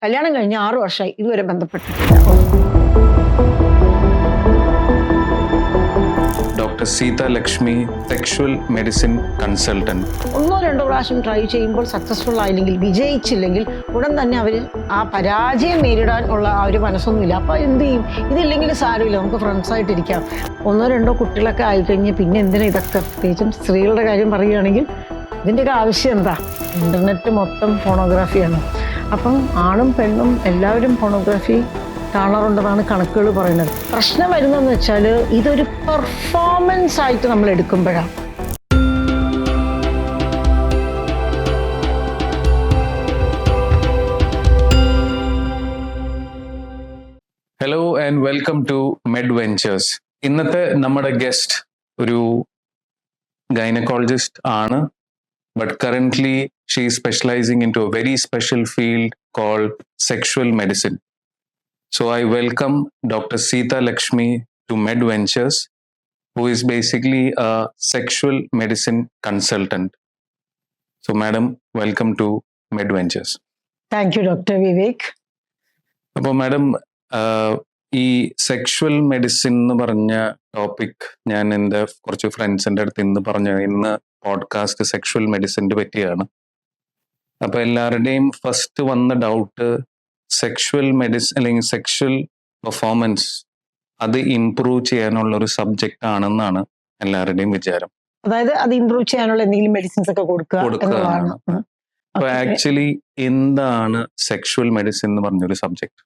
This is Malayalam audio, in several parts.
കല്യാണം കഴിഞ്ഞ് 6 വർഷമായി ഇതുവരെ ബന്ധപ്പെട്ടിട്ടില്ല. Doctor Seetha Lakshmi, sexual medicine consultant. 1-2 പ്രാവശ്യം ട്രൈ ചെയ്യുമ്പോൾ സക്സസ്ഫുൾ ആയില്ലെങ്കിൽ, വിജയിച്ചില്ലെങ്കിൽ ഉടൻ തന്നെ അവർ ആ പരാജയം നേരിടാൻ ഉള്ള ആ ഒരു മനസ്സൊന്നുമില്ല. അപ്പോൾ എന്ത് ചെയ്യും? ഇതില്ലെങ്കിൽ സാരമില്ല, നമുക്ക് ഫ്രണ്ട്സായിട്ടിരിക്കാം. 1-2 കുട്ടികളൊക്കെ ആയിക്കഴിഞ്ഞ് പിന്നെ എന്തിനാ ഇതൊക്കെ? പ്രത്യേകിച്ചും സ്ത്രീകളുടെ കാര്യം പറയുകയാണെങ്കിൽ ഇതിൻ്റെയൊക്കെ ആവശ്യം എന്താ? ഇൻ്റർനെറ്റ് മൊത്തം ഫോണോഗ്രാഫിയാണ്. അപ്പം ആണും പെണ്ണും എല്ലാവരും ഫോണോഗ്രാഫി കാണാറുണ്ടെന്നാണ് കണക്കുകൾ പറയുന്നത്. പ്രശ്നം വരുന്നതെന്ന് വെച്ചാൽ ഇതൊരു പെർഫോമൻസ് ആയിട്ട് നമ്മൾ എടുക്കുമ്പോഴാണ്. Hello and welcome to MedVentures. ഇന്നത്തെ നമ്മുടെ ഗസ്റ്റ് ഒരു ഗൈനക്കോളജിസ്റ്റ് ആണ്, but currently she is specializing into a very special field called sexual medicine. So I welcome Dr. Sita Lakshmi to Med Ventures, who is basically a sexual medicine consultant. So madam, welcome to Med Ventures. Thank you doctor Vivek. അപ്പോൾ മാഡം, ഈ സെക്ഷുവൽ മെഡിസിൻ എന്ന് പറഞ്ഞ ടോപ്പിക് ഞാൻ എൻ്റെ കുറച്ച് ഫ്രണ്ട്സിൻ്റെ അടുത്ത് ഇന്ന് പറഞ്ഞു. ഇന്ന് പോഡ്കാസ്റ്റ് സെക്ഷുവൽ മെഡിസിൻ്റെ പറ്റിയാണ്. അപ്പൊ എല്ലാവരുടെയും ഫസ്റ്റ് വന്ന ഡൗട്ട് സെക്ഷുവൽ മെഡിസിൻ അല്ലെങ്കിൽ സെക്ഷുവൽ പെർഫോമൻസ് അത് ഇംപ്രൂവ് ചെയ്യാനുള്ള ഒരു സബ്ജക്റ്റ് ആണെന്നാണ് എല്ലാവരുടെയും വിചാരം. അതായത് അത് ഇംപ്രൂവ് ചെയ്യാനുള്ള എന്തെങ്കിലും മെഡിസിൻസ് ഒക്കെ കൊടുക്കുകയാണ്. അപ്പൊ ആക്ച്വലി എന്താണ് സെക്ഷുവൽ മെഡിസിൻ എന്ന് പറഞ്ഞൊരു സബ്ജക്ട്?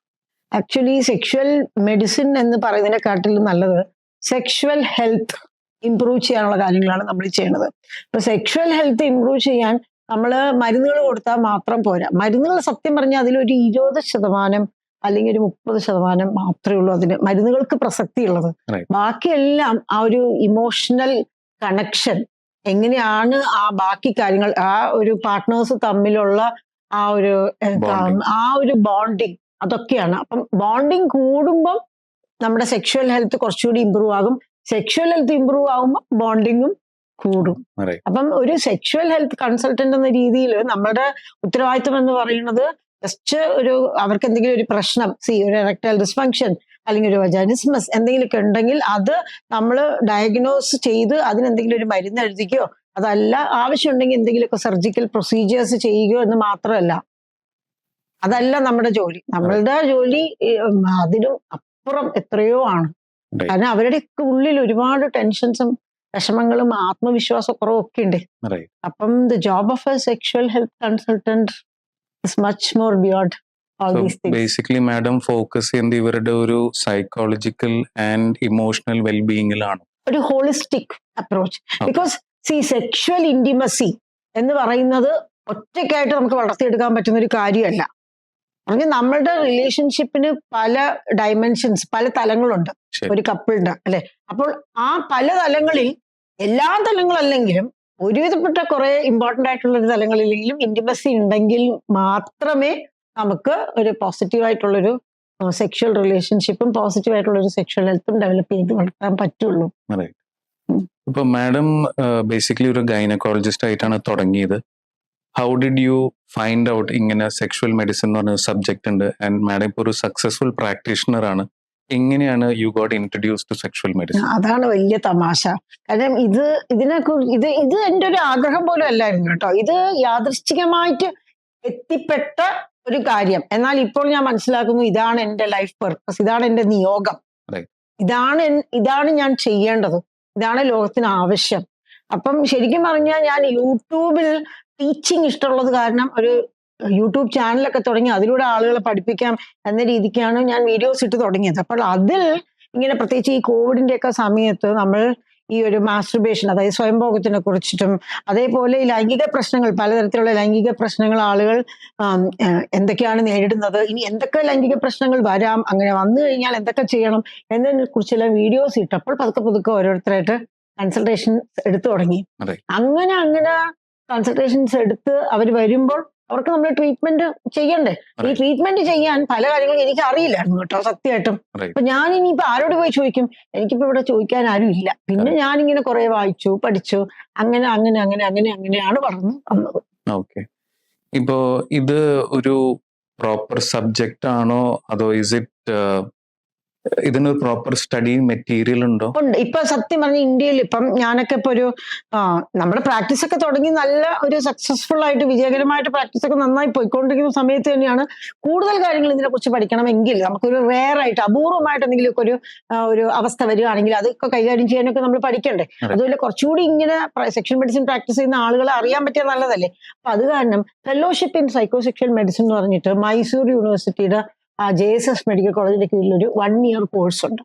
ആക്ച്വലി സെക്ഷുവൽ മെഡിസിൻ എന്ന് പറയുന്നതിനെക്കാട്ടിലും നല്ലത് സെക്ഷുവൽ ഹെൽത്ത് ഇംപ്രൂവ് ചെയ്യാനുള്ള കാര്യങ്ങളാണ് നമ്മൾ ചെയ്യുന്നത്. അപ്പൊ സെക്ഷുവൽ ഹെൽത്ത് ഇംപ്രൂവ് ചെയ്യാൻ നമ്മൾ മരുന്നുകൾ കൊടുത്താൽ മാത്രം പോരാ. മരുന്നുകൾ സത്യം പറഞ്ഞാൽ അതിലൊരു 20% അല്ലെങ്കിൽ ഒരു 30% മാത്രമേ ഉള്ളൂ അതിന് മരുന്നുകൾക്ക് പ്രസക്തി ഉള്ളത്. ബാക്കിയെല്ലാം ആ ഒരു ഇമോഷണൽ കണക്ഷൻ, എങ്ങനെയാണ് ആ ബാക്കി കാര്യങ്ങൾ, ആ ഒരു പാർട്ട്നേഴ്സ് തമ്മിലുള്ള ആ ഒരു ബോണ്ടിങ്, അതൊക്കെയാണ്. അപ്പം ബോണ്ടിങ് കൂടുമ്പം നമ്മുടെ സെക്ഷുവൽ ഹെൽത്ത് കുറച്ചുകൂടി ഇമ്പ്രൂവ് ആകും. സെക്ഷുവൽ ഹെൽത്ത് ഇമ്പ്രൂവ് ആകുമ്പോൾ ബോണ്ടിങ്ങും കൂടും. അപ്പം ഒരു സെക്ഷുവൽ ഹെൽത്ത് കൺസൾട്ടന്റ് എന്ന രീതിയിൽ നമ്മുടെ ഉത്തരവാദിത്വം എന്ന് പറയുന്നത് ജസ്റ്റ് അവർക്ക് എന്തെങ്കിലും ഒരു പ്രശ്നം, ഒരു എറക്ടൈൽ ഡിസ്ഫങ്ഷൻ അല്ലെങ്കിൽ ഒരു വജാനിസ്മസ് എന്തെങ്കിലുമൊക്കെ ഉണ്ടെങ്കിൽ അത് നമ്മൾ ഡയഗ്നോസ് ചെയ്ത് അതിനെന്തെങ്കിലും ഒരു മരുന്ന് എഴുതിക്കോ, അതല്ല ആവശ്യമുണ്ടെങ്കിൽ എന്തെങ്കിലുമൊക്കെ സർജിക്കൽ പ്രൊസീജിയേഴ്സ് ചെയ്യുകയോ എന്ന് മാത്രമല്ല. അതല്ല നമ്മുടെ ജോലി. നമ്മളുടെ ജോലി അതിനും അപ്പുറം എത്രയോ ആണ്. കാരണം അവരുടെയൊക്കെ ഉള്ളിൽ ഒരുപാട് ടെൻഷൻസും വിഷമങ്ങളും ആത്മവിശ്വാസക്കുറവും ഒക്കെ ഉണ്ട്. അപ്പം the job of A sexual health consultant is much more beyond all these things. Basically madam focus ചെയ്യുന്നത് ഇവരുടെ ഒരു സൈക്കോളജിക്കൽ ആൻഡ് ഇമോഷണൽ വെൽബീയിങ്ങിലാണ്, ഒരു holistic approach. Because sexual intimacy എന്ന് പറയുന്നത് ഒറ്റയ്ക്കായിട്ട് നമുക്ക് വളർത്തിയെടുക്കാൻ പറ്റുന്ന ഒരു കാര്യമല്ല. അല്ലെങ്കിൽ നമ്മളുടെ റിലേഷൻഷിപ്പിന് പല ഡയമെൻഷൻസ്, പല തലങ്ങളുണ്ട് ഒരു കപ്പിളിന്റെ, അല്ലെ? അപ്പോൾ ആ പല തലങ്ങളിൽ, എല്ലാ തലങ്ങളല്ലെങ്കിലും ഒരുവിധപ്പെട്ട കുറെ ഇമ്പോർട്ടൻ്റ് ആയിട്ടുള്ള ഒരു തലങ്ങളിലെങ്കിലും ഇന്റിമസി ഉണ്ടെങ്കിൽ മാത്രമേ നമുക്ക് ഒരു പോസിറ്റീവായിട്ടുള്ളൊരു സെക്ഷുവൽ റിലേഷൻഷിപ്പും പോസിറ്റീവായിട്ടുള്ളൊരു സെക്ഷുവൽ ഹെൽത്തും ഡെവലപ്പ് ചെയ്ത് വളർത്താൻ പറ്റുള്ളൂ. ഇപ്പൊ മാഡം ബേസിക്കലി ഒരു ഗൈനക്കോളജിസ്റ്റ് ആയിട്ടാണ് തുടങ്ങിയത്. How did you find out ഇങ്ങനെ സെക്ഷുവൽ മെഡിസിൻ എന്ന് പറഞ്ഞ സബ്ജക്ട് ഉണ്ട്, ആൻഡ് മാഡം ഇപ്പോൾ ഒരു സക്സസ്ഫുൾ പ്രാക്ടീഷണർ ആണ്. എങ്ങനെയാണ് you got introduce to sexual medicine? അതാണ് വലിയ തമാശ. കാരണം ഇത് എൻ്റെ ഒരു ആഗ്രഹം പോലും അല്ലായിരുന്നു കേട്ടോ. ഇത് യാദൃശ്ചികമായിട്ട് എത്തിപ്പെട്ട ഒരു കാര്യം. എന്നാൽ ഇപ്പോൾ ഞാൻ മനസ്സിലാക്കുന്നു, ഇതാണ് എൻ്റെ ലൈഫ് പർപ്പസ്, ഇതാണ് എൻ്റെ നിയോഗം, ഇതാണ് ഞാൻ ചെയ്യേണ്ടത്, ഇതാണ് ലോകത്തിന് ആവശ്യം. അപ്പം ശരിക്കും പറഞ്ഞാൽ ഞാൻ യൂട്യൂബിൽ ടീച്ചിങ് ഇഷ്ടമുള്ളത് കാരണം ഒരു യൂട്യൂബ് ചാനലൊക്കെ തുടങ്ങി അതിലൂടെ ആളുകളെ പഠിപ്പിക്കാം എന്ന രീതിക്കാണ് ഞാൻ വീഡിയോസ് ഇട്ട് തുടങ്ങിയത്. അപ്പോൾ അതിൽ ഇങ്ങനെ പ്രത്യേകിച്ച് ഈ കോവിഡിന്റെ ഒക്കെ സമയത്ത് നമ്മൾ ഈ ഒരു മാസ്റ്റുർബേഷൻ, അതായത് സ്വയംഭോഗത്തിനെ കുറിച്ചിട്ടും അതേപോലെ ഈ ലൈംഗിക പ്രശ്നങ്ങൾ, പലതരത്തിലുള്ള ലൈംഗിക പ്രശ്നങ്ങൾ ആളുകൾ എന്തൊക്കെയാണ് നേരിടുന്നത്, ഇനി എന്തൊക്കെ ലൈംഗിക പ്രശ്നങ്ങൾ വരാം, അങ്ങനെ വന്നു കഴിഞ്ഞാൽ എന്തൊക്കെ ചെയ്യണം എന്നതിനെ കുറിച്ചെല്ലാം വീഡിയോസ് ഇട്ടപ്പോൾ പതുക്കെ ഓരോരുത്തരായിട്ട് കൺസൾട്ടേഷൻ എടുത്തു തുടങ്ങി. അങ്ങനെ കൺസൾട്ടേഷൻസ് എടുത്ത് അവർ വരുമ്പോൾ അവർക്ക് നമ്മൾ ട്രീറ്റ്മെന്റ് ചെയ്യണ്ടേ. ഈ ട്രീറ്റ്മെന്റ് ചെയ്യാൻ പല കാര്യങ്ങളും എനിക്ക് അറിയില്ലായിരുന്നു കേട്ടോ, സത്യമായിട്ടും. അപ്പൊ ഞാൻ ഇനിയിപ്പോ ആരോട് പോയി ചോദിക്കും? എനിക്കിപ്പോ ഇവിടെ ചോദിക്കാൻ ആരും ഇല്ല. പിന്നെ ഞാനിങ്ങനെ കുറെ വായിച്ചു, പഠിച്ചു, അങ്ങനെയാണ് പറഞ്ഞു വന്നത്. ഓക്കെ. ഇപ്പോ ഇത് ഒരു പ്രോപ്പർ സബ്ജക്റ്റ് ആണോ അതോ ഇതിനൊരു പ്രോപ്പർ സ്റ്റഡി മെറ്റീരിയൽ ഉണ്ടോ? ഉണ്ട്. ഇപ്പൊ സത്യം പറഞ്ഞ ഇന്ത്യയിൽ ഇപ്പം ഞാനൊക്കെ ഇപ്പൊ ഒരു നമ്മുടെ പ്രാക്ടീസ് ഒക്കെ തുടങ്ങി നല്ല ഒരു സക്സസ്ഫുൾ ആയിട്ട് വിജയകരമായിട്ട് പ്രാക്ടീസ് ഒക്കെ നന്നായി പോയിക്കൊണ്ടിരിക്കുന്ന സമയത്ത് തന്നെയാണ് കൂടുതൽ കാര്യങ്ങൾ ഇതിനെ കുറിച്ച് പഠിക്കണമെങ്കിൽ നമുക്കൊരു റെയർ ആയിട്ട് അപൂർവമായിട്ട് എന്തെങ്കിലും ഒരു അവസ്ഥ വരികയാണെങ്കിൽ അതൊക്കെ കൈകാര്യം ചെയ്യാനൊക്കെ നമ്മൾ പഠിക്കണ്ടേ. അതുപോലെ കുറച്ചുകൂടി ഇങ്ങനെ സെക്ഷൽ മെഡിസിൻ പ്രാക്ടീസ് ചെയ്യുന്ന ആളുകളെ അറിയാൻ പറ്റിയ നല്ലതല്ലേ. അപ്പൊ അത് കാരണം ഫെലോഷിപ്പ് ഇൻ സൈക്കോസെക്ഷൽ മെഡിസിൻ എന്ന് പറഞ്ഞിട്ട് മൈസൂർ യൂണിവേഴ്സിറ്റിയുടെ JSS മെഡിക്കൽ കോളേജിന്റെ കീഴിൽ ഒരു 1 year കോഴ്സ് ഉണ്ട്.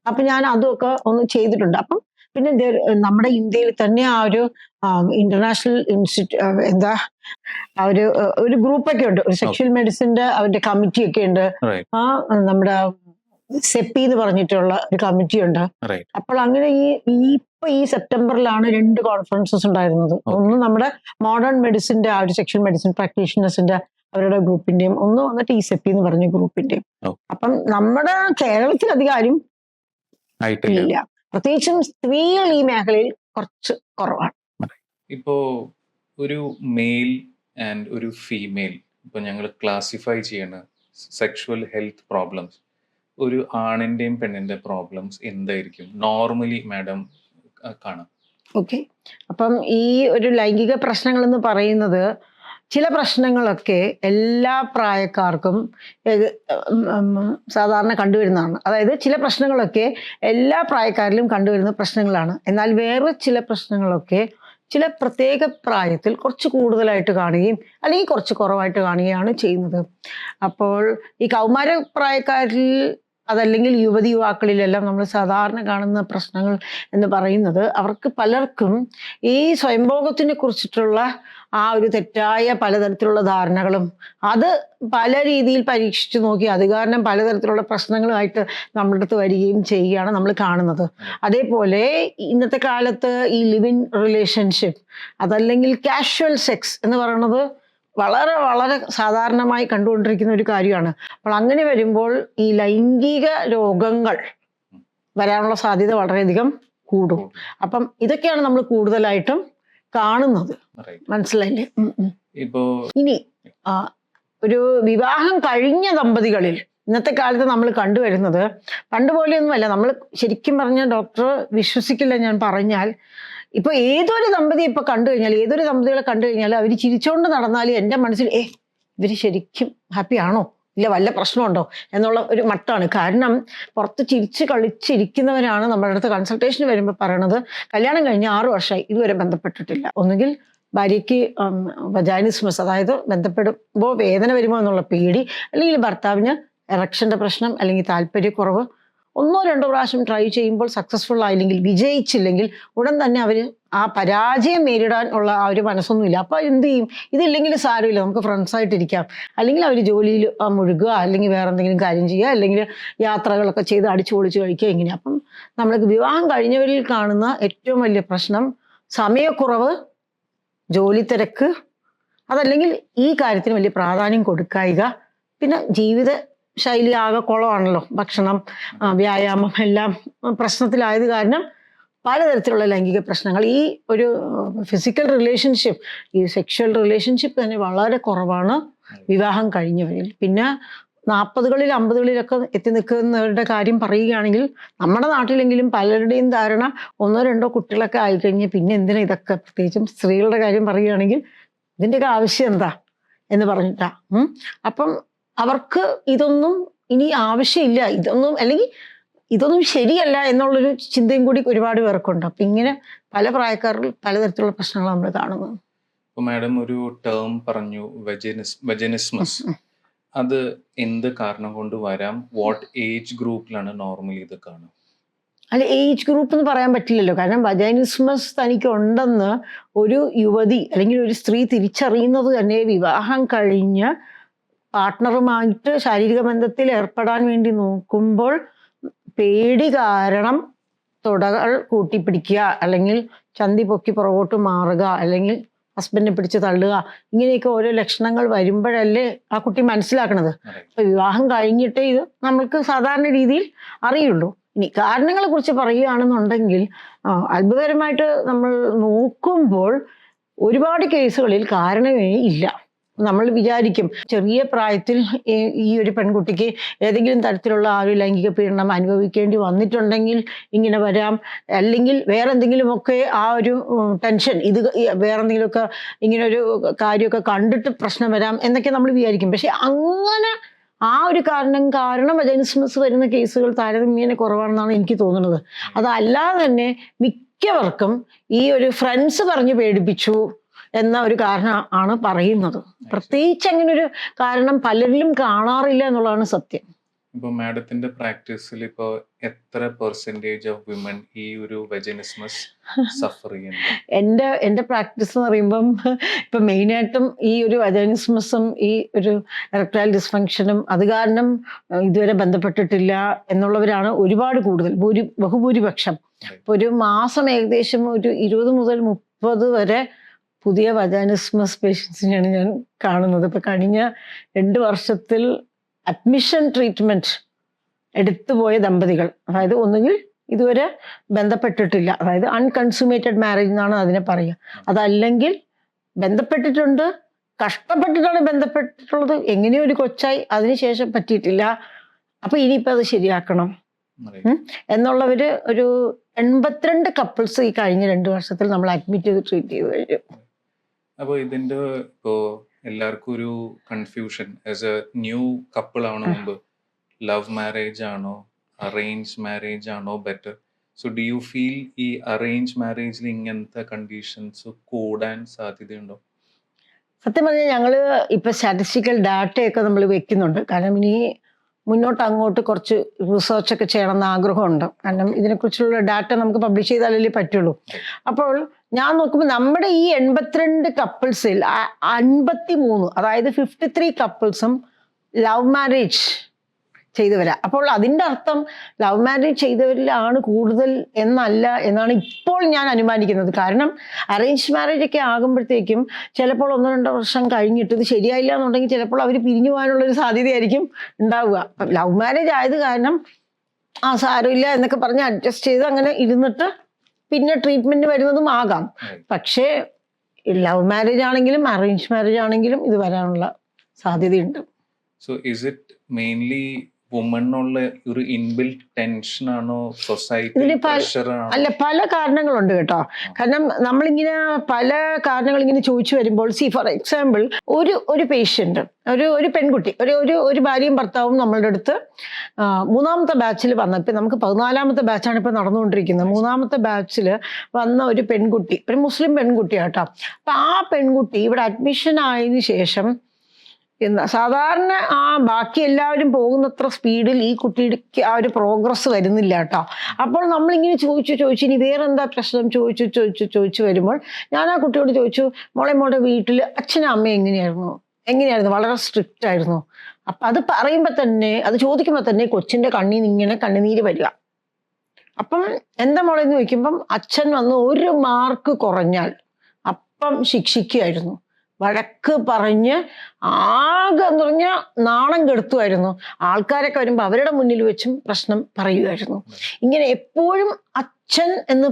അപ്പൊ ഞാൻ അതൊക്കെ ഒന്ന് ചെയ്തിട്ടുണ്ട്. അപ്പം പിന്നെ നമ്മുടെ ഇന്ത്യയിൽ തന്നെ ആ ഒരു ഇന്റർനാഷണൽ ഇൻസ്റ്റിറ്റ്യൂട്ട് ഒരു ഗ്രൂപ്പൊക്കെ ഉണ്ട്. ഒരു സെക്ഷൽ മെഡിസിന്റെ അവരുടെ കമ്മിറ്റി ഒക്കെ ഉണ്ട്. നമ്മുടെ സെപ്പി എന്ന് പറഞ്ഞിട്ടുള്ള ഒരു കമ്മിറ്റി ഉണ്ട്. അപ്പോൾ അങ്ങനെ ഈ സെപ്റ്റംബറിലാണ് 2 കോൺഫറൻസസ് ഉണ്ടായിരുന്നത്. ഒന്ന് നമ്മുടെ മോഡേൺ മെഡിസിന്റെ ആ ഒരു സെക്ഷൽ മെഡിസിൻ പ്രാക്ടീഷണേഴ്സിന്റെ അവരുടെ ഗ്രൂപ്പിന്റെയും ഒന്ന് വന്നിട്ട് ഈ സെപ്പി എന്ന് പറഞ്ഞ ഗ്രൂപ്പിന്റെയും. അപ്പം നമ്മുടെ കേരളത്തിൽ അധികം ആരും ഇല്ല, പ്രത്യേകിച്ചും സ്ത്രീകൾ ഈ മേഖലയിൽ കുറച്ച് കുറവാണ്. ഇപ്പോ ഒരു മെയിൽ ആൻഡ് ഒരു ഫീമെയിൽ ഇപ്പൊ ഞങ്ങൾ ക്ലാസിഫൈ ചെയ്യണ സെക്ഷുവൽ ഹെൽത്ത് പ്രോബ്ലംസ്, ഒരു ആണിന്റെയും പെണ്ണിന്റെ പ്രോബ്ലംസ് എന്തായിരിക്കും നോർമലി മാഡം കാണാം? ഓക്കെ, അപ്പം ഈ ഒരു ലൈംഗിക പ്രശ്നങ്ങൾ എന്ന് പറയുന്നത് ചില പ്രശ്നങ്ങളൊക്കെ എല്ലാ പ്രായക്കാർക്കും സാധാരണ കണ്ടുവരുന്നതാണ്. അതായത് ചില പ്രശ്നങ്ങളൊക്കെ എല്ലാ പ്രായക്കാരിലും കണ്ടുവരുന്ന പ്രശ്നങ്ങളാണ്. എന്നാൽ വേറെ ചില പ്രശ്നങ്ങളൊക്കെ ചില പ്രത്യേക പ്രായത്തിൽ കുറച്ച് കൂടുതലായിട്ട് കാണുകയും അല്ലെങ്കിൽ കുറച്ച് കുറവായിട്ട് കാണുകയാണ് ചെയ്യുന്നത്. അപ്പോൾ ഈ കൗമാര പ്രായക്കാരിൽ അതല്ലെങ്കിൽ യുവതിയുവാക്കളിലെല്ലാം നമ്മൾ സാധാരണ കാണുന്ന പ്രശ്നങ്ങൾ എന്ന് പറയുന്നത് അവർക്ക് പലർക്കും ഈ സ്വയംഭോഗത്തിനെ കുറിച്ചിട്ടുള്ള ആ ഒരു തെറ്റായ പലതരത്തിലുള്ള ധാരണകളും അത് പല രീതിയിൽ പരീക്ഷിച്ചു നോക്കി അത് കാരണം പലതരത്തിലുള്ള പ്രശ്നങ്ങളുമായിട്ട് നമ്മുടെ അടുത്ത് വരികയും ചെയ്യുകയാണ് നമ്മൾ കാണുന്നത്. അതേപോലെ ഇന്നത്തെ കാലത്ത് ഈ ലിവ് ഇൻ റിലേഷൻഷിപ്പ് അതല്ലെങ്കിൽ കാഷ്വൽ സെക്സ് എന്ന് പറയുന്നത് വളരെ വളരെ സാധാരണമായി കണ്ടുകൊണ്ടിരിക്കുന്ന ഒരു കാര്യമാണ്. അപ്പോൾ അങ്ങനെ വരുമ്പോൾ ഈ ലൈംഗിക രോഗങ്ങൾ വരാനുള്ള സാധ്യത വളരെയധികം കൂടും. അപ്പം ഇതൊക്കെയാണ് നമ്മൾ കൂടുതലായിട്ടും കാണുന്നത്. മനസ്സിലായില്ലേ? ഇനി ഒരു വിവാഹം കഴിഞ്ഞ ദമ്പതികളിൽ ഇന്നത്തെ കാലത്ത് നമ്മൾ കണ്ടുവരുന്നത് പണ്ട് പോലെയൊന്നുമല്ല. നമ്മൾ ശരിക്കും പറഞ്ഞാൽ ഡോക്ടർ വിശ്വസിക്കില്ല ഞാൻ പറഞ്ഞാൽ, ഇപ്പൊ ഏതൊരു ദമ്പതികളെ കണ്ടു കഴിഞ്ഞാൽ അവർ ചിരിച്ചോണ്ട് നടന്നാലും എൻ്റെ മനസ്സിൽ ഇവര് ശരിക്കും ഹാപ്പി ആണോ, ഇല്ല വല്ല പ്രശ്നമുണ്ടോ എന്നുള്ള ഒരു മട്ടാണ്. കാരണം പുറത്ത് ചിരിച്ച് കളിച്ചിരിക്കുന്നവരാണ് നമ്മുടെ അടുത്ത് കൺസൾട്ടേഷന് വരുമ്പോൾ പറയണത് കല്യാണം കഴിഞ്ഞ് 6 വർഷമായി ഇതുവരെ ബന്ധപ്പെട്ടിട്ടില്ല. ഒന്നുകിൽ ഭാര്യയ്ക്ക് വജാനിസ്മസ്, അതായത് ബന്ധപ്പെടുമ്പോൾ വേദന വരുമോ എന്നുള്ള പേടി, അല്ലെങ്കിൽ ഭർത്താവിന് എറക്ഷൻ്റെ പ്രശ്നം അല്ലെങ്കിൽ താല്പര്യക്കുറവ്, 1-2 പ്രാവശ്യം ട്രൈ ചെയ്യുമ്പോൾ സക്സസ്ഫുൾ ആയില്ലെങ്കിൽ, വിജയിച്ചില്ലെങ്കിൽ ഉടൻ തന്നെ അവർ ആ പരാജയം നേരിടാൻ ഉള്ള ആ ഒരു മനസ്സൊന്നുമില്ല. അപ്പോൾ എന്ത് ചെയ്യും? ഇതില്ലെങ്കിൽ സാരമില്ല, നമുക്ക് ഫ്രണ്ട്സായിട്ടിരിക്കാം, അല്ലെങ്കിൽ അവർ ജോലിയിൽ മുഴുകുക, അല്ലെങ്കിൽ വേറെ എന്തെങ്കിലും കാര്യം ചെയ്യുക, അല്ലെങ്കിൽ യാത്രകളൊക്കെ ചെയ്ത് അടിച്ചു പൊളിച്ച് കഴിക്കുക, ഇങ്ങനെ. അപ്പം നമ്മൾക്ക് വിവാഹം കഴിഞ്ഞവരിൽ കാണുന്ന ഏറ്റവും വലിയ പ്രശ്നം സമയക്കുറവ്, ജോലി തിരക്ക്, അതല്ലെങ്കിൽ ഈ കാര്യത്തിന് വലിയ പ്രാധാന്യം കൊടുക്കായിക, പിന്നെ ജീവിത ശൈലി ആകെ കുളമാണല്ലോ, ഭക്ഷണം, വ്യായാമം എല്ലാം പ്രശ്നത്തിലായത് കാരണം പലതരത്തിലുള്ള ലൈംഗിക പ്രശ്നങ്ങൾ. ഈ ഒരു ഫിസിക്കൽ റിലേഷൻഷിപ്പ്, ഈ സെക്ഷൽ റിലേഷൻഷിപ്പ് തന്നെ വളരെ കുറവാണ് വിവാഹം കഴിഞ്ഞവരിൽ. പിന്നെ 40കളിൽ 50കളിലൊക്കെ എത്തി നിൽക്കുന്നവരുടെ കാര്യം പറയുകയാണെങ്കിൽ നമ്മുടെ നാട്ടിലെങ്കിലും പലരുടെയും ധാരണ 1-2 കുട്ടികളൊക്കെ ആയിക്കഴിഞ്ഞ് പിന്നെ എന്തിനാ ഇതൊക്കെ, പ്രത്യേകിച്ചും സ്ത്രീകളുടെ കാര്യം പറയുകയാണെങ്കിൽ ഇതിൻ്റെയൊക്കെ ആവശ്യം എന്താ എന്ന് പറഞ്ഞിട്ടാ. അപ്പം അവർക്ക് ഇതൊന്നും ഇനി ആവശ്യമില്ല, ഇതൊന്നും ശരിയല്ല എന്നുള്ളൊരു ചിന്തയും കൂടി ഒരുപാട് പേർക്കുണ്ട്. അപ്പം ഇങ്ങനെ പല പ്രായക്കാരിൽ പലതരത്തിലുള്ള പ്രശ്നങ്ങൾ നമ്മൾ കാണുന്നത്. മാഡം ഒരു ടേം പറഞ്ഞു, വജനിസ്മസ്. അത് എന്ത് കാരണം കൊണ്ട് വരാം? വാട്ട് ഏജ് ഗ്രൂപ്പിലാണ് നോർമലി ഇത് കാണുക? അല്ല, ഏജ് ഗ്രൂപ്പ് എന്ന് പറയാൻ പറ്റില്ലല്ലോ. കാരണം വജൈനിസ്മസ് തനിക്ക് ഉണ്ടെന്ന് ഒരു യുവതി അല്ലെങ്കിൽ ഒരു സ്ത്രീ തിരിച്ചറിയുന്നത് തന്നെ വിവാഹം കഴിഞ്ഞ് പാർട്ട്ണറുമായിട്ട് ശാരീരിക ബന്ധത്തിൽ ഏർപ്പെടാൻ വേണ്ടി നോക്കുമ്പോൾ പേടി കാരണം തുടകൾ കൂട്ടിപ്പിടിക്കുക, അല്ലെങ്കിൽ ചന്തി പൊക്കി പുറകോട്ട് മാറുക, അല്ലെങ്കിൽ ഹസ്ബൻഡിനെ പിടിച്ച് തള്ളുക, ഇങ്ങനെയൊക്കെ ഓരോ ലക്ഷണങ്ങൾ വരുമ്പോഴല്ലേ ആ കുട്ടി മനസ്സിലാക്കണത്. അപ്പൊ വിവാഹം കഴിഞ്ഞിട്ടേ ഇത് നമ്മൾക്ക് സാധാരണ രീതിയിൽ അറിയുള്ളൂ. ഇനി കാരണങ്ങളെ കുറിച്ച് പറയുകയാണെന്നുണ്ടെങ്കിൽ അത്ഭുതകരമായിട്ട് നമ്മൾ നോക്കുമ്പോൾ ഒരുപാട് കേസുകളിൽ കാരണമേ ഇല്ല. നമ്മൾ വിചാരിക്കും ചെറിയ പ്രായത്തിൽ ഈ ഒരു പെൺകുട്ടിക്ക് ഏതെങ്കിലും തരത്തിലുള്ള ആ ഒരു ലൈംഗിക പീഡനം അനുഭവിക്കേണ്ടി വന്നിട്ടുണ്ടെങ്കിൽ ഇങ്ങനെ വരാം, അല്ലെങ്കിൽ വേറെ എന്തെങ്കിലുമൊക്കെ ആ ഒരു ടെൻഷൻ, ഇത് വേറെ എന്തെങ്കിലുമൊക്കെ ഇങ്ങനെ ഒരു കാര്യമൊക്കെ കണ്ടിട്ട് പ്രശ്നം വരാം എന്നൊക്കെ നമ്മൾ വിചാരിക്കും. പക്ഷെ അങ്ങനെ ആ ഒരു കാരണം വജൈനിസ്മസ് വരുന്ന കേസുകൾ താരതമ്യേന കുറവാണെന്നാണ് എനിക്ക് തോന്നുന്നത്. അതല്ലാതെ തന്നെ മിക്കവർക്കും ഈ ഒരു ഫ്രണ്ട്സ് പറഞ്ഞ് പേടിപ്പിച്ചു എന്ന ഒരു കാരണം ആണ് പറയുന്നത്. പ്രത്യേകിച്ച് അങ്ങനെ ഒരു കാരണം പലരിലും കാണാറില്ല എന്നുള്ളതാണ് സത്യം. ഇപ്പൊ മാഡത്തിന്റെ പ്രാക്ടീസിൽ ഇപ്പൊ എത്ര പെർസെന്റേജ് ഓഫ് വിമൻ ഈ ഒരു വെജനിസ്മസ് സഫർ ചെയ്യുന്നു? എന്റെ പ്രാക്ടീസ് എന്ന് പറയുമ്പം ഇപ്പൊ മെയിനായിട്ടും ഈ ഒരു വജൈനിസ്മസും ഈ ഒരു എറക്ടൈൽ ഡിസ്ഫങ്ഷനും അത് കാരണം ഇതുവരെ ബന്ധപ്പെട്ടിട്ടില്ല എന്നുള്ളവരാണ് ഒരുപാട് കൂടുതൽ, ബഹുഭൂരിപക്ഷം. ഇപ്പൊ ഒരു മാസം ഏകദേശം ഒരു 20 മുതൽ 30 വരെ പുതിയ വജൈനിസ്മസ് പേഷ്യൻസിനെയാണ് ഞാൻ കാണുന്നത്. ഇപ്പൊ കഴിഞ്ഞ 2 വർഷത്തിൽ അഡ്മിഷൻ ട്രീറ്റ്മെന്റ് എടുത്തുപോയ ദമ്പതികൾ, അതായത് ഒന്നുകിൽ ഇതുവരെ ബന്ധപ്പെട്ടിട്ടില്ല, അതായത് അൺകൺസ്യൂമേറ്റഡ് മാരേജ് എന്നാണ് അതിനെ പറയുക, അതല്ലെങ്കിൽ ബന്ധപ്പെട്ടിട്ടുണ്ട്, കഷ്ടപ്പെട്ടിട്ടാണ് ബന്ധപ്പെട്ടിട്ടുള്ളത്, എങ്ങനെയോ ഒരു കൊച്ചായി, അതിനുശേഷം പറ്റിയിട്ടില്ല, അപ്പൊ ഇനിയിപ്പോ അത് ശരിയാക്കണം എന്നുള്ളവര് ഒരു 82 കപ്പിൾസ് ഈ കഴിഞ്ഞ 2 വർഷത്തിൽ നമ്മൾ അഡ്മിറ്റ് ചെയ്ത് ട്രീറ്റ് ചെയ്ത് കഴിഞ്ഞു. അപ്പോൾ ഇതിന്റെ ഇപ്പോ എല്ലാവർക്കും ഒരു confusion, as a new couple ആവണ മുമ്പ് ലവ് മാരേജ് ആണോ അറേഞ്ച് മാരേജ് ആണോ better? So do you feel ഈ അറേഞ്ച് മാരേജിൽ ഇങ്ങനത്തെ കണ്ടീഷൻസ് കൂടാൻ സാധ്യതയുണ്ടോ? സത്യം പറഞ്ഞാൽ ഞങ്ങള് ഇപ്പൊ സ്റ്റാറ്റിസ്റ്റിക്കൽ ഡാറ്റയൊക്കെ നമ്മൾ വെക്കുന്നുണ്ട്. കാരണം ഇനി മുന്നോട്ട് അങ്ങോട്ട് കുറച്ച് റിസർച്ചൊക്കെ ചെയ്യണമെന്ന് ആഗ്രഹമുണ്ട്. കാരണം ഇതിനെക്കുറിച്ചുള്ള ഡാറ്റ നമുക്ക് പബ്ലിഷ് ചെയ്താലല്ലേ പറ്റുള്ളൂ. അപ്പോൾ ഞാൻ നോക്കുമ്പോൾ നമ്മുടെ ഈ 82 കപ്പിൾസിൽ 53, അതായത് 53 കപ്പിൾസും ലവ് മാരേജ് ചെയ്തവരാ. അപ്പോൾ അതിൻ്റെ അർത്ഥം ലവ് മാരേജ് ചെയ്തവരിലാണ് കൂടുതൽ എന്നല്ല എന്നാണ് ഇപ്പോൾ ഞാൻ അനുമാനിക്കുന്നത്. കാരണം അറേഞ്ച് മാരേജ് ഒക്കെ ആകുമ്പോഴത്തേക്കും ചിലപ്പോൾ 1-2 വർഷം കഴിഞ്ഞിട്ട് ഇത് ശരിയായില്ല എന്നുണ്ടെങ്കിൽ ചിലപ്പോൾ അവർ പിരിഞ്ഞു പോകാനുള്ളൊരു സാധ്യതയായിരിക്കും ഉണ്ടാവുക. ലവ് മാരേജ് ആയത് കാരണം സാരമില്ല എന്നൊക്കെ പറഞ്ഞ് അഡ്ജസ്റ്റ് ചെയ്ത് അങ്ങനെ ഇരുന്നിട്ട് പിന്നെ ട്രീറ്റ്മെന്റ് വരുന്നതും ആകാം. പക്ഷേ ലവ് മാരേജ് ആണെങ്കിലും അറേഞ്ച് മാരേജ് ആണെങ്കിലും ഇത് വരാനുള്ള സാധ്യതയുണ്ട്. സോ ഇസ് ഇറ്റ് മെയിൻലി വുമണിനുള്ള ഒരു ഇൻബിൽറ്റ് ടെൻഷൻ ആണോ, സൊസൈറ്റി പ്രഷർ ആണോ? അല്ല, പല കാരണങ്ങളുണ്ട് കേട്ടോ. കാരണം നമ്മളിങ്ങനെ പല കാരണങ്ങൾ ഇങ്ങനെ ചോദിച്ചു വരുമ്പോൾ, ഫോർ എക്സാമ്പിൾ ഒരു പേഷ്യന്റ്, ഒരു പെൺകുട്ടി, ഒരു ഭാര്യയും ഭർത്താവും നമ്മളുടെ അടുത്ത് 3ാമത്തെ ബാച്ചിൽ വന്ന, ഇപ്പൊ നമുക്ക് 14ാമത്തെ ബാച്ചാണ് ഇപ്പൊ നടന്നുകൊണ്ടിരിക്കുന്നത്. 3ാമത്തെ ബാച്ചിൽ വന്ന ഒരു പെൺകുട്ടി, ഒരു മുസ്ലിം പെൺകുട്ടി കേട്ടോ. അപ്പൊ ആ പെൺകുട്ടി ഇവിടെ അഡ്മിഷൻ ആയതിനു ശേഷം സാധാരണ ബാക്കി എല്ലാവരും പോകുന്നത്ര സ്പീഡിൽ ഈ കുട്ടിക്ക് ആ ഒരു പ്രോഗ്രസ് വരുന്നില്ല കേട്ടോ. അപ്പോൾ നമ്മളിങ്ങനെ ചോദിച്ചു ഇനി വേറെ എന്താ പ്രശ്നം ചോദിച്ചു വരുമ്പോൾ ഞാൻ ആ കുട്ടിയോട് ചോദിച്ചു, മോളെ വീട്ടിൽ അച്ഛനും അമ്മയും എങ്ങനെയായിരുന്നു? വളരെ സ്ട്രിക്റ്റ് ആയിരുന്നു. അപ്പൊ അത് പറയുമ്പോൾ തന്നെ, അത് ചോദിക്കുമ്പോൾ തന്നെ കൊച്ചിന്റെ കണ്ണീന്ന് ഇങ്ങനെ കണ്ണുനീര് വരിക. അപ്പം എന്താ മോളെ എന്ന് ചോദിക്കുമ്പം അച്ഛൻ വന്ന് 1 മാർക്ക് കുറഞ്ഞാൽ അപ്പം ശിക്ഷിക്കുകയായിരുന്നു, വഴക്ക് പറഞ്ഞ് ആകെ എന്ന് പറഞ്ഞാൽ നാണം കെടുത്തുമായിരുന്നു. ആൾക്കാരൊക്കെ വരുമ്പോൾ അവരുടെ മുന്നിൽ വെച്ചും പ്രശ്നം പറയുമായിരുന്നു. ഇങ്ങനെ എപ്പോഴും അച്ഛൻ എന്ന്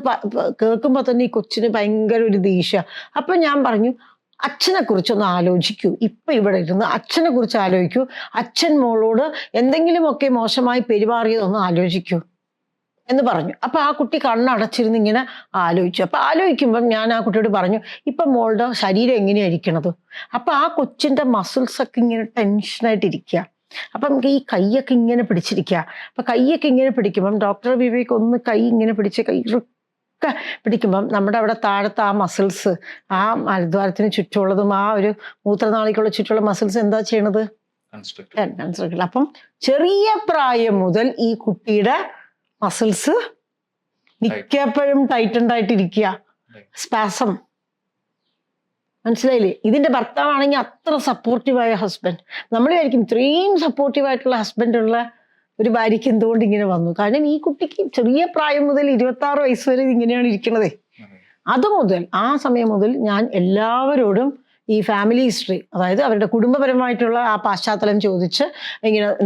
കേൾക്കുമ്പോൾ തന്നെ ഈ കൊച്ചിന് ഭയങ്കര ഒരു ദേഷ്യ. അപ്പൊ ഞാൻ പറഞ്ഞു, അച്ഛനെ കുറിച്ചൊന്ന് ആലോചിക്കൂ, ഇപ്പൊ ഇവിടെ ഇരുന്ന് അച്ഛനെ കുറിച്ച് ആലോചിക്കൂ, അച്ഛൻ മോളോട് എന്തെങ്കിലുമൊക്കെ മോശമായി പെരുമാറിയതൊന്ന് ആലോചിക്കൂ എന്ന് പറഞ്ഞു. അപ്പൊ ആ കുട്ടി കണ്ണടച്ചിരുന്ന് ഇങ്ങനെ ആലോചിച്ചു. അപ്പൊ ആലോചിക്കുമ്പം ഞാൻ ആ കുട്ടിയോട് പറഞ്ഞു, ഇപ്പൊ മോളുടെ ശരീരം എങ്ങനെയായിരിക്കണത്? അപ്പൊ ആ കൊച്ചിന്റെ മസിൽസ് ഒക്കെ ഇങ്ങനെ ടെൻഷനായിട്ടിരിക്കുക. അപ്പൊ നമുക്ക് ഈ കൈയൊക്കെ ഇങ്ങനെ പിടിച്ചിരിക്കുക. അപ്പൊ കൈയൊക്കെ ഇങ്ങനെ പിടിക്കുമ്പം ഡോക്ടർ വിവേക് ഒന്ന് കൈ ഇങ്ങനെ പിടിച്ച് കൈയൊക്കെ പിടിക്കുമ്പം നമ്മുടെ അവിടെ താഴത്തെ ആ മസിൽസ്, ആ മലദ്വാരത്തിന് ചുറ്റുമുള്ളതും ആ ഒരു മൂത്രനാളിക്കുള്ള ചുറ്റുമുള്ള മസിൽസ് എന്താ ചെയ്യണത്? കൺസ്ട്രക്ട്. അപ്പം ചെറിയ പ്രായം മുതൽ ഈ കുട്ടിയുടെ മസിൽസ് മിക്കപ്പോഴും ടൈറ്റൻഡായിട്ടിരിക്കുക, സ്പാസം. മനസ്സിലായില്ലേ? ഇതിന്റെ ഭർത്താവാണെങ്കിൽ അത്ര സപ്പോർട്ടീവായ ഹസ്ബൻഡ്. നമ്മൾ വിചാരിക്കും ഇത്രയും സപ്പോർട്ടീവായിട്ടുള്ള ഹസ്ബൻഡ് ഉള്ള ഒരു ഭാര്യയ്ക്ക് എന്തുകൊണ്ട് ഇങ്ങനെ വന്നു? കാരണം ഈ കുട്ടിക്ക് ചെറിയ പ്രായം മുതൽ 26 വയസ്സ് വരെ ഇങ്ങനെയാണ് ഇരിക്കണതേ. അതുമുതൽ ആ സമയം മുതൽ ഞാൻ എല്ലാവരോടും ഈ ഫാമിലി ഹിസ്റ്ററി, അതായത് അവരുടെ കുടുംബപരമായിട്ടുള്ള ആ പശ്ചാത്തലം ചോദിച്ച്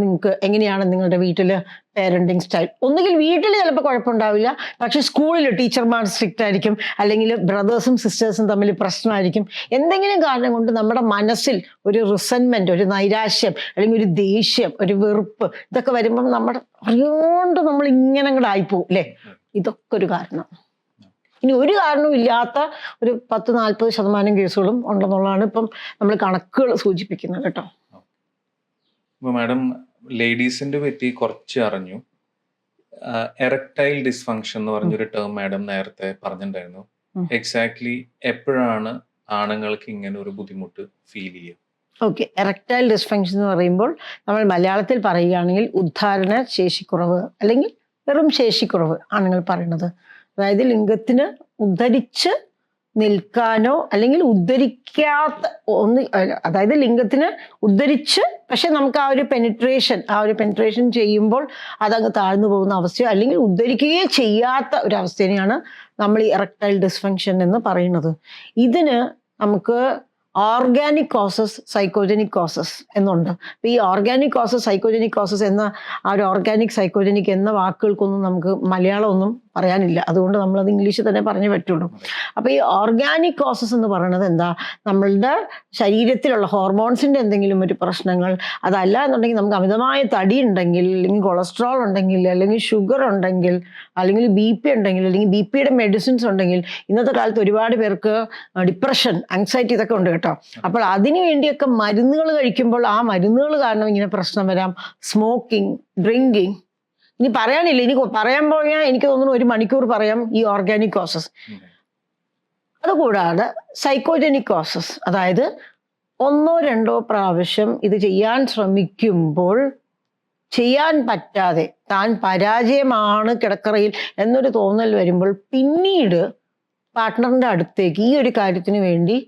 നിങ്ങൾക്ക് എങ്ങനെയാണ് നിങ്ങളുടെ വീട്ടിൽ പേരന്റിങ് സ്റ്റൈൽ. ഒന്നുകിൽ വീട്ടിൽ ചിലപ്പോൾ കുഴപ്പമുണ്ടാവില്ല, പക്ഷെ സ്കൂളിൽ ടീച്ചർമാർ സ്ട്രിക്റ്റ് ആയിരിക്കും, അല്ലെങ്കിൽ ബ്രദേഴ്സും സിസ്റ്റേഴ്സും തമ്മിൽ പ്രശ്നമായിരിക്കും. എന്തെങ്കിലും കാരണം കൊണ്ട് നമ്മുടെ മനസ്സിൽ ഒരു റിസൻമെന്റ്, ഒരു നൈരാശ്യം, അല്ലെങ്കിൽ ഒരു ദേഷ്യം, ഒരു വെറുപ്പ്, ഇതൊക്കെ വരുമ്പം നമ്മുടെ അറിയാണ്ട് നമ്മൾ ഇങ്ങനെ അങ്ങോട്ട് ആയിപ്പോവും അല്ലേ. ഇതൊക്കെ ഒരു കാരണം. ഇനി ഒരു കാരണവും ഇല്ലാത്ത ഒരു 10-40% കേസുകളും ഉണ്ടെന്നുള്ളതാണ് ഇപ്പം നമ്മൾ കണക്കുകൾ സൂചിപ്പിക്കുന്നത് കേട്ടോ. മാഡം ലേഡീസിന്റെ പറ്റി കുറച്ച് അറിഞ്ഞു. എറക്ടൈൽ ഡിസ്ഫങ്ഷൻ എന്ന് പറഞ്ഞൊരു ടേം മാഡം നേരത്തെ പറഞ്ഞിട്ടുണ്ടായിരുന്നു. എക്സാക്ട്ലി എപ്പോഴാണ് ആണുങ്ങൾക്ക് ഇങ്ങനെ ഒരു ബുദ്ധിമുട്ട് ഫീൽ ചെയ്യുക? ഓക്കെ, എറക്ടൈൽ ഡിസ്ഫങ്ഷൻ എന്ന് പറയുമ്പോൾ നമ്മൾ മലയാളത്തിൽ പറയുകയാണെങ്കിൽ ഉദ്ധാരണ ശേഷിക്കുറവ്, അല്ലെങ്കിൽ വെറും ശേഷിക്കുറവ് ആണുങ്ങൾ പറയുന്നത്. അതായത് ലിംഗത്തിന് ഉദ്ധരിച്ച് നിൽക്കാനോ അല്ലെങ്കിൽ ഉദ്ധരിക്കാത്ത ഒന്ന്, അതായത് ലിംഗത്തിന് ഉദ്ധരിച്ച് പക്ഷെ നമുക്ക് ആ ഒരു പെനിട്രേഷൻ ചെയ്യുമ്പോൾ അതങ്ങ് താഴ്ന്നു പോകുന്ന അവസ്ഥയോ, അല്ലെങ്കിൽ ഉദ്ധരിക്കുകയോ ചെയ്യാത്ത ഒരു അവസ്ഥയാണ് നമ്മൾ ഈ എറക്ടൈൽ ഡിസ്ഫങ്ഷൻ എന്ന് പറയുന്നത്. ഇതിന് നമുക്ക് ഓർഗാനിക് കോസസ്, സൈക്കോജനിക് കോസസ് എന്നുണ്ട്. അപ്പോൾ ഈ ഓർഗാനിക് കോസസ്, സൈക്കോജനിക് കോസസ് എന്ന ആ ഒരു ഓർഗാനിക്, സൈക്കോജനിക് എന്ന വാക്കുകൾക്കൊന്നും നമുക്ക് മലയാളം ഒന്നും പറയാനില്ല. അതുകൊണ്ട് നമ്മളത് ഇംഗ്ലീഷിൽ തന്നെ പറഞ്ഞേ പറ്റുള്ളൂ. അപ്പോൾ ഈ ഓർഗാനിക് കോസസ് എന്ന് പറയുന്നത് എന്താ, നമ്മളുടെ ശരീരത്തിലുള്ള ഹോർമോൺസിൻ്റെ എന്തെങ്കിലും ഒരു പ്രശ്നങ്ങൾ, അതല്ല എന്നുണ്ടെങ്കിൽ നമുക്ക് അമിതമായ തടി ഉണ്ടെങ്കിൽ, അല്ലെങ്കിൽ കൊളസ്ട്രോൾ ഉണ്ടെങ്കിൽ, അല്ലെങ്കിൽ ഷുഗർ ഉണ്ടെങ്കിൽ, അല്ലെങ്കിൽ BP ഉണ്ടെങ്കിൽ, അല്ലെങ്കിൽ BPയുടെ മെഡിസിൻസ് ഉണ്ടെങ്കിൽ. ഇന്നത്തെ കാലത്ത് ഒരുപാട് പേർക്ക് ഡിപ്രഷൻ, ആങ്സൈറ്റി ഇതൊക്കെ ഉണ്ട് കേട്ടോ. അപ്പോൾ അതിനു വേണ്ടിയൊക്കെ മരുന്നുകൾ കഴിക്കുമ്പോൾ ആ മരുന്നുകൾ കാരണം ഇങ്ങനെ പ്രശ്നം വരാം. സ്മോക്കിംഗ്, ഡ്രിങ്കിങ്, ഇനി പറയാനില്ല, ഇനി പറയാൻ പോയാൽ എനിക്ക് തോന്നുന്നു 1 മണിക്കൂർ പറയാം ഈ ഓർഗാനിക് കോസസ്. അതുകൂടാതെ സൈക്കോജനിക് കോസസ്, അതായത് 1-2 പ്രാവശ്യം ഇത് ചെയ്യാൻ ശ്രമിക്കുമ്പോൾ ചെയ്യാൻ പറ്റാതെ താൻ പരാജയമാണ് കിടക്കറയിൽ എന്നൊരു തോന്നൽ വരുമ്പോൾ പിന്നീട് പാർട്ട്ണറിൻ്റെ അടുത്തേക്ക് ഈ ഒരു കാര്യത്തിന് വേണ്ടി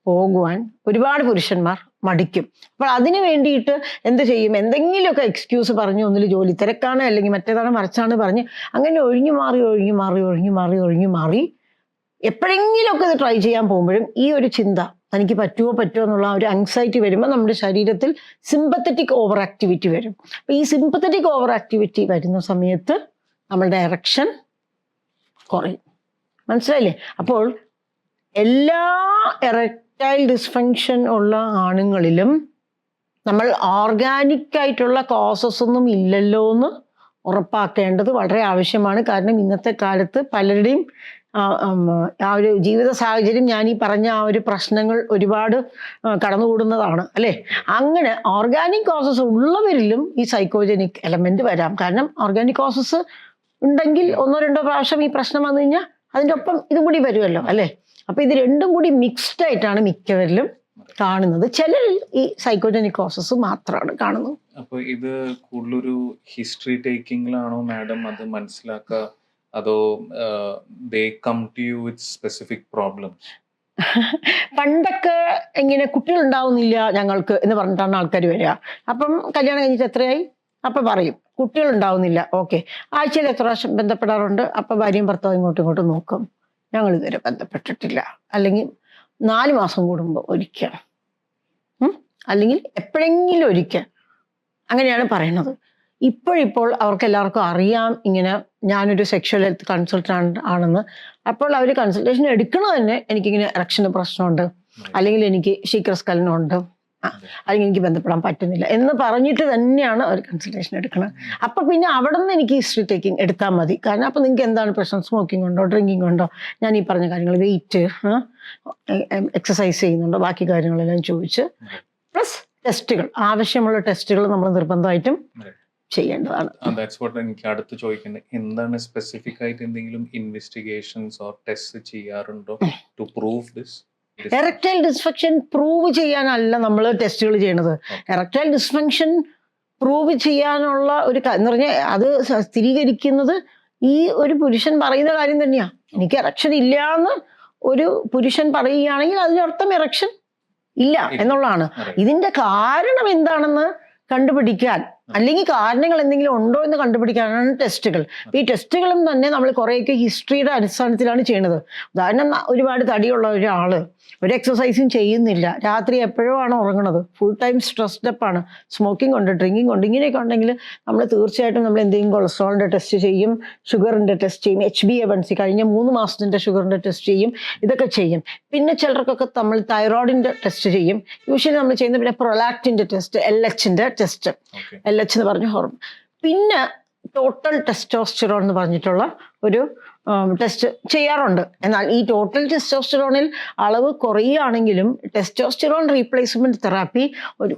പോകുവാൻ ഒരുപാട് പുരുഷന്മാർ മടിക്കും. അപ്പോൾ അതിന് വേണ്ടിയിട്ട് എന്ത് ചെയ്യും, എന്തെങ്കിലുമൊക്കെ എക്സ്ക്യൂസ് പറഞ്ഞ്, ഒന്നിൽ ജോലി തിരക്കാണ്, അല്ലെങ്കിൽ മറ്റേതാണ് മറിച്ചാണ് പറഞ്ഞ് അങ്ങനെ ഒഴിഞ്ഞു മാറി എപ്പോഴെങ്കിലുമൊക്കെ ഇത് ട്രൈ ചെയ്യാൻ പോകുമ്പോഴും ഈ ഒരു ചിന്ത, തനിക്ക് പറ്റുമോ എന്നുള്ള ഒരു ആങ്സൈറ്റി വരുമ്പോൾ നമ്മുടെ ശരീരത്തിൽ സിമ്പത്തറ്റിക് ഓവർ ആക്ടിവിറ്റി വരും. അപ്പോൾ ഈ സിമ്പത്തറ്റിക് ഓവർ ആക്ടിവിറ്റി വരുന്ന സമയത്ത് നമ്മളുടെ എറക്ഷൻ കുറയും. മനസ്സിലായില്ലേ? അപ്പോൾ എല്ലാ എറക്ടൈൽ ഡിസ്ഫങ്ഷൻ ഉള്ള ആണുങ്ങളിലും നമ്മൾ ഓർഗാനിക് ആയിട്ടുള്ള കോസസ് ഒന്നും ഇല്ലല്ലോ എന്ന് ഉറപ്പാക്കേണ്ടത് വളരെ ആവശ്യമാണ്. കാരണം ഇന്നത്തെ കാലത്ത് പലരുടെയും ആ ഒരു ജീവിത സാഹചര്യം, ഞാൻ ഈ പറഞ്ഞ ആ ഒരു പ്രശ്നങ്ങൾ ഒരുപാട് കടന്നുകൂടുന്നതാണ് അല്ലേ. അങ്ങനെ ഓർഗാനിക് കോസസ് ഉള്ളവരിലും ഈ സൈക്കോജനിക് എലമെന്റ് വരാം. കാരണം ഓർഗാനിക് കോസസ് ഉണ്ടെങ്കിൽ 1-2 പ്രാവശ്യം ഈ പ്രശ്നം വന്നു കഴിഞ്ഞാൽ അതിൻ്റെ ഒപ്പം ഇതും കൂടി വരുമല്ലോ അല്ലേ. അപ്പൊ ഇത് രണ്ടും കൂടി മിക്സ്ഡ് ആയിട്ടാണ് മിക്കവരിലും കാണുന്നത്. ചിലരിൽ ഈ സൈക്കോജനിക് കോസസ് മാത്രമാണ് കാണുന്നത്. അപ്പൊ ഇത് കൂടുതലൊരു ഹിസ്റ്ററി ടേക്കിംഗിലാണോ മാഡം അത് മനസ്സിലാക്കുക, അതോ they come to you with specific problems? പണ്ടൊക്കെ ഇങ്ങനെ കുട്ടികൾ ഉണ്ടാവുന്നില്ല ഞങ്ങൾക്ക് എന്ന് പറഞ്ഞിട്ടാണ് ആൾക്കാർ വരിക. അപ്പം കല്യാണം കഴിഞ്ഞിട്ട് എത്രയായി, അപ്പൊ പറയും കുട്ടികൾ ഉണ്ടാവുന്നില്ല. ഓക്കെ, ആഴ്ചയിൽ എത്ര പ്രാവശ്യം ബന്ധപ്പെടാറുണ്ട്? അപ്പൊ ഭാര്യയും ഭർത്താവും ഇങ്ങോട്ടും നോക്കും, ഞങ്ങൾ ഇതുവരെ ബന്ധപ്പെട്ടിട്ടില്ല. അല്ലെങ്കിൽ 4 മാസം കൂടുമ്പോൾ ഒരിക്കൽ, അല്ലെങ്കിൽ എപ്പോഴെങ്കിലും ഒരിക്കൽ, അങ്ങനെയാണ് പറയുന്നത്. ഇപ്പോൾ അവർക്ക് എല്ലാവർക്കും അറിയാം ഇങ്ങനെ ഞാനൊരു സെക്ഷൽ ഹെൽത്ത് കൺസൾട്ടന്റ് ആണെന്ന്. അപ്പോൾ അവർ കൺസൾട്ടേഷൻ എടുക്കണത് തന്നെ എനിക്കിങ്ങനെ എറക്ഷന് പ്രശ്നമുണ്ട്, അല്ലെങ്കിൽ എനിക്ക് ശീഘ്രസ്ഖലനമുണ്ട്, അല്ലെങ്കിൽ എനിക്ക് ബന്ധപ്പെടാൻ പറ്റുന്നില്ല എന്ന് പറഞ്ഞിട്ട് തന്നെയാണ് അവർ കൺസൾട്ടേഷൻ എടുക്കുന്നത്. അപ്പൊ പിന്നെ അവിടെ നിന്ന് എനിക്ക് ഹിസ്റ്ററി ടേക്കിംഗ് എടുത്താൽ മതി. കാരണം അപ്പൊ നിങ്ങൾക്ക് എന്താണ് പ്രശ്നം, സ്മോക്കിംഗ് ഉണ്ടോ, ഡ്രിങ്കിങ് ഉണ്ടോ, ഞാൻ ഈ പറഞ്ഞ കാര്യങ്ങൾ, വെയിറ്റ്, എക്സസൈസ് ചെയ്യുന്നുണ്ടോ, ബാക്കി കാര്യങ്ങളെല്ലാം ചോദിച്ച് പ്ലസ് ടെസ്റ്റുകൾ, ആവശ്യമുള്ള ടെസ്റ്റുകൾ നമ്മൾ നിർബന്ധമായിട്ടും ചെയ്യേണ്ടതാണ്. എനിക്ക് അടുത്ത് ചോദിക്കേണ്ടത് എന്താണ്, സ്പെസിഫിക് ആയിട്ട് എന്തെങ്കിലും ഇൻവെസ്റ്റിഗേഷൻസ് ഓർ ടെസ്റ്റ് ചെയ്യാറുണ്ടോ to prove this? Erectile dysfunction prove ചെയ്യാനല്ല നമ്മൾ ടെസ്റ്റുകൾ ചെയ്യണത്. എറക്ടൈൽ ഡിസ്ഫങ്ഷൻ പ്രൂവ് ചെയ്യാനുള്ള ഒരു എന്ന് പറഞ്ഞാൽ അത് സ്ഥിരീകരിക്കുന്നത് ഈ ഒരു പുരുഷൻ പറയുന്ന കാര്യം തന്നെയാ. എനിക്ക് എറക്ഷൻ ഇല്ല എന്ന് ഒരു പുരുഷൻ പറയുകയാണെങ്കിൽ അതിനർത്ഥം എറക്ഷൻ ഇല്ല എന്നുള്ളതാണ്. ഇതിന്റെ കാരണം എന്താണെന്ന് കണ്ടുപിടിക്കാൻ അല്ലെങ്കിൽ കാരണങ്ങൾ എന്തെങ്കിലും ഉണ്ടോ എന്ന് കണ്ടുപിടിക്കാനാണ് ടെസ്റ്റുകൾ. ഈ ടെസ്റ്റുകളും തന്നെ നമ്മൾ കുറേയൊക്കെ ഹിസ്റ്ററിയുടെ അടിസ്ഥാനത്തിലാണ് ചെയ്യുന്നത്. ഉദാഹരണം, ഒരുപാട് തടിയുള്ള ഒരാള് ഒരു എക്സസൈസും ചെയ്യുന്നില്ല, രാത്രി എപ്പോഴും ആണ് ഉറങ്ങുന്നത്, ഫുൾ ടൈം സ്ട്രെസ്ഡ് അപ്പ് ആണ്, സ്മോക്കിംഗ് ഉണ്ട്, ഡ്രിങ്കിങ് ഉണ്ട്, ഇങ്ങനെയൊക്കെ ഉണ്ടെങ്കിൽ നമ്മൾ തീർച്ചയായിട്ടും നമ്മൾ എന്തെങ്കിലും കൊളസ്ട്രോളിൻ്റെ ടെസ്റ്റ് ചെയ്യും, ഷുഗറിൻ്റെ ടെസ്റ്റ് ചെയ്യും, HbA1c കഴിഞ്ഞ 3 മാസത്തിൻ്റെ ഷുഗറിൻ്റെ ടെസ്റ്റ് ചെയ്യും, ഇതൊക്കെ ചെയ്യും. പിന്നെ ചിലർക്കൊക്കെ നമ്മൾ തൈറോയിഡിൻ്റെ ടെസ്റ്റ് ചെയ്യും. യൂഷ്വലി നമ്മൾ ചെയ്യുന്ന പിന്നെ പ്രൊലാക്റ്റിൻ്റെ ടെസ്റ്റ്, LHൻ്റെ ടെസ്റ്റ്, LH എന്ന് പറഞ്ഞ ഹോർമോൺ. പിന്നെ ടോട്ടൽ ടെസ്റ്റോസ്റ്ററോൺ എന്ന് പറഞ്ഞിട്ടുള്ള ഒരു ടെസ്റ്റ് ചെയ്യാറുണ്ട്. എന്നാൽ ഈ ടോട്ടൽ ടെസ്റ്റോസ്റ്ററോണിൽ അളവ് കുറയുകയാണെങ്കിലും ടെസ്റ്റോസ്റ്ററോൺ റീപ്ലേസ്മെന്റ് തെറാപ്പി ഒരു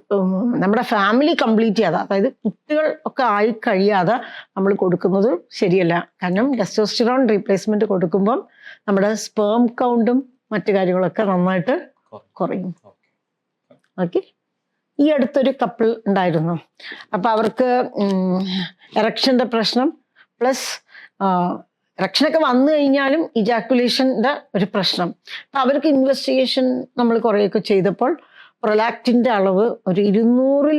നമ്മുടെ ഫാമിലി കംപ്ലീറ്റ് ചെയ്യാതെ, അതായത് കുട്ടികൾ ഒക്കെ ആയി കഴിയാതെ നമ്മൾ കൊടുക്കുന്നത് ശരിയല്ല. കാരണം ടെസ്റ്റോസ്റ്ററോൺ റീപ്ലേസ്മെന്റ് കൊടുക്കുമ്പം നമ്മുടെ സ്പേം കൗണ്ടും മറ്റു കാര്യങ്ങളൊക്കെ നന്നായിട്ട് കുറയും. ഓക്കെ. ഈ അടുത്തൊരു കപ്പിൾ ഉണ്ടായിരുന്നു. അപ്പം അവർക്ക് എറക്ഷൻ്റെ പ്രശ്നം പ്ലസ് എറക്ഷനൊക്കെ വന്നു കഴിഞ്ഞാലും ഇജാക്കുലേഷൻ്റെ ഒരു പ്രശ്നം. അപ്പം അവർക്ക് ഇൻവെസ്റ്റിഗേഷൻ നമ്മൾ കുറേയൊക്കെ ചെയ്തപ്പോൾ പ്രൊലാക്റ്റിൻ്റെ അളവ് ഒരു 200-ൽ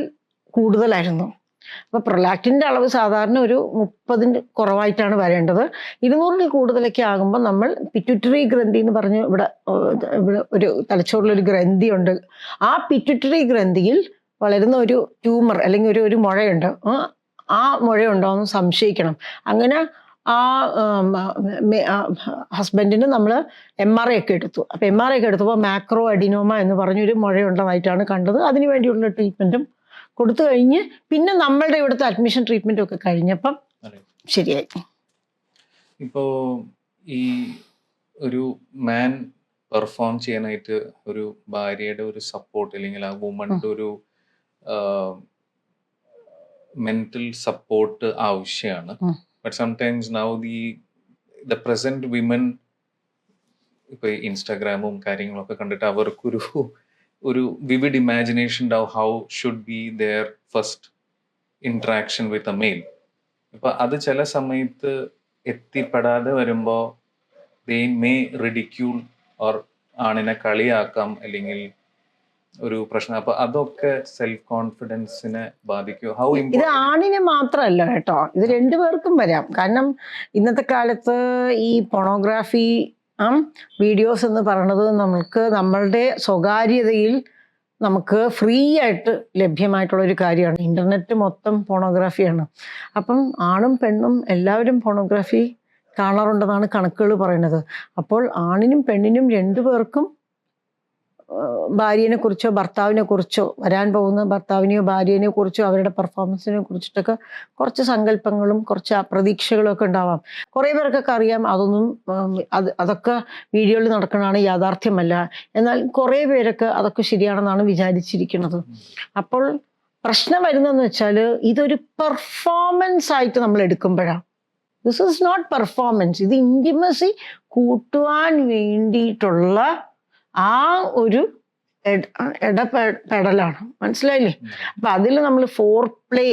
കൂടുതലായിരുന്നു. അപ്പോൾ പ്രൊലാക്റ്റിൻ്റെ അളവ് സാധാരണ ഒരു 30-ൻ്റെ കുറവായിട്ടാണ് വരേണ്ടത്. 200-ൽ കൂടുതലൊക്കെ ആകുമ്പോൾ നമ്മൾ പിറ്റ്യൂട്ടറി ഗ്രന്ഥി എന്ന് പറഞ്ഞ് ഇവിടെ ഒരു തലച്ചോറിലൊരു ഗ്രന്ഥിയുണ്ട്. ആ പിറ്റ്യൂട്ടറി ഗ്രന്ഥിയിൽ വളരുന്ന ഒരു ട്യൂമർ അല്ലെങ്കിൽ ഒരു മുഴയുണ്ട്. ആ മുഴയുണ്ടോ എന്ന് സംശയിക്കണം. അങ്ങനെ ആ ഹസ്ബൻഡിന് നമ്മൾ MRI ഒക്കെ എടുത്തു. അപ്പോൾ MRI ഒക്കെ എടുത്തപ്പോൾ മാക്രോ അഡിനോമ എന്ന് പറഞ്ഞൊരു മുഴയുള്ളതായിട്ടാണ് കണ്ടത്. അതിനു വേണ്ടിയുള്ള ട്രീറ്റ്മെൻറ്റും കൊടുത്തു കഴിഞ്ഞ് പിന്നെ നമ്മളുടെ ഇവിടുത്തെ അഡ്മിഷൻ ട്രീറ്റ്മെൻറ്റും ഒക്കെ കഴിഞ്ഞപ്പം ശരിയായി. ഇപ്പോൾ ഈ ഒരു മാൻ പെർഫോം ചെയ്യാനായിട്ട് ഒരു ഭാര്യയുടെ ഒരു സപ്പോർട്ട് അല്ലെങ്കിൽ ആ വുമന്റെ ഒരു മെന്റൽ സപ്പോർട്ട് ആവശ്യമാണ്. But sometimes now the present women ഇപ്പൊ ഇൻസ്റ്റാഗ്രാമും കാര്യങ്ങളൊക്കെ കണ്ടിട്ട് അവർക്കൊരു വിവിഡ് ഇമാജിനേഷൻ ഉണ്ടാവും how should be there first interaction with a male. അപ്പൊ അത് ചില സമയത്ത് എത്തിപ്പെടാതെ വരുമ്പോൾ ദേ മേ റിഡിക്യൂൾ ഓർ ആണിനെ കളിയാക്കാം അല്ലെങ്കിൽ ഒരു പ്രശ്നം. അപ്പൊ അതൊക്കെ സെൽഫ് കോൺഫിഡൻസിനെ ബാധിക്കും. ഹൗ ഇത് ആണിനെ മാത്രമല്ല കേട്ടോ, ഇത് രണ്ടുപേർക്കും വരാം. കാരണം ഇന്നത്തെ കാലത്ത് ഈ പോണോഗ്രാഫി വീഡിയോസ് എന്ന് പറയുന്നത് നമുക്ക് നമ്മളുടെ സ്വകാര്യതയിൽ നമുക്ക് ഫ്രീ ആയിട്ട് ലഭ്യമായിട്ടുള്ള ഒരു കാര്യമാണ്. ഇന്റർനെറ്റ് മൊത്തം പോണോഗ്രാഫിയാണ്. അപ്പം ആണും പെണ്ണും എല്ലാവരും പോണോഗ്രാഫി കാണാറുണ്ടെന്നാണ് കണക്കുകൾ പറയുന്നത്. അപ്പോൾ ആണിനും പെണ്ണിനും രണ്ടുപേർക്കും ഭാര്യനെ കുറിച്ചോ ഭർത്താവിനെ കുറിച്ചോ, വരാൻ പോകുന്ന ഭർത്താവിനെയോ ഭാര്യനെ കുറിച്ചോ അവരുടെ പെർഫോമൻസിനെ കുറിച്ചിട്ടൊക്കെ കുറച്ച് സങ്കല്പങ്ങളും കുറച്ച് പ്രതീക്ഷകളും ഒക്കെ ഉണ്ടാവാം. കുറേ പേർക്കൊക്കെ അറിയാം അതൊക്കെ വീഡിയോയിൽ നടക്കണതാണ്, യാഥാർത്ഥ്യമല്ല. എന്നാൽ കുറേ പേരൊക്കെ അതൊക്കെ ശരിയാണെന്നാണ് വിചാരിച്ചിരിക്കുന്നത്. അപ്പോൾ പ്രശ്നം വരുന്നതെന്ന് വെച്ചാൽ ഇതൊരു പെർഫോമൻസ് ആയിട്ട് നമ്മൾ എടുക്കുമ്പോഴാണ്. This is not performance. ഇത് ഇൻറ്റിമസി കൂട്ടുവാൻ വേണ്ടിയിട്ടുള്ള ആ ഒരു ഇടപെടലാണ്. മനസ്സിലായില്ലേ? അപ്പൊ അതിൽ നമ്മൾ foreplay,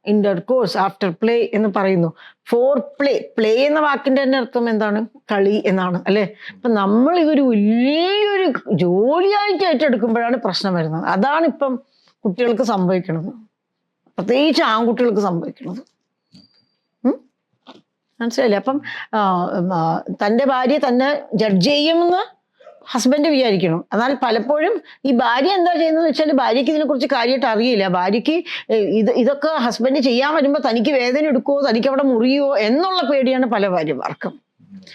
intercourse, afterplay എന്ന് പറയുന്നു. ഫോർ പ്ലേ എന്ന വാക്കിന്റെ തന്നെ അർത്ഥം എന്താണ്? കളി എന്നാണ്, അല്ലെ? അപ്പൊ നമ്മൾ ഇതൊരു വലിയൊരു ജോലിയായിട്ട് ഏറ്റെടുക്കുമ്പോഴാണ് പ്രശ്നം വരുന്നത്. അതാണ് ഇപ്പം കുട്ടികൾക്ക് സംഭവിക്കുന്നത്, പ്രത്യേകിച്ച് ആൺകുട്ടികൾക്ക് സംഭവിക്കുന്നത്. മനസ്സിലായില്ലേ? അപ്പം തൻ്റെ ഭാര്യ തന്നെ ജഡ്ജ് ചെയ്യുമെന്ന് ഹസ്ബൻഡ് വിചാരിക്കണം. എന്നാൽ പലപ്പോഴും ഈ ഭാര്യ എന്താ ചെയ്യുന്നതെന്ന് വെച്ചാൽ ഭാര്യയ്ക്ക് ഇതിനെക്കുറിച്ച് കാര്യമായിട്ട് അറിയില്ല. ഭാര്യയ്ക്ക് ഇതൊക്കെ ഹസ്ബൻഡ് ചെയ്യാൻ വരുമ്പോൾ തനിക്ക് വേദന എടുക്കുമോ, തനിക്ക് അവിടെ മുറിയുമോ എന്നുള്ള പേടിയാണ് പല ഭാര്യമാർക്കും.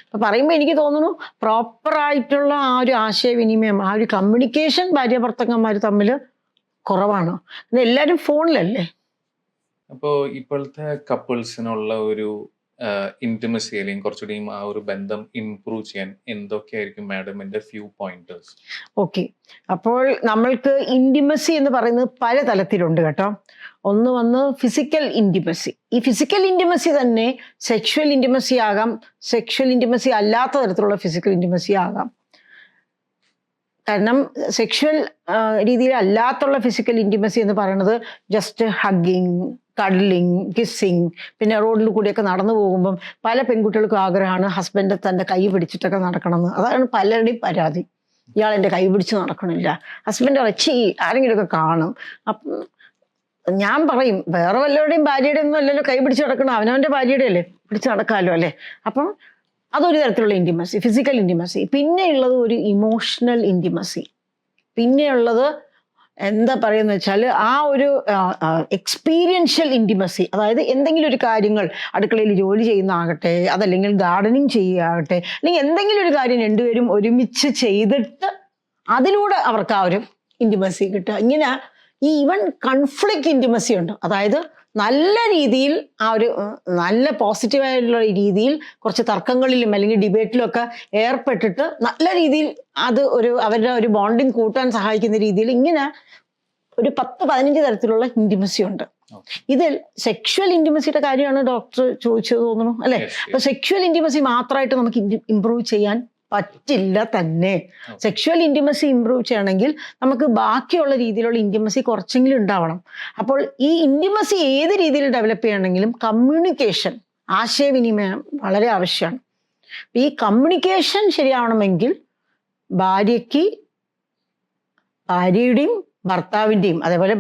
അപ്പൊ പറയുമ്പോൾ എനിക്ക് തോന്നുന്നു പ്രോപ്പറായിട്ടുള്ള ആ ഒരു ആശയവിനിമയം, ആ ഒരു കമ്മ്യൂണിക്കേഷൻ ഭാര്യ ഭർത്തക്കന്മാർ തമ്മിൽ കുറവാണ്. എല്ലാവരും ഫോണിലല്ലേ. അപ്പോൾ ഇപ്പോഴത്തെ കപ്പിൾസിനുള്ള ഒരു ഇന്റിമസി അല്ലെങ്കിൽ കുറച്ചുകൂടി ആ ഒരു ബന്ധം ഇംപ്രൂവ് ചെയ്യാൻ എന്തൊക്കെയായിരിക്കും മാഡമിന്റെ ഫ്യൂ പോയിന്റേഴ്സ്? ഓക്കെ, അപ്പോൾ നമ്മൾക്ക് ഇന്റിമസി എന്ന് പറയുന്നത് പല തലത്തിലുണ്ട് കേട്ടോ. ഒന്ന് ഫിസിക്കൽ ഇന്റിമസി. ഈ ഫിസിക്കൽ ഇന്റിമസി തന്നെ സെക്ഷുവൽ ഇന്റിമസി ആകാം, സെക്ഷുവൽ ഇന്റിമസി അല്ലാത്ത തരത്തിലുള്ള ഫിസിക്കൽ ഇന്റിമസി ആകാം. കാരണം സെക്ഷുവൽ രീതിയിൽ അല്ലാത്തുള്ള ഫിസിക്കൽ ഇന്റിമസി എന്ന് പറയുന്നത് ജസ്റ്റ് ഹഗ്ഗിങ്, കഡ്ലിങ്, കിസ്സിങ്. പിന്നെ റോഡിൽ കൂടിയൊക്കെ നടന്നു പോകുമ്പം പല പെൺകുട്ടികൾക്കും ആഗ്രഹമാണ് ഹസ്ബൻഡ് തൻ്റെ കൈ പിടിച്ചിട്ടൊക്കെ നടക്കണമെന്ന്. അതാണ് പലരുടെയും പരാതി. ഇയാൾ എൻ്റെ കൈ പിടിച്ച് നടക്കണില്ല. ഹസ്ബൻഡ് ഇറച്ചി ആരെങ്കിലുമൊക്കെ കാണും. അപ്പം ഞാൻ പറയും വേറെ വല്ലവരുടെയും ഭാര്യയുടെ ഒന്നും അല്ലല്ലോ കൈ പിടിച്ച് നടക്കണം, അവനവന്റെ ഭാര്യയുടെ അല്ലേ പിടിച്ച് നടക്കാമല്ലോ അല്ലേ. അപ്പം അതൊരു തരത്തിലുള്ള ഇൻറ്റിമസി, ഫിസിക്കൽ ഇൻറ്റിമസി. പിന്നെയുള്ളത് ഒരു ഇമോഷണൽ ഇൻറ്റിമസി. പിന്നെയുള്ളത് എന്താ പറയുന്നത് വെച്ചാൽ ആ ഒരു എക്സ്പീരിയൻഷ്യൽ ഇൻറ്റിമസി. അതായത് എന്തെങ്കിലും ഒരു കാര്യങ്ങൾ അടുക്കളയിൽ ജോലി ചെയ്യുന്നതാകട്ടെ, അതല്ലെങ്കിൽ ഗാർഡനിങ് ചെയ്യുകയാകട്ടെ, അല്ലെങ്കിൽ എന്തെങ്കിലും ഒരു കാര്യം രണ്ടുപേരും ഒരുമിച്ച് ചെയ്തിട്ട് അതിലൂടെ അവർക്ക് ആ ഒരു ഇൻറ്റിമസി കിട്ടുക. ഇങ്ങനെ ഈ ഈവൻ കൺഫ്ലിക്റ്റ് ഇൻറ്റിമസി ഉണ്ട്. അതായത് നല്ല രീതിയിൽ ആ ഒരു നല്ല പോസിറ്റീവായിട്ടുള്ള രീതിയിൽ കുറച്ച് തർക്കങ്ങളിലും അല്ലെങ്കിൽ ഡിബേറ്റിലും ഒക്കെ ഏർപ്പെട്ടിട്ട് നല്ല രീതിയിൽ അത് അവരുടെ ഒരു ബോണ്ടിങ് കൂട്ടാൻ സഹായിക്കുന്ന രീതിയിൽ ഇങ്ങനെ ഒരു 10-15 തരത്തിലുള്ള ഇൻറ്റിമസി ഉണ്ട്. ഇതിൽ സെക്ഷുവൽ ഇൻറ്റിമസിയുടെ കാര്യമാണ് ഡോക്ടർ ചോദിച്ചത് തോന്നുന്നു അല്ലെ. അപ്പൊ സെക്ഷുവൽ ഇൻറ്റിമസി മാത്രമായിട്ട് നമുക്ക് ഇംപ്രൂവ് ചെയ്യാൻ പറ്റില്ല തന്നെ. സെക്ഷുവൽ ഇൻറ്റിമസി ഇംപ്രൂവ് ചെയ്യണമെങ്കിൽ നമുക്ക് ബാക്കിയുള്ള രീതിയിലുള്ള ഇൻറ്റിമസി കുറച്ചെങ്കിലും ഉണ്ടാവണം. അപ്പോൾ ഈ ഇൻറ്റിമസി ഏത് രീതിയിൽ ഡെവലപ്പ് ചെയ്യണമെങ്കിലും കമ്മ്യൂണിക്കേഷൻ, ആശയവിനിമയം വളരെ ആവശ്യമാണ്. ഈ കമ്മ്യൂണിക്കേഷൻ ശരിയാവണമെങ്കിൽ ഭാര്യയുടെയും ഭർത്താവിൻ്റെയും, അതേപോലെ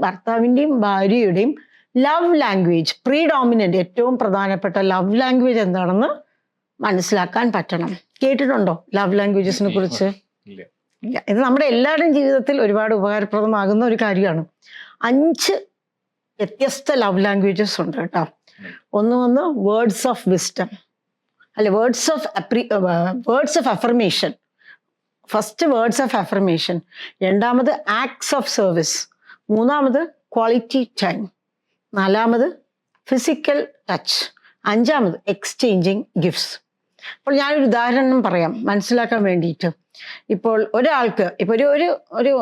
ഭർത്താവിൻ്റെയും ഭാര്യയുടെയും ലവ് ലാംഗ്വേജ്, പ്രീഡോമിനൻ്റ് ഏറ്റവും പ്രധാനപ്പെട്ട ലവ് ലാംഗ്വേജ് എന്താണെന്ന് മനസ്സിലാക്കാൻ പറ്റണം. കേട്ടിട്ടുണ്ടോ ലവ് ലാംഗ്വേജസിനെ കുറിച്ച്? ഇല്ല. ഇത് നമ്മുടെ എല്ലാവരുടെയും ജീവിതത്തിൽ ഒരുപാട് ഉപകാരപ്രദമാകുന്ന ഒരു കാര്യമാണ്. 5 വ്യത്യസ്ത ലവ് ലാംഗ്വേജസ് ഉണ്ട് കേട്ടോ. ഒന്ന് വേർഡ്സ് ഓഫ് വിസ്ഡം, അല്ലെ words of affirmation. First words of affirmation, രണ്ടാമത് ആക്ട്സ് ഓഫ് സർവീസ്, മൂന്നാമത് ക്വാളിറ്റി ടൈം, നാലാമത് ഫിസിക്കൽ ടച്ച്, അഞ്ചാമത് എക്സ്ചേഞ്ചിങ് ഗിഫ്റ്റ്സ്. അപ്പോൾ ഞാനൊരു ഉദാഹരണം പറയാം മനസ്സിലാക്കാൻ വേണ്ടിയിട്ട്. ഇപ്പോൾ ഒരാൾക്ക് ഇപ്പോൾ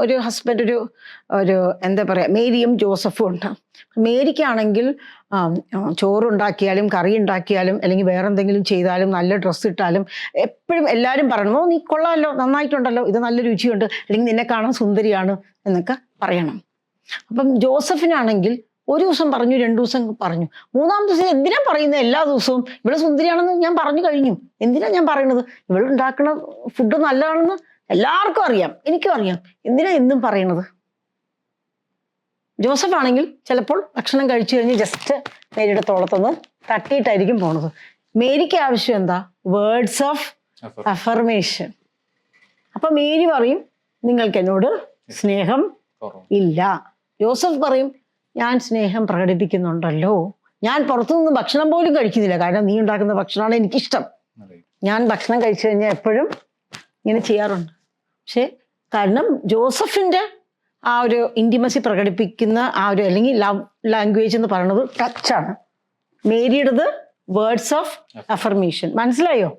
ഒരു ഹസ്ബൻഡ് ഒരു എന്താ പറയുക, മേരിയും ജോസഫും ഉണ്ട്. മേരിക്കാണെങ്കിൽ ചോറുണ്ടാക്കിയാലും കറി ഉണ്ടാക്കിയാലും അല്ലെങ്കിൽ വേറെ എന്തെങ്കിലും ചെയ്താലും നല്ല ഡ്രസ്സ് ഇട്ടാലും എപ്പോഴും എല്ലാവരും പറയണം, ഓ നീ കൊള്ളാമല്ലോ, നന്നായിട്ടുണ്ടല്ലോ, ഇത് നല്ല രുചിയുണ്ട്, അല്ലെങ്കിൽ നിന്നെ കാണാൻ സുന്ദരിയാണ് എന്നൊക്കെ പറയണം. അപ്പം ജോസഫിനാണെങ്കിൽ ഒരു ദിവസം പറഞ്ഞു, 2 ദിവസം പറഞ്ഞു, 3-ാം ദിവസം എന്തിനാ പറയുന്നത് എല്ലാ ദിവസവും? ഇവിടെ സുന്ദരിയാണെന്ന് ഞാൻ പറഞ്ഞു കഴിഞ്ഞു, എന്തിനാ ഞാൻ പറയുന്നത്? ഇവിടെ ഉണ്ടാക്കുന്ന ഫുഡ് നല്ലതാണെന്ന് എല്ലാവർക്കും അറിയാം, എനിക്കും അറിയാം, എന്തിനാ എന്നും പറയണത്? ജോസഫ് ആണെങ്കിൽ ചിലപ്പോൾ ഭക്ഷണം കഴിച്ചു കഴിഞ്ഞ് ജസ്റ്റ് മേരിയുടെ തോളത്തൊന്ന് തട്ടിയിട്ടായിരിക്കും പോണത്. മേരിക്ക് ആവശ്യം എന്താ? Words of affirmation. അപ്പൊ മേരി പറയും, നിങ്ങൾക്ക് എന്നോട് സ്നേഹം ഇല്ല. ജോസഫ് പറയും, ഞാൻ സ്നേഹം പ്രകടിപ്പിക്കുന്നുണ്ടല്ലോ, ഞാൻ പുറത്തുനിന്ന് ഭക്ഷണം പോലും കഴിക്കുന്നില്ല, കാരണം നീ ഉണ്ടാക്കുന്ന ഭക്ഷണമാണ് എനിക്കിഷ്ടം. ഞാൻ ഭക്ഷണം കഴിച്ചു കഴിഞ്ഞാൽ എപ്പോഴും ഇങ്ങനെ ചെയ്യാറുണ്ട്. പക്ഷെ കാരണം ജോസഫിന്റെ ആ ഒരു ഇൻറ്റിമസി പ്രകടിപ്പിക്കുന്ന ആ ഒരു അല്ലെങ്കിൽ ലവ് ലാംഗ്വേജ് എന്ന് പറയുന്നത് ടച്ചാണ്. മേരിയുടേത് വേർഡ്സ് ഓഫ് അഫർമേഷൻ. മനസ്സിലായോ?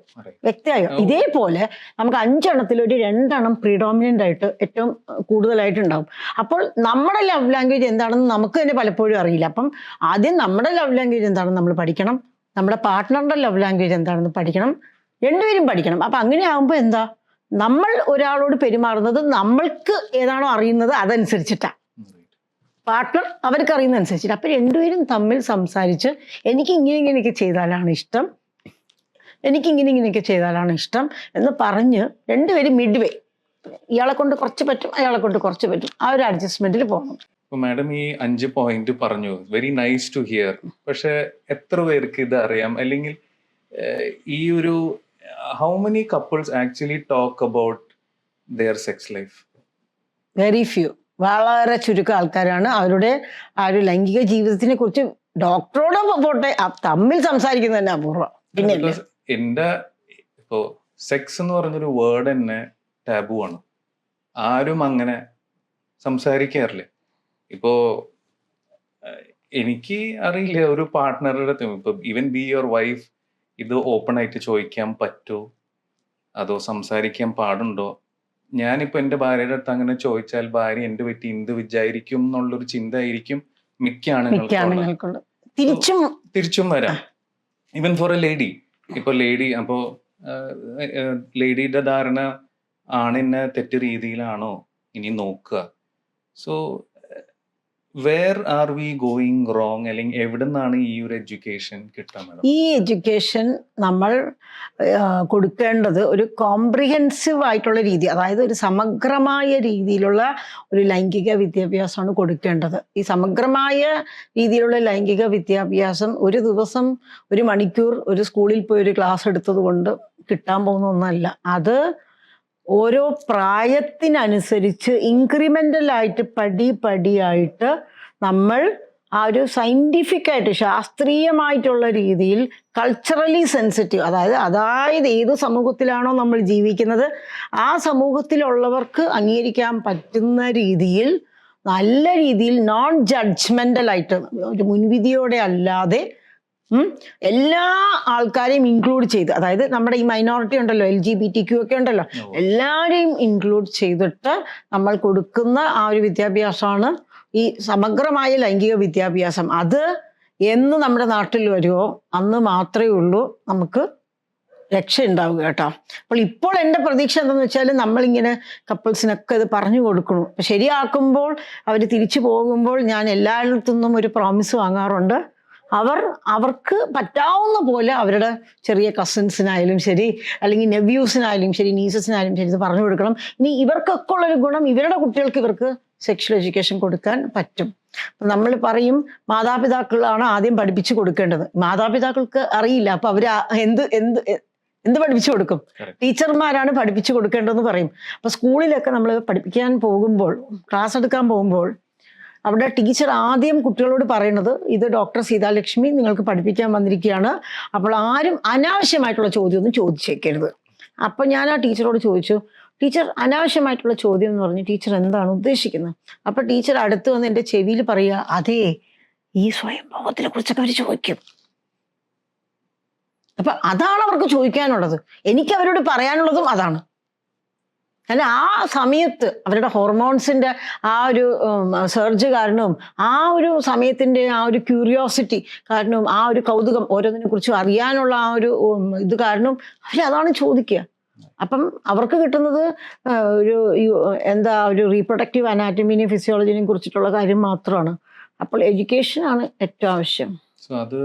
വ്യക്തമായോ? ഇതേപോലെ നമുക്ക് 5 എണ്ണത്തിൽ ഒരു 2 എണ്ണം പ്രീഡോമിനൻ്റ് ആയിട്ട് ഏറ്റവും കൂടുതലായിട്ടുണ്ടാവും. അപ്പോൾ നമ്മുടെ ലവ് ലാംഗ്വേജ് എന്താണെന്ന് നമുക്ക് തന്നെ പലപ്പോഴും അറിയില്ല. അപ്പം ആദ്യം നമ്മുടെ ലവ് ലാംഗ്വേജ് എന്താണെന്ന് നമ്മൾ പഠിക്കണം, നമ്മുടെ പാർട്ട്ണറുടെ ലവ് ലാംഗ്വേജ് എന്താണെന്ന് പഠിക്കണം, രണ്ടുപേരും പഠിക്കണം. അപ്പം അങ്ങനെ ആകുമ്പോൾ എന്താ, നമ്മൾ ഒരാളോട് പെരുമാറുന്നത് നമ്മൾക്ക് ഏതാണോ അറിയുന്നത് അതനുസരിച്ചിട്ടാണ്, പാർട്ട്ണർ അവർക്ക് അറിയുന്ന അനുസരിച്ചിട്ട്. അപ്പം രണ്ടുപേരും തമ്മിൽ സംസാരിച്ച് എനിക്ക് ഇങ്ങനെയൊക്കെ ചെയ്താലാണ് ഇഷ്ടം, എനിക്ക് ഇങ്ങനെയൊക്കെ ചെയ്താലാണ് ഇഷ്ടം എന്ന് പറഞ്ഞ് രണ്ടുപേരും മിഡ്വേ, ഇയാളെ കൊണ്ട് കുറച്ച് പറ്റും അയാളെ കൊണ്ട് കുറച്ച് പറ്റും, ആ ഒരു അഡ്ജസ്റ്റ്മെന്റിൽ പോകണം. മാഡം ഈ 5 പോയിന്റ് പറഞ്ഞു, വെരി നൈസ് ടു ഹിയർ. പക്ഷെ എത്ര പേർക്ക് ഇത് അറിയാം? അല്ലെങ്കിൽ ഈ ഒരു how many couples actually talk about their sex life? Very few, വളരെ ചുരുക്കം ആൾക്കാരാണ് അവരുടെ ആ ഒരു ലൈംഗിക ജീവിതത്തിനെ കുറിച്ച് ഡോക്ടറോട് പോട്ടെ തമ്മിൽ സംസാരിക്കുന്നത് തന്നെ അപൂർവം. പിന്നെ എന്റെ ഇപ്പോ സെക്സ് എന്ന് പറഞ്ഞൊരു വേർഡ് തന്നെ ടാബു ആണ്, ആരും അങ്ങനെ സംസാരിക്കാറില്ല. ഇപ്പോ എനിക്ക് അറിയില്ല ഒരു പാർട്ട്ണറുടെ ഇപ്പൊ ഈവൻ ബി യുവർ വൈഫ് ഇത് ഓപ്പൺ ആയിട്ട് ചോദിക്കാൻ പറ്റുമോ അതോ സംസാരിക്കാൻ പാടുണ്ടോ? ഞാനിപ്പോ എന്റെ ഭാര്യയുടെ അടുത്ത് അങ്ങനെ ചോദിച്ചാൽ ഭാര്യ എന്റെ പറ്റി എന്ത് വിചാരിക്കും എന്നുള്ളൊരു ചിന്ത ആയിരിക്കും മിക്ക ആണുങ്ങൾക്കുള്ള. തിരിച്ചും വരാം. ഈവൻ ഫോർ എ ലേഡി, ഇപ്പൊ ലേഡിയുടെ ധാരണ ആണിനെ തെറ്റ് രീതിയിലാണോ ഇനി നോക്കുക. So where are we going wrong, അല്ലെങ്കിൽ എവിടെ നിന്നാണ് ഈ ഒരു എഡ്യൂക്കേഷൻ കിട്ടുക മാഡം? ഈ എഡ്യൂക്കേഷൻ നമ്മൾ കൊടുക്കേണ്ടത് ഒരു കോംപ്രിഹെൻസീവ് ആയിട്ടുള്ള രീതി, അതായത് ഒരു സമഗ്രമായ രീതിയിലുള്ള ഒരു ലൈംഗിക വിദ്യാഭ്യാസമാണ് കൊടുക്കേണ്ടത്. ഈ സമഗ്രമായ രീതിയിലുള്ള ലൈംഗിക വിദ്യാഭ്യാസം ഒരു ദിവസം 1 മണിക്കൂർ ഒരു സ്കൂളിൽ പോയി ഒരു ക്ലാസ് എടുത്തത് കൊണ്ട് കിട്ടാൻ പോകുന്ന ഒന്നല്ല. അത് ഓരോ പ്രായത്തിനനുസരിച്ച് ഇൻക്രിമെൻ്റലായിട്ട് പടിയായിട്ട് നമ്മൾ ആ ഒരു സയൻറ്റിഫിക് ആയിട്ട് ശാസ്ത്രീയമായിട്ടുള്ള രീതിയിൽ കൾച്ചറലി സെൻസിറ്റീവ്, അതായത് ഏത് സമൂഹത്തിലാണോ നമ്മൾ ജീവിക്കുന്നത് ആ സമൂഹത്തിലുള്ളവർക്ക് അംഗീകരിക്കാൻ പറ്റുന്ന രീതിയിൽ നല്ല രീതിയിൽ നോൺ ജഡ്ജ്മെൻ്റലായിട്ട് ഒരു മുൻവിധിയോടെ അല്ലാതെ എല്ലാ ആൾക്കാരെയും ഇൻക്ലൂഡ് ചെയ്ത്, അതായത് നമ്മുടെ ഈ മൈനോറിറ്റി ഉണ്ടല്ലോ, LGBTQ ഒക്കെ ഉണ്ടല്ലോ, എല്ലാവരെയും ഇൻക്ലൂഡ് ചെയ്തിട്ട് നമ്മൾ കൊടുക്കുന്ന ആ ഒരു വിദ്യാഭ്യാസമാണ് ഈ സമഗ്രമായ ലൈംഗിക വിദ്യാഭ്യാസം. അത് എന്ന് നമ്മുടെ നാട്ടിൽ വരുമോ അന്ന് മാത്രമേ ഉള്ളൂ നമുക്ക് രക്ഷ ഉണ്ടാവുക കേട്ടോ. ഇപ്പോൾ എൻ്റെ പ്രതീക്ഷ എന്താണെന്ന് വെച്ചാൽ നമ്മളിങ്ങനെ കപ്പിൾസിനൊക്കെ ഇത് പറഞ്ഞു കൊടുക്കണം. ശരിയാക്കുമ്പോൾ അവർ തിരിച്ചു പോകുമ്പോൾ ഞാൻ എല്ലായിടത്തുനിന്നും ഒരു പ്രോമിസ് വാങ്ങാറുണ്ട്. അവർക്ക് പറ്റാവുന്ന പോലെ അവരുടെ ചെറിയ കസിൻസിനായാലും ശരി, അല്ലെങ്കിൽ നെവ്യൂസിനായാലും ശരി, നീസസിനായാലും ശരി, ഇത് പറഞ്ഞു കൊടുക്കണം. ഇനി ഇവർക്കൊക്കെ ഉള്ളൊരു ഗുണം ഇവരുടെ കുട്ടികൾക്ക് ഇവർക്ക് സെക്ഷൽ എഡ്യൂക്കേഷൻ കൊടുക്കാൻ പറ്റും. നമ്മൾ പറയും മാതാപിതാക്കളാണ് ആദ്യം പഠിപ്പിച്ചു കൊടുക്കേണ്ടത്. മാതാപിതാക്കൾക്ക് അറിയില്ല, അപ്പൊ അവർ എന്ത് പഠിപ്പിച്ചു കൊടുക്കും? ടീച്ചർമാരാണ് പഠിപ്പിച്ചു കൊടുക്കേണ്ടതെന്ന് പറയും. അപ്പൊ സ്കൂളിലൊക്കെ നമ്മൾ പഠിപ്പിക്കാൻ പോകുമ്പോൾ, ക്ലാസ് എടുക്കാൻ പോകുമ്പോൾ അവിടെ ടീച്ചർ ആദ്യം കുട്ടികളോട് പറയുന്നത്, ഇത് ഡോക്ടർ സീതാലക്ഷ്മി നിങ്ങൾക്ക് പഠിപ്പിക്കാൻ വന്നിരിക്കുകയാണ്, അപ്പോൾ ആരും അനാവശ്യമായിട്ടുള്ള ചോദ്യമൊന്നും ചോദിച്ചേക്കരുത്. അപ്പം ഞാൻ ആ ടീച്ചറോട് ചോദിച്ചു, ടീച്ചർ അനാവശ്യമായിട്ടുള്ള ചോദ്യം എന്ന് പറഞ്ഞ് ടീച്ചർ എന്താണ് ഉദ്ദേശിക്കുന്നത്? അപ്പം ടീച്ചർ അടുത്ത് വന്ന് എൻ്റെ ചെവിയിൽ പറയുക, അതേ ഈ സ്വയംഭോഗത്തിനെ കുറിച്ചൊക്കെ അവർ ചോദിക്കും. അപ്പം അതാണ് അവർക്ക് ചോദിക്കാനുള്ളത്. എനിക്ക് അവരോട് പറയാനുള്ളതും അതാണ്. അല്ല, ആ സമയത്ത് അവരുടെ ഹോർമോൺസിൻ്റെ ആ ഒരു സർജ് കാരണവും ആ ഒരു സമയത്തിൻ്റെ ആ ഒരു ക്യൂരിയോസിറ്റി കാരണവും ആ ഒരു കൗതുകം ഓരോന്നിനെ കുറിച്ചും അറിയാനുള്ള ആ ഒരു ഇത് കാരണവും അവരതാണ് ചോദിക്കുക. അപ്പം അവർക്ക് കിട്ടുന്നത് ഒരു റീപ്രൊഡക്റ്റീവ് അനാറ്റമിനെയും ഫിസിയോളജിനെയും കുറിച്ചിട്ടുള്ള കാര്യം മാത്രമാണ്. അപ്പോൾ എഡ്യൂക്കേഷനാണ് ഏറ്റവും ആവശ്യം. സോ അത്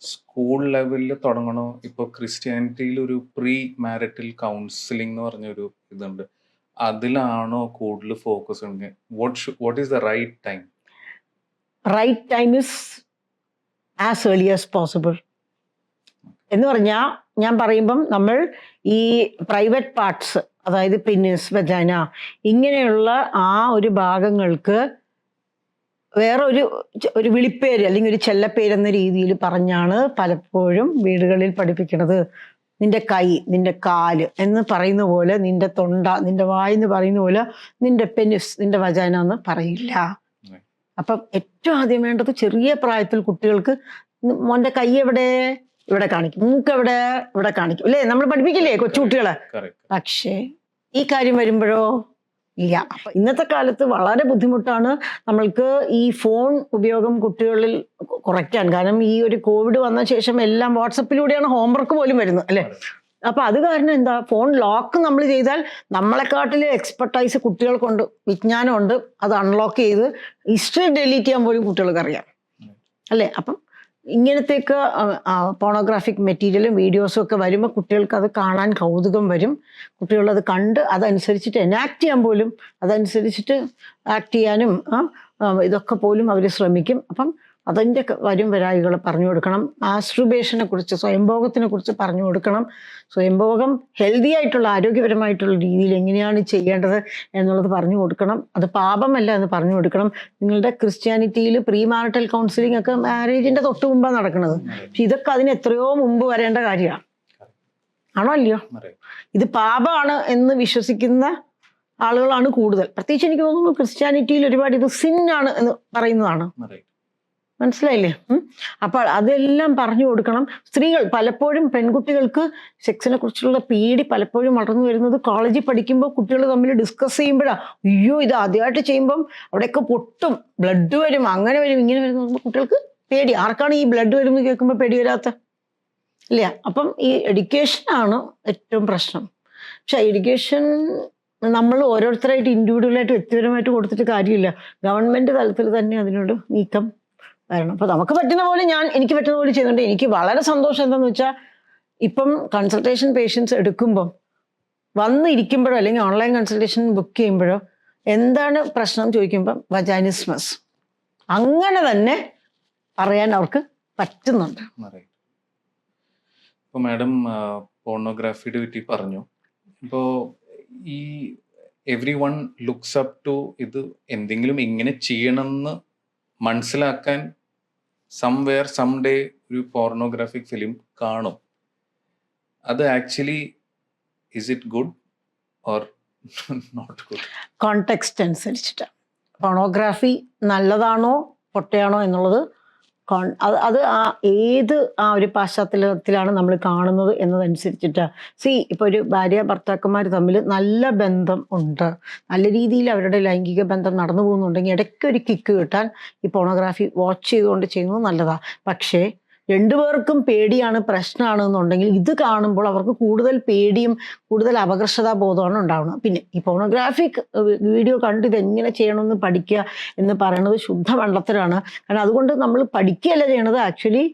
സ്കൂൾ ലെവലിൽ തുടങ്ങണോ? ഇപ്പോൾ ക്രിസ്ത്യാനിറ്റിയിൽ ഒരു പ്രീ മാരിറ്റൽ കൗൺസിലിംഗ് എന്ന് പറഞ്ഞൊരു ഇതുണ്ട്, അതിലാണോ കൂടുതൽ ഫോക്കസ് ഉണ്ട്? What is the right time? Right time is as early as possible എന്ന് പറഞ്ഞാൽ, ഞാൻ പറയുമ്പം നമ്മൾ ഈ പ്രൈവറ്റ് പാർട്സ്, അതായത് പെനിസ്, വജൈന, ഇങ്ങനെയുള്ള ആ ഒരു ഭാഗങ്ങൾക്ക് വേറെ ഒരു വിളിപ്പേര് അല്ലെങ്കിൽ ഒരു ചെല്ലപ്പേരെന്ന രീതിയിൽ പറഞ്ഞാണ് പലപ്പോഴും വീടുകളിൽ പഠിപ്പിക്കുന്നത്. നിന്റെ കൈ, നിന്റെ കാല് എന്ന് പറയുന്ന പോലെ, നിന്റെ തൊണ്ട, നിന്റെ വായെന്ന് പറയുന്ന പോലെ നിന്റെ പെനിസ്, നിന്റെ വജൈന എന്ന് പറയില്ല. അപ്പം ഏറ്റവും ആദ്യം വേണ്ടത് ചെറിയ പ്രായത്തിൽ കുട്ടികൾക്ക് മോന്റെ കൈ എവിടെ, ഇവിടെ കാണിക്കും, മൂക്ക് എവിടെ, ഇവിടെ കാണിക്കും, അല്ലേ? നമ്മൾ പഠിപ്പിക്കില്ലേ കൊച്ചുകുട്ടികളെ? പക്ഷേ ഈ കാര്യം വരുമ്പോഴോ ഇല്ല. അപ്പൊ ഇന്നത്തെ കാലത്ത് വളരെ ബുദ്ധിമുട്ടാണ് നമ്മൾക്ക് ഈ ഫോൺ ഉപയോഗം കുട്ടികളിൽ കുറയ്ക്കാൻ. കാരണം ഈ ഒരു കോവിഡ് വന്ന ശേഷം എല്ലാം വാട്സപ്പിലൂടെയാണ് ഹോംവർക്ക് പോലും വരുന്നത്, അല്ലേ? അപ്പൊ അത് കാരണം എന്താ, ഫോൺ ലോക്ക് നമ്മൾ ചെയ്താൽ നമ്മളെക്കാട്ടിൽ എക്സ്പെർട്ടൈസ് കുട്ടികൾക്കുണ്ട്, വിജ്ഞാനമുണ്ട്. അത് അൺലോക്ക് ചെയ്ത് ഹിസ്റ്ററി ഡിലീറ്റ് ചെയ്യാൻ പോലും കുട്ടികൾക്ക് അറിയാം, അല്ലേ? അപ്പം ഇങ്ങനത്തെയൊക്കെ പോണോഗ്രാഫിക് മെറ്റീരിയലും വീഡിയോസും ഒക്കെ വരുമ്പോൾ കുട്ടികൾക്ക് അത് കാണാൻ കൗതുകം വരും. കുട്ടികളത് കണ്ട് അതനുസരിച്ചിട്ട് എനാക്ട് ചെയ്യാൻ പോലും, അതനുസരിച്ചിട്ട് ആക്ട് ചെയ്യാനും ഇതൊക്കെ പോലും അവർ ശ്രമിക്കും. അപ്പം അതിൻ്റെ വരും വരായികൾ പറഞ്ഞു കൊടുക്കണം. മാസ്ട്രുബേഷനെ കുറിച്ച്, സ്വയംഭോഗത്തിനെ കുറിച്ച് പറഞ്ഞു കൊടുക്കണം. സ്വയംഭോഗം ഹെൽത്തി ആയിട്ടുള്ള, ആരോഗ്യപരമായിട്ടുള്ള രീതിയിൽ എങ്ങനെയാണ് ചെയ്യേണ്ടത് എന്നുള്ളത് പറഞ്ഞു കൊടുക്കണം. അത് പാപമല്ല എന്ന് പറഞ്ഞു കൊടുക്കണം. നിങ്ങളുടെ ക്രിസ്ത്യാനിറ്റിയിൽ പ്രീ മാരിറ്റൽ കൗൺസിലിംഗ് ഒക്കെ മാരേജിൻ്റെ തൊട്ട് മുമ്പാണ് നടക്കുന്നത്. പക്ഷെ ഇതൊക്കെ അതിന് എത്രയോ മുമ്പ് വരേണ്ട കാര്യമാണ്. ആണോ അല്ലയോ? ഇത് പാപമാണ് എന്ന് വിശ്വസിക്കുന്ന ആളുകളാണ് കൂടുതൽ. പ്രത്യേകിച്ച് എനിക്ക് തോന്നുന്നു ക്രിസ്ത്യാനിറ്റിയിൽ ഒരുപാട് ഇത് സിന്നാണ് എന്ന് പറയുന്നതാണ്. മനസ്സിലായില്ലേ? അപ്പോൾ അതെല്ലാം പറഞ്ഞു കൊടുക്കണം. സ്ത്രീകൾ പലപ്പോഴും, പെൺകുട്ടികൾക്ക് സെക്സിനെ കുറിച്ചുള്ള പേടി പലപ്പോഴും വളർന്നു വരുന്നത് കോളേജിൽ പഠിക്കുമ്പോൾ കുട്ടികൾ തമ്മിൽ ഡിസ്കസ് ചെയ്യുമ്പോഴാണ്. അയ്യോ, ഇത് ആദ്യമായിട്ട് ചെയ്യുമ്പം അവിടെയൊക്കെ പൊട്ടും, ബ്ലഡ് വരും, അങ്ങനെ വരും, ഇങ്ങനെ വരുന്ന കുട്ടികൾക്ക് പേടി. ആർക്കാണ് ഈ ബ്ലഡ് വരുമെന്ന് കേൾക്കുമ്പോൾ പേടി വരാത്ത, ഇല്ല? അപ്പം ഈ എഡ്യൂക്കേഷനാണ് ഏറ്റവും പ്രശ്നം. പക്ഷെ എഡ്യൂക്കേഷൻ നമ്മൾ ഓരോരുത്തരായിട്ട് ഇൻഡിവിജ്വലായിട്ട് വ്യക്തിപരമായിട്ട് കൊടുത്തിട്ട് കാര്യമില്ല. ഗവൺമെന്റ് തലത്തിൽ തന്നെ അതിനോട് നീക്കം വരണം. അപ്പൊ നമുക്ക് പറ്റുന്ന പോലെ എനിക്ക് പറ്റുന്ന പോലെ ചെയ്യുന്നുണ്ട്. എനിക്ക് വളരെ സന്തോഷം എന്താന്ന് വെച്ചാൽ ഇപ്പം കൺസൾട്ടേഷൻ പേഷ്യൻസ് എടുക്കുമ്പം വന്നിരിക്കുമ്പോഴോ അല്ലെങ്കിൽ ഓൺലൈൻ കൺസൾട്ടേഷൻ ബുക്ക് ചെയ്യുമ്പോഴോ എന്താണ് പ്രശ്നം ചോദിക്കുമ്പം വജാനിസ്മസ് അങ്ങനെ തന്നെ പറയാൻ അവർക്ക് പറ്റുന്നുണ്ട്. ഇപ്പൊ മാഡം പോർണോഗ്രാഫിയുടെ പറ്റി പറഞ്ഞു. ഇപ്പോൾ ഈ everyone looks up to ഇത് എന്തെങ്കിലും ഇങ്ങനെ ചെയ്യണമെന്ന് മനസ്സിലാക്കാൻ സംവെയർ സം ഡേ ഒരു പോർണോഗ്രാഫിക് ഫിലിം കാണും. അത് actually is it good or not good? Context അനുസരിച്ചിട്ട് പോണോഗ്രാഫി നല്ലതാണോ പൊട്ടയാണോ എന്നുള്ളത് അത് ഏത് ഒരു പാശ്ചാത്തലത്തിലാണ് നമ്മൾ കാണുന്നത് എന്നതനുസരിച്ചിട്ട്. ഇപ്പോൾ ഒരു ഭാര്യ ഭർത്താക്കന്മാർ തമ്മിൽ നല്ല ബന്ധം ഉണ്ട്, നല്ല രീതിയിൽ അവരുടെ ലൈംഗിക ബന്ധം നടന്നു പോകുന്നുണ്ടെങ്കിൽ ഇടയ്ക്ക് ഒരു കിക്ക് കിട്ടാൻ ഈ പോണോഗ്രാഫി വാച്ച് ചെയ്തുകൊണ്ട് ചെയ്യുന്നത് നല്ലതാണ്. പക്ഷേ രണ്ടുപേർക്കും പേടിയാണ് പ്രശ്നമാണെന്നുണ്ടെങ്കിൽ ഇത് കാണുമ്പോൾ അവർക്ക് കൂടുതൽ പേടിയും കൂടുതൽ അപകർഷതാബോധമാണ് ഉണ്ടാവുന്നത്. പിന്നെ ഈ പോണോഗ്രാഫിക് വീഡിയോ കണ്ട് ഇതെങ്ങനെ ചെയ്യണമെന്ന് പഠിക്കുക എന്ന് പറയുന്നത് ശുദ്ധ വെള്ളത്തിലാണ്. കാരണം അതുകൊണ്ട് നമ്മൾ പഠിക്കുകയല്ല ചെയ്യണത്, ആക്ച്വലി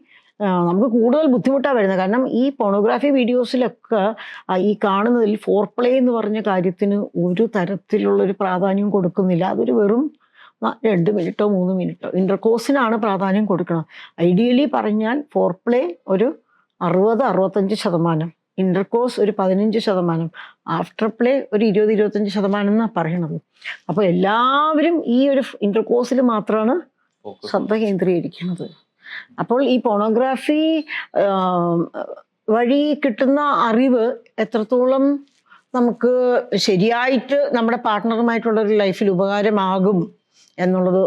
നമുക്ക് കൂടുതൽ ബുദ്ധിമുട്ടാണ് വരുന്നത്. കാരണം ഈ പോണോഗ്രാഫി വീഡിയോസിലൊക്കെ ഈ കാണുന്നതിൽ ഫോർ പ്ലേ എന്ന് പറഞ്ഞ കാര്യത്തിന് ഒരു തരത്തിലുള്ളൊരു പ്രാധാന്യം കൊടുക്കുന്നില്ല. അതൊരു വെറും 2 മിനിറ്റോ 3 മിനിറ്റോ ഇന്റർകോഴ്സിനാണ് പ്രാധാന്യം കൊടുക്കണം. ഐഡിയലി പറഞ്ഞാൽ ഫോർ പ്ലേ ഒരു 60-65%, ഇന്റർകോഴ്സ് ഒരു 15%, ആഫ്റ്റർ പ്ലേ ഒരു 20-25% എന്നാണ് പറയണത്. അപ്പോൾ എല്ലാവരും ഈ ഒരു ഇന്റർകോഴ്സിൽ മാത്രമാണ് ശ്രദ്ധ കേന്ദ്രീകരിക്കുന്നത്. അപ്പോൾ ഈ പോണോഗ്രാഫി വഴി കിട്ടുന്ന അറിവ് എത്രത്തോളം നമുക്ക് ശരിയായിട്ട് നമ്മുടെ പാർട്ട്ണറുമായിട്ടുള്ള ഒരു ലൈഫിൽ ഉപകാരമാകും എന്നുള്ളത്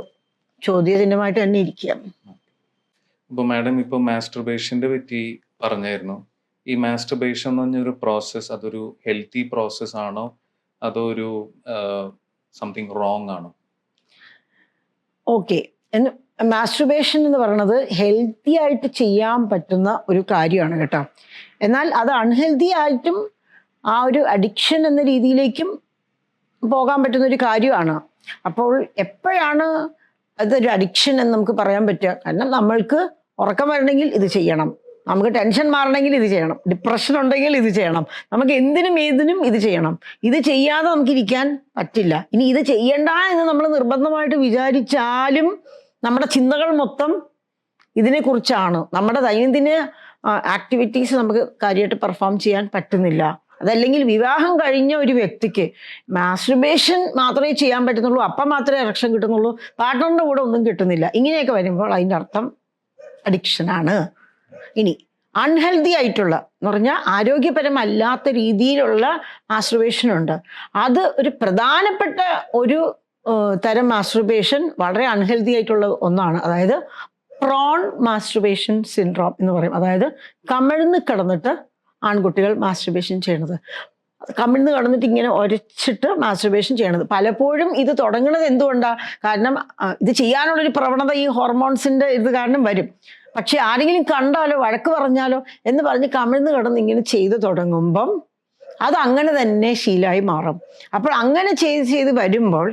ചോദ്യചിഹ്നമായിട്ട് തന്നെ ഇരിക്കുക. ഇപ്പോൾ മാഡം ഇപ്പോൾ മാസ്റ്റർബേഷൻ്റെ പറ്റി പറഞ്ഞായിരുന്നു. ഈ മാസ്റ്റർബേഷൻ എന്ന് പറഞ്ഞൊരു പ്രോസസ്സ് അതൊരു ഹെൽത്തി പ്രോസസ്സ് ആണോ അതോ ഒരു സംതിങ് റോങ് ആണോ? ഓക്കെ, മാസ്റ്റർബേഷൻ എന്ന് പറയുന്നത് ഹെൽത്തി ആയിട്ട് ചെയ്യാൻ പറ്റുന്ന ഒരു കാര്യമാണ് കേട്ടോ. എന്നാൽ അത് അൺഹെൽത്തി ആയിട്ടും ആ ഒരു അഡിക്ഷൻ എന്ന രീതിയിലേക്കും പോകാൻ പറ്റുന്ന ഒരു കാര്യമാണ്. അപ്പോൾ എപ്പോഴാണ് അതൊരു അഡിക്ഷൻ എന്ന് നമുക്ക് പറയാൻ പറ്റുക? കാരണം നമ്മൾക്ക് ഉറക്കം വരണമെങ്കിൽ ഇത് ചെയ്യണം, നമുക്ക് ടെൻഷൻ മാറണമെങ്കിൽ ഇത് ചെയ്യണം, ഡിപ്രഷൻ ഉണ്ടെങ്കിൽ ഇത് ചെയ്യണം, നമുക്ക് എന്തിനും ഏതിനും ഇത് ചെയ്യണം. ഇത് ചെയ്യാതെ നമുക്ക് ഇരിക്കാൻ പറ്റില്ല. ഇനി ഇത് ചെയ്യണ്ട എന്ന് നമ്മൾ നിർബന്ധമായിട്ട് വിചാരിച്ചാലും നമ്മുടെ ചിന്തകൾ മൊത്തം ഇതിനെക്കുറിച്ചാണ്. നമ്മുടെ ദൈനംദിന ആക്ടിവിറ്റീസ് നമുക്ക് കാര്യമായിട്ട് പെർഫോം ചെയ്യാൻ പറ്റുന്നില്ല. അതല്ലെങ്കിൽ വിവാഹം കഴിഞ്ഞ ഒരു വ്യക്തിക്ക് മാസ്റ്റർബേഷൻ മാത്രമേ ചെയ്യാൻ പറ്റുന്നുള്ളൂ, അപ്പം മാത്രമേ ഇറക്ഷൻ കിട്ടുന്നുള്ളൂ, പാർട്ട്ണറിൻ്റെ കൂടെ ഒന്നും കിട്ടുന്നില്ല. ഇങ്ങനെയൊക്കെ വരുമ്പോൾ അതിൻ്റെ അർത്ഥം അഡിക്ഷനാണ്. ഇനി അൺഹെൽത്തി ആയിട്ടുള്ള എന്ന് പറഞ്ഞാൽ ആരോഗ്യപരമല്ലാത്ത രീതിയിലുള്ള മാസ്റ്റർബേഷൻ ഉണ്ട്. അത് ഒരു പ്രധാനപ്പെട്ട ഒരു തരം മാസ്റ്റർബേഷൻ വളരെ അൺഹെൽത്തി ആയിട്ടുള്ള ഒന്നാണ്. അതായത് പ്രോൺ മാസ്റ്റർബേഷൻ സിൻഡ്രോം എന്ന് പറയും. അതായത് കമിഴ്ന്ന് കിടന്നിട്ട് ആൺകുട്ടികൾ മാസ്റ്റർബേഷൻ ചെയ്യണത്, കമിഴ്ന്ന് കിടന്നിട്ട് ഇങ്ങനെ ഒരച്ചിട്ട് മാസ്റ്റർബേഷൻ ചെയ്യണത്. പലപ്പോഴും ഇത് തുടങ്ങുന്നത് എന്തുകൊണ്ടാണ്? കാരണം ഇത് ചെയ്യാനുള്ളൊരു പ്രവണത ഈ ഹോർമോൺസിൻ്റെ ഇത് കാരണം വരും. പക്ഷെ ആരെങ്കിലും കണ്ടാലോ വഴക്ക് പറഞ്ഞാലോ എന്ന് പറഞ്ഞ് കമിഴ്ന്ന് കിടന്ന് ഇങ്ങനെ ചെയ്ത് തുടങ്ങുമ്പം അത് അങ്ങനെ തന്നെ ശീലമായി മാറും. അപ്പോൾ അങ്ങനെ ചെയ്ത് വരുമ്പോൾ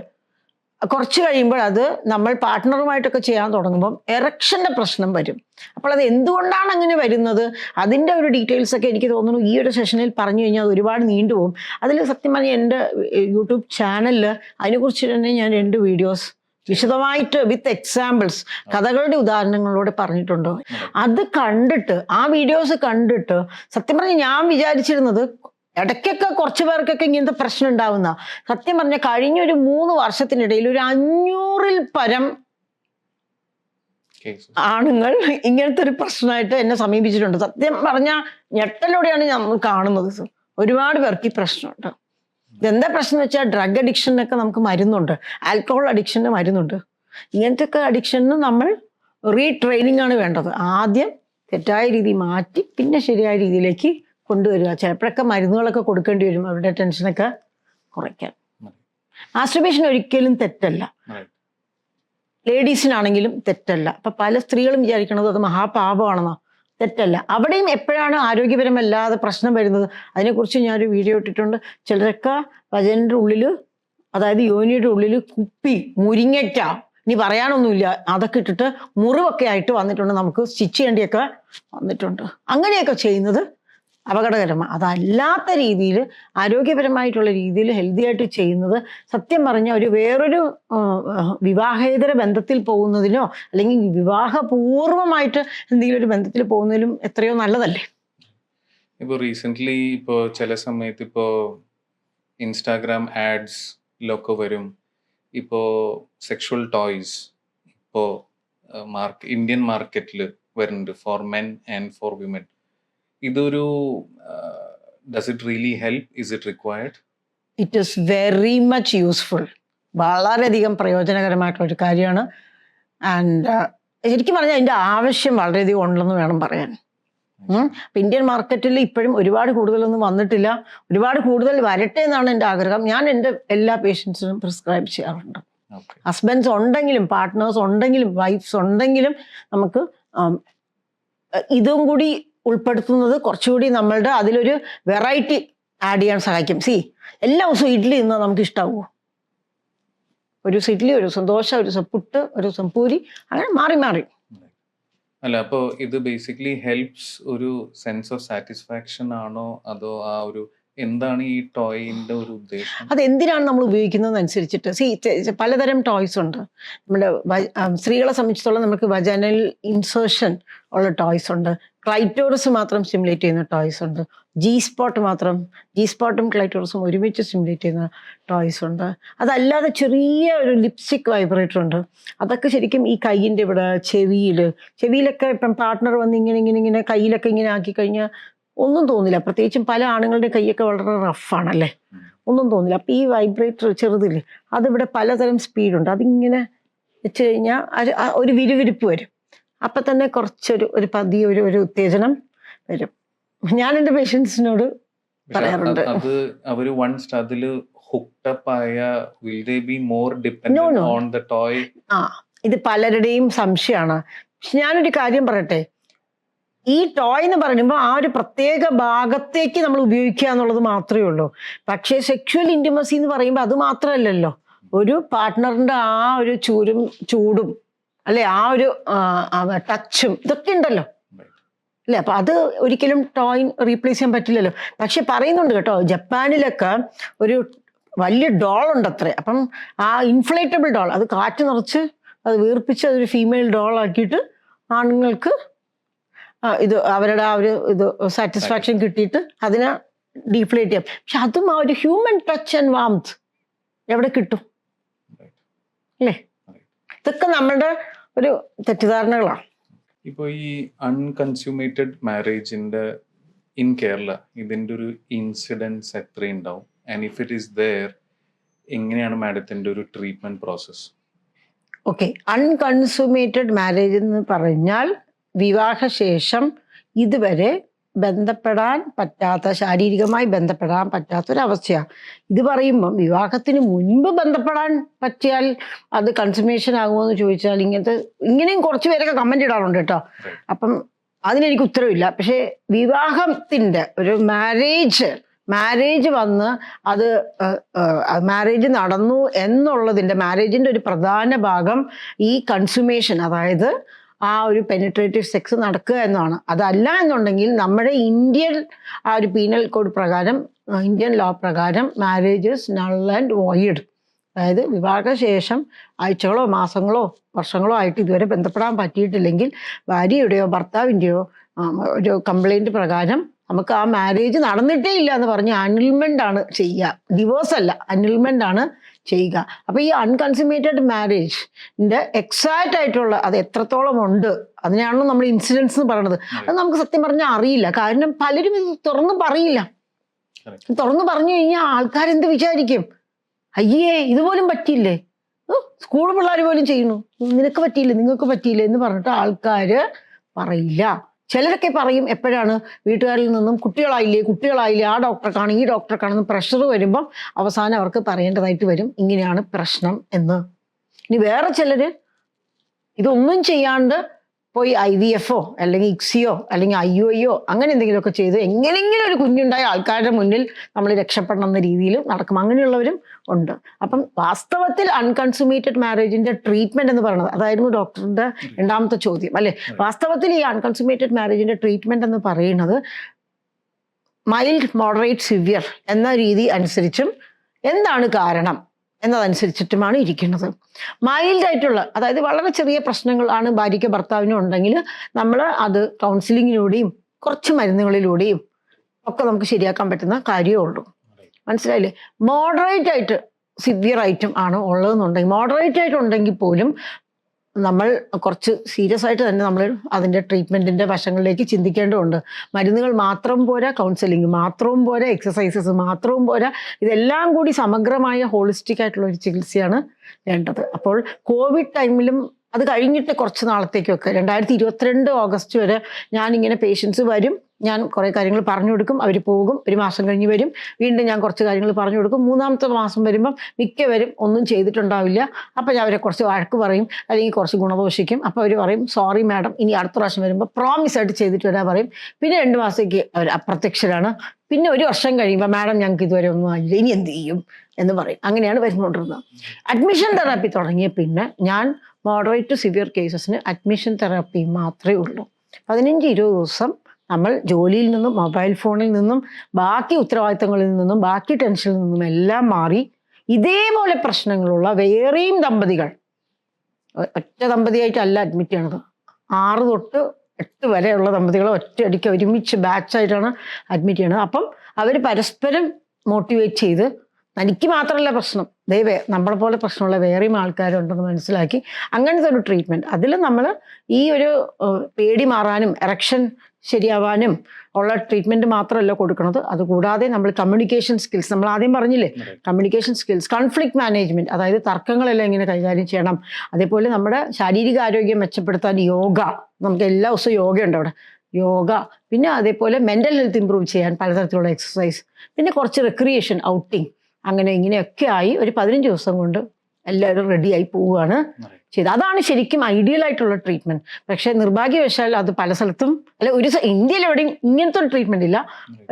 കുറച്ച് കഴിയുമ്പോൾ അത് നമ്മൾ പാർട്ട്ണറുമായിട്ടൊക്കെ ചെയ്യാൻ തുടങ്ങുമ്പം എറക്ഷൻ്റെ പ്രശ്നം വരും. അപ്പോൾ അത് എന്തുകൊണ്ടാണ് അങ്ങനെ വരുന്നത്, അതിൻ്റെ ഒരു ഡീറ്റെയിൽസ് ഒക്കെ എനിക്ക് തോന്നുന്നു ഈ ഒരു സെഷനിൽ പറഞ്ഞു കഴിഞ്ഞാൽ അത് ഒരുപാട് നീണ്ടുപോകും. അതിൽ സത്യം പറഞ്ഞാൽ എൻ്റെ യൂട്യൂബ് ചാനലിൽ അതിനെക്കുറിച്ച് തന്നെ ഞാൻ 2 വീഡിയോസ് വിശദമായിട്ട് വിത്ത് എക്സാമ്പിൾസ് കഥകളുടെ ഉദാഹരണങ്ങളോടെ പറഞ്ഞിട്ടുണ്ട്. അത് കണ്ടിട്ട് ആ വീഡിയോസ് കണ്ടിട്ട് സത്യം പറഞ്ഞാൽ ഞാൻ വിചാരിച്ചിരുന്നത് ഇടയ്ക്കൊക്കെ കുറച്ച് പേർക്കൊക്കെ ഇങ്ങനത്തെ പ്രശ്നം ഉണ്ടാവുന്ന. സത്യം പറഞ്ഞാൽ കഴിഞ്ഞൊരു 3 വർഷത്തിനിടയിൽ ഒരു 500-ൽ പരം ആണുങ്ങൾ ഇങ്ങനത്തെ ഒരു പ്രശ്നമായിട്ട് എന്നെ സമീപിച്ചിട്ടുണ്ട്. സത്യം പറഞ്ഞാൽ ഞെട്ടലോടെയാണ് നമ്മൾ കാണുന്നത്. ഒരുപാട് പേർക്ക് ഈ പ്രശ്നമുണ്ട്. ഇതെന്താ പ്രശ്നം എന്ന് വെച്ചാൽ ഡ്രഗ് അഡിക്ഷനൊക്കെ നമുക്ക് മരുന്നുണ്ട്, ആൽക്കഹോൾ അഡിക്ഷന് മരുന്നുണ്ട്. ഇങ്ങനത്തെ ഒക്കെ അഡിക്ഷന് നമ്മൾ റീട്രെയിനിങ് ആണ് വേണ്ടത്. ആദ്യം തെറ്റായ രീതി മാറ്റി പിന്നെ ശരിയായ രീതിയിലേക്ക് കൊണ്ടുവരിക. ചിലപ്പോഴൊക്കെ മരുന്നുകളൊക്കെ കൊടുക്കേണ്ടി വരും അവരുടെ ടെൻഷനൊക്കെ കുറയ്ക്കാൻ. മാസ്റ്റർബേഷൻ ഒരിക്കലും തെറ്റല്ല, ലേഡീസിനാണെങ്കിലും തെറ്റല്ല. അപ്പൊ പല സ്ത്രീകളും വിചാരിക്കണത് അത് മഹാപാപമാണെന്നോ. തെറ്റല്ല. അവിടെയും എപ്പോഴാണ് ആരോഗ്യപരമല്ലാതെ പ്രശ്നം വരുന്നത്, അതിനെക്കുറിച്ച് ഞാനൊരു വീഡിയോ ഇട്ടിട്ടുണ്ട്. ചിലരൊക്കെ വജൻ്റെ ഉള്ളിൽ, അതായത് യോനിയുടെ ഉള്ളിൽ കുപ്പി, മുരിങ്ങയ്ക്ക, ഇനി പറയാനൊന്നുമില്ല, അതൊക്കെ ഇട്ടിട്ട് മുറിവൊക്കെ ആയിട്ട് വന്നിട്ടുണ്ട്. നമുക്ക് സ്റ്റിച്ച് ചെയ്യേണ്ടിയൊക്കെ വന്നിട്ടുണ്ട്. അങ്ങനെയൊക്കെ ചെയ്യുന്നത് അപകടകരമാണ്. അതല്ലാത്ത രീതിയിൽ ആരോഗ്യപരമായിട്ടുള്ള രീതിയിൽ ഹെൽത്തി ആയിട്ട് ചെയ്യുന്നത് സത്യം പറഞ്ഞാൽ ഒരു വേറൊരു വിവാഹേതര ബന്ധത്തിൽ പോകുന്നതിനോ അല്ലെങ്കിൽ വിവാഹപൂർവമായിട്ട് എന്തെങ്കിലും ഒരു ബന്ധത്തിൽ പോകുന്നതിലും എത്രയോ നല്ലതല്ലേ. ഇപ്പോൾ റീസെൻ്റ്ലി ഇപ്പോൾ ചില സമയത്ത് ഇപ്പോൾ ഇൻസ്റ്റാഗ്രാം ആഡ്സിലൊക്കെ വരും, ഇപ്പോൾ സെക്ഷുവൽ ടോയ്സ് ഇപ്പോൾ ഇന്ത്യൻ മാർക്കറ്റിൽ വരുന്നുണ്ട് for men and for women. ഇതൊരു does it really help? Is it required? It is very much useful. വളരെയധികം പ്രയോജനകരമായിട്ടുള്ള ഒരു കാര്യമാണ്. ആൻഡ് ശരിക്കും പറഞ്ഞാൽ അതിൻ്റെ ആവശ്യം വളരെയധികം ഉണ്ടെന്ന് വേണം പറയാൻ. അപ്പം ഇന്ത്യൻ മാർക്കറ്റിൽ ഇപ്പോഴും ഒരുപാട് കൂടുതലൊന്നും വന്നിട്ടില്ല. ഒരുപാട് കൂടുതൽ വരട്ടെ എന്നാണ് എൻ്റെ ആഗ്രഹം. ഞാൻ എൻ്റെ എല്ലാ പേഷ്യൻസിനും പ്രിസ്ക്രൈബ് ചെയ്യാറുണ്ട്. ഹസ്ബൻഡ്സ് ഉണ്ടെങ്കിലും പാർട്ട്നേഴ്സ് ഉണ്ടെങ്കിലും വൈഫ്സ് ഉണ്ടെങ്കിലും നമുക്ക് ഇതും കൂടി ഉൾപ്പെടുത്തുന്നത് കുറച്ചുകൂടി നമ്മളുടെ അതിലൊരു വെറൈറ്റി ആഡ് ചെയ്യാൻ സഹായിക്കും. എല്ലാ ദിവസവും ഇഡ്ഡലി തിന്നാൽ നമുക്ക് ഇഷ്ടാവുമോ? ഒരു ദിവസം ഇഡ്ഡലി, ഒരു ദിവസം ദോശ, ഒരു ദിവസം പുട്ട്, ഒരു ദിവസം പൂരി, അങ്ങനെ മാറി മാറി. അല്ല, അപ്പോൾ ഇത് ബേസിക്കലി ഹെൽപ്സ് ഒരു സെൻസ് ഓഫ് സാറ്റിസ്ഫാക്ഷൻ ആണോ അതോ ആ ഒരു എന്താണ് ഈ ടോയിന്റെ ഒരു ഉദ്ദേശം? അതെന്തിനാണ് നമ്മൾ ഉപയോഗിക്കുന്നത് അനുസരിച്ചിട്ട്. പലതരം ടോയ്സ് ഉണ്ട്. നമ്മുടെ സ്ത്രീകളെ സംബന്ധിച്ചിടത്തോളം നമുക്ക് വജനൽ ഇൻസേർഷൻ ഉള്ള ടോയ്സ് ഉണ്ട്. ക്ലൈറ്റോറസ് മാത്രം സ്റ്റിമുലേറ്റ് ചെയ്യുന്ന ടോയ്സ് ഉണ്ട്. ജി സ്പോട്ടും ക്ലൈറ്റോറസും ഒരുമിച്ച് സ്റ്റിമുലേറ്റ് ചെയ്യുന്ന ടോയ്സ് ഉണ്ട്. അതല്ലാതെ ചെറിയ ഒരു ലിപ്സ്റ്റിക് വൈബ്രേറ്റർ ഉണ്ട്. അതൊക്കെ ശരിക്കും ഈ കൈയിൻ്റെ ഇവിടെ, ചെവിയിലൊക്കെ ഇപ്പം പാർട്ട്ണർ വന്ന് ഇങ്ങനെ കയ്യിലൊക്കെ ഇങ്ങനെ ആക്കി കഴിഞ്ഞാൽ ഒന്നും തോന്നില്ല. പ്രത്യേകിച്ചും പല ആണുങ്ങളുടെ കൈയൊക്കെ വളരെ റഫാണല്ലേ, ഒന്നും തോന്നില്ല. അപ്പം ഈ വൈബ്രേറ്റർ ചെറുതില്ലേ, അതിവിടെ പലതരം സ്പീഡുണ്ട്. അതിങ്ങനെ വെച്ച് കഴിഞ്ഞാൽ ഒരു വിരുവിരിപ്പ് വരും. അപ്പം തന്നെ കുറച്ചൊരു പതിയെ ഒരു ഉത്തേജനം വരും. ഞാൻ എൻ്റെ പേഷ്യൻസിനോട് പറയാറുണ്ട്, അത് അവര് വൺസ് അതില് ഹുക്ക്ഡ് ആയ will they be more dependent on the toy? ഇത് പലരുടെയും സംശയമാണ്. പക്ഷെ ഞാനൊരു കാര്യം പറയട്ടെ, ഈ ടോയ് എന്ന് പറയുമ്പോൾ ആ ഒരു പ്രത്യേക ഭാഗത്തേക്ക് നമ്മൾ ഉപയോഗിക്കുക എന്നുള്ളത് മാത്രമേ ഉള്ളൂ. പക്ഷേ സെക്ഷുവൽ ഇൻറ്റിമസി എന്ന് പറയുമ്പോൾ അത് മാത്രമല്ലല്ലോ, ഒരു പാർട്ട്ണറിൻ്റെ ആ ഒരു ചൂടും അല്ലെ, ആ ഒരു ടച്ചും ഇതൊക്കെ ഉണ്ടല്ലോ അല്ലേ. അപ്പം അത് ഒരിക്കലും ടോയ് റീപ്ലേസ് ചെയ്യാൻ പറ്റില്ലല്ലോ. പക്ഷെ പറയുന്നുണ്ട് കേട്ടോ, ജപ്പാനിലൊക്കെ ഒരു വലിയ ഡോൾ ഉണ്ട് അത്രേ. അപ്പം ആ ഇൻഫ്ലേറ്റബിൾ ഡോൾ, അത് കാറ്റ് നിറച്ച് അത് വീർപ്പിച്ച് അതൊരു ഫീമെയിൽ ഡോൾ ആക്കിയിട്ട് ആണുങ്ങൾക്ക് ഇത് അവരുടെ ആ ഒരു ഇത് സാറ്റിസ്ഫാക്ഷൻ കിട്ടിയിട്ട് അതിനെ ഡീഫ്ലേറ്റ് ചെയ്യാം. പക്ഷെ അതും ആ ഒരു ഹ്യൂമൻ ടച്ച് ആൻഡ് വാംത്ത് എവിടെ കിട്ടും അല്ലേ? ഇതൊക്കെ നമ്മളുടെ ഒരു തെറ്റിദ്ധാരണകളാണ്. ഇപ്പോൾ ഈ അൺകൺസ്യൂമേറ്റഡ് മാരേജിന്റെ ഇൻ കേരള ഇതിൻ്റെ ഒരു ഇൻസിഡൻസ് എത്രയുണ്ടാവും? And if it is there, എങ്ങനെയാണ് മാഡത്തിൻ്റെ ഒരു treatment process? Okay, unconsummated marriage എന്ന് പറഞ്ഞാൽ വിവാഹശേഷം ഇതുവരെ ബന്ധപ്പെടാൻ പറ്റാത്ത, ശാരീരികമായി ബന്ധപ്പെടാൻ പറ്റാത്തൊരവസ്ഥയാണ്. ഇത് പറയുമ്പം വിവാഹത്തിന് മുൻപ് ബന്ധപ്പെടാൻ പറ്റിയാൽ അത് കൺസുമേഷൻ ആകുമോ എന്ന് ചോദിച്ചാൽ ഇങ്ങനെയും കുറച്ച് പേരൊക്കെ കമന്റ് ഇടാറുണ്ട് കേട്ടോ. അപ്പം അതിനെനിക്ക് ഉത്തരവില്ല. പക്ഷേ വിവാഹത്തിൻ്റെ ഒരു മാരേജ് വന്ന് അത് മാരേജ് നടന്നു എന്നുള്ളതിൻ്റെ, മാരേജിൻ്റെ ഒരു പ്രധാന ഭാഗം ഈ കൺസുമേഷൻ, അതായത് ആ ഒരു പെനിട്രേറ്റീവ് സെക്സ് നടക്കുക എന്നാണ്. അതല്ല എന്നുണ്ടെങ്കിൽ നമ്മുടെ ഇന്ത്യൻ ആ ഒരു പീനൽ കോഡ് പ്രകാരം, ഇന്ത്യൻ ലോ പ്രകാരം മാരേജസ് നൾ ആൻഡ് വോയിഡ്. അതായത് വിവാഹശേഷം ആഴ്ചകളോ മാസങ്ങളോ വർഷങ്ങളോ ആയിട്ട് ഇതുവരെ ബന്ധപ്പെടാൻ പറ്റിയിട്ടില്ലെങ്കിൽ ഭാര്യയുടെയോ ഭർത്താവിൻ്റെയോ ഒരു കംപ്ലൈൻറ്റ് പ്രകാരം നമുക്ക് ആ മാരേജ് നടന്നിട്ടേ ഇല്ല എന്ന് പറഞ്ഞ് അനിൽമെൻ്റ് ആണ് ചെയ്യുക. ഡിവോഴ്സ് അല്ല, അനിൽമെൻ്റ് ആണ് ചെയ്യുക. അപ്പോൾ ഈ അൺകൺസ്യൂമേറ്റഡ് മാരേജിൻ്റെ എക്സാക്റ്റ് ആയിട്ടുള്ള അത് എത്രത്തോളം ഉണ്ട്, അതിനാണല്ലോ നമ്മൾ ഇൻസിഡൻസ് എന്ന് പറയുന്നത്. അത് നമുക്ക് സത്യം പറഞ്ഞാൽ അറിയില്ല. കാരണം പലരും ഇത് തുറന്നു പറയില്ല. തുറന്നു പറഞ്ഞു കഴിഞ്ഞാൽ ആൾക്കാരെന്ത് വിചാരിക്കും? അയ്യേ, ഇതുപോലും പറ്റിയില്ലേ, സ്കൂൾ പിള്ളേർ പോലും ചെയ്യുന്നു, നിനക്ക് പറ്റിയില്ലേ, നിങ്ങൾക്ക് പറ്റിയില്ലേ എന്ന് പറഞ്ഞിട്ട് ആൾക്കാർ പറയില്ല. ചിലരൊക്കെ പറയും, എപ്പോഴാണ് വീട്ടുകാരിൽ നിന്നും കുട്ടികളായില്ലേ, ആ ഡോക്ടറെ കാണും ഈ ഡോക്ടറെ കാണുന്ന പ്രഷർ വരുമ്പം അവസാനം അവർക്ക് പറയേണ്ടതായിട്ട് വരും ഇങ്ങനെയാണ് പ്രശ്നം എന്ന്. ഇനി വേറെ ചിലർ ഇതൊന്നും ചെയ്യാണ്ട് പോയി IVF അല്ലെങ്കിൽ ICSIയോ അല്ലെങ്കിൽ IUIയോ അങ്ങനെ എന്തെങ്കിലുമൊക്കെ ചെയ്ത് എങ്ങനെയെങ്കിലും ഒരു കുഞ്ഞുണ്ടായ ആൾക്കാരുടെ മുന്നിൽ നമ്മൾ രക്ഷപ്പെടണം എന്ന രീതിയിൽ നടക്കും. അങ്ങനെയുള്ളവരും ഉണ്ട്. അപ്പം വാസ്തവത്തിൽ അൺകൺസുമേറ്റഡ് മാരേജിന്റെ ട്രീറ്റ്മെന്റ് എന്ന് പറയുന്നത്, അതായിരുന്നു ഡോക്ടറിന്റെ രണ്ടാമത്തെ ചോദ്യം അല്ലെ. വാസ്തവത്തിൽ ഈ അൺകൺസുമേറ്റഡ് മാരേജിന്റെ ട്രീറ്റ്മെന്റ് എന്ന് പറയുന്നത് മൈൽഡ്, മോഡറേറ്റ്, സിവിയർ എന്ന രീതി അനുസരിച്ചും എന്താണ് കാരണം എന്നതനുസരിച്ചിട്ടുമാണ് ഇരിക്കുന്നത്. മൈൽഡ് ആയിട്ടുള്ള, അതായത് വളരെ ചെറിയ പ്രശ്നങ്ങളാണ് ഭാര്യയ്ക്ക് ഭർത്താവിനും ഉണ്ടെങ്കിൽ നമ്മൾ അത് കൗൺസിലിങ്ങിലൂടെയും കുറച്ച് മരുന്നുകളിലൂടെയും ഒക്കെ നമുക്ക് ശരിയാക്കാൻ പറ്റുന്ന കാര്യമേ ഉള്ളൂ. മനസ്സിലായില്ലേ? മോഡറേറ്റ് ആയിട്ട് സിവിയർ ആയിട്ടും ആണ് ഉള്ളതെന്നുണ്ടെങ്കിൽ, മോഡറേറ്റ് ആയിട്ടുണ്ടെങ്കിൽ പോലും നമ്മൾ കുറച്ച് സീരിയസ് ആയിട്ട് തന്നെ നമ്മൾ അതിൻ്റെ ട്രീറ്റ്മെൻറ്റിൻ്റെ വശങ്ങളിലേക്ക് ചിന്തിക്കേണ്ടതുണ്ട്. മരുന്നുകൾ മാത്രം പോരാ, കൗൺസിലിംഗ് മാത്രവും പോരാ, എക്സസൈസസ് മാത്രവും പോരാ, ഇതെല്ലാം കൂടി സമഗ്രമായ ഹോളിസ്റ്റിക് ആയിട്ടുള്ള ഒരു ചികിത്സയാണ് വേണ്ടത്. അപ്പോൾ കോവിഡ് ടൈമിലും അത് കഴിഞ്ഞിട്ട് കുറച്ച് നാളത്തേക്കൊക്കെ 2022 ഓഗസ്റ്റ് വരെ ഞാനിങ്ങനെ പേഷ്യൻസ് വരും, ഞാൻ കുറേ കാര്യങ്ങൾ പറഞ്ഞു കൊടുക്കും, അവർ പോകും, ഒരു മാസം കഴിഞ്ഞ് വരും, വീണ്ടും ഞാൻ കുറച്ച് കാര്യങ്ങൾ പറഞ്ഞു കൊടുക്കും. 3-ാമത്തെ മാസം വരുമ്പം മിക്കവരും ഒന്നും ചെയ്തിട്ടുണ്ടാവില്ല. അപ്പോൾ ഞാൻ അവരെ കുറച്ച് വഴക്ക് പറയും അല്ലെങ്കിൽ കുറച്ച് ഗുണദോഷിക്കും. അപ്പോൾ അവർ പറയും സോറി മാഡം, ഇനി അടുത്ത പ്രാവശ്യം വരുമ്പോൾ പ്രോമിസ് ആയിട്ട് ചെയ്തിട്ട് വരാൻ പറയും. പിന്നെ 2 മാസത്തേക്ക് അവർ അപ്രത്യക്ഷരാണ്. പിന്നെ 1 വർഷം കഴിയുമ്പോൾ മാഡം ഞങ്ങൾക്ക് ഇതുവരെ ഒന്നും ആയില്ല, ഇനി എന്ത് ചെയ്യും എന്ന് പറയും. അങ്ങനെയാണ് വരുന്നുകൊണ്ടിരുന്നത്. അഡ്മിഷൻ തെറാപ്പി തുടങ്ങിയ പിന്നെ ഞാൻ മോഡറേറ്റ് ടു സിവിയർ കേസസിന് അഡ്മിഷൻ തെറാപ്പി മാത്രമേ ഉള്ളൂ. 15-20 ദിവസം നമ്മൾ ജോലിയിൽ നിന്നും മൊബൈൽ ഫോണിൽ നിന്നും ബാക്കി ഉത്തരവാദിത്തങ്ങളിൽ നിന്നും ബാക്കി ടെൻഷനിൽ നിന്നും എല്ലാം മാറി ഇതേപോലെ പ്രശ്നങ്ങളുള്ള വേറെയും ദമ്പതികൾ, ഒറ്റ ദമ്പതിയായിട്ടല്ല അഡ്മിറ്റ് ചെയ്യണത്, 6 തൊട്ട് 8 വരെയുള്ള ദമ്പതികളെ ഒറ്റയടിക്ക് ഒരുമിച്ച് ബാച്ചായിട്ടാണ് അഡ്മിറ്റ് ചെയ്യണത്. അപ്പം അവർ പരസ്പരം മോട്ടിവേറ്റ് ചെയ്ത് തനിക്ക് മാത്രമല്ല പ്രശ്നം, ദൈവേ നമ്മളെ പോലെ പ്രശ്നമുള്ള വേറെയും ആൾക്കാരുണ്ടെന്ന് മനസ്സിലാക്കി അങ്ങനത്തെ ഒരു ട്രീറ്റ്മെൻറ്റ്. അതിൽ നമ്മൾ ഈ ഒരു പേടി മാറാനും എറക്ഷൻ ശരിയാവാനും ഉള്ള ട്രീറ്റ്മെൻറ്റ് മാത്രമല്ല കൊടുക്കുന്നത്. അതുകൂടാതെ നമ്മൾ കമ്മ്യൂണിക്കേഷൻ സ്കിൽസ്, നമ്മൾ ആദ്യം പറഞ്ഞില്ലേ, കമ്മ്യൂണിക്കേഷൻ സ്കിൽസ്, കോൺഫ്ലിക്റ്റ് മാനേജ്മെൻറ്റ്, അതായത് തർക്കങ്ങളെല്ലാം എങ്ങനെ കൈകാര്യം ചെയ്യണം, അതേപോലെ നമ്മുടെ ശാരീരിക ആരോഗ്യം മെച്ചപ്പെടുത്താൻ യോഗ, നമുക്ക് എല്ലാ ദിവസവും യോഗയുണ്ട് അവിടെ, യോഗ, പിന്നെ അതേപോലെ മെൻ്റൽ ഹെൽത്ത് ഇമ്പ്രൂവ് ചെയ്യാൻ പലതരത്തിലുള്ള എക്സസൈസ്, പിന്നെ കുറച്ച് റിക്രിയേഷൻ, ഔട്ടിങ്, അങ്ങനെ ഇങ്ങനെയൊക്കെ ആയി ഒരു 15 ദിവസം കൊണ്ട് എല്ലാവരും റെഡിയായി പോവുകയാണ് ചെയ്തത്. അതാണ് ശരിക്കും ഐഡിയൽ ആയിട്ടുള്ള ട്രീറ്റ്മെൻറ്റ്. പക്ഷേ നിർഭാഗ്യവശാൽ അത് പല സ്ഥലത്തും അല്ല, ഇന്ത്യയിൽ എവിടെയും ഇങ്ങനത്തെ ഒരു ട്രീറ്റ്മെൻറ്റ് ഇല്ല.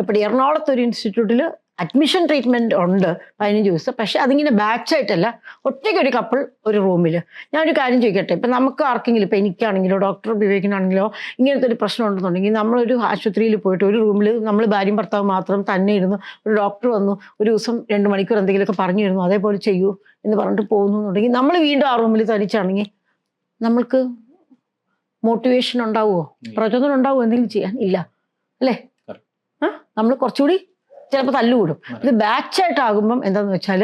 ഇപ്പോൾ എറണാകുളത്ത് ഒരു ഇൻസ്റ്റിറ്റ്യൂട്ടിൽ അഡ്മിഷൻ ട്രീറ്റ്മെൻറ്റ് ഉണ്ട് 15 ദിവസം. പക്ഷെ അതിങ്ങനെ ബാച്ചായിട്ടല്ല, ഒറ്റയ്ക്ക് ഒരു കപ്പിൾ ഒരു റൂമിൽ. ഞാനൊരു കാര്യം ചോദിക്കട്ടെ, ഇപ്പം നമുക്ക് ആർക്കെങ്കിലും, ഇപ്പം എനിക്കാണെങ്കിലോ ഡോക്ടർ വിവേകിനാണെങ്കിലോ ഇങ്ങനത്തെ ഒരു പ്രശ്നം ഉണ്ടെന്നുണ്ടെങ്കിൽ നമ്മളൊരു ആശുപത്രിയിൽ പോയിട്ട് ഒരു റൂമിൽ നമ്മൾ ഭാര്യയും ഭർത്താവ് മാത്രം തന്നെ ഇരുന്ന് ഒരു ഡോക്ടർ വന്നു ഒരു ദിവസം 2 മണിക്കൂർ എന്തെങ്കിലുമൊക്കെ പറഞ്ഞു തരുന്നു, അതേപോലെ ചെയ്യൂ എന്ന് പറഞ്ഞിട്ട് പോകുന്നു എന്നുണ്ടെങ്കിൽ നമ്മൾ വീണ്ടും ആ റൂമിൽ തനിച്ചാണെങ്കിൽ നമ്മൾക്ക് മോട്ടിവേഷൻ ഉണ്ടാവുമോ, പ്രചോദനം ഉണ്ടാവുമോ എന്തെങ്കിലും ചെയ്യാൻ? ഇല്ല അല്ലേ? നമ്മൾ കുറച്ചുകൂടി ചിലപ്പോൾ തല്ലുകൂടും. ഇത് ബാച്ചായിട്ടാകുമ്പം എന്താണെന്ന് വെച്ചാൽ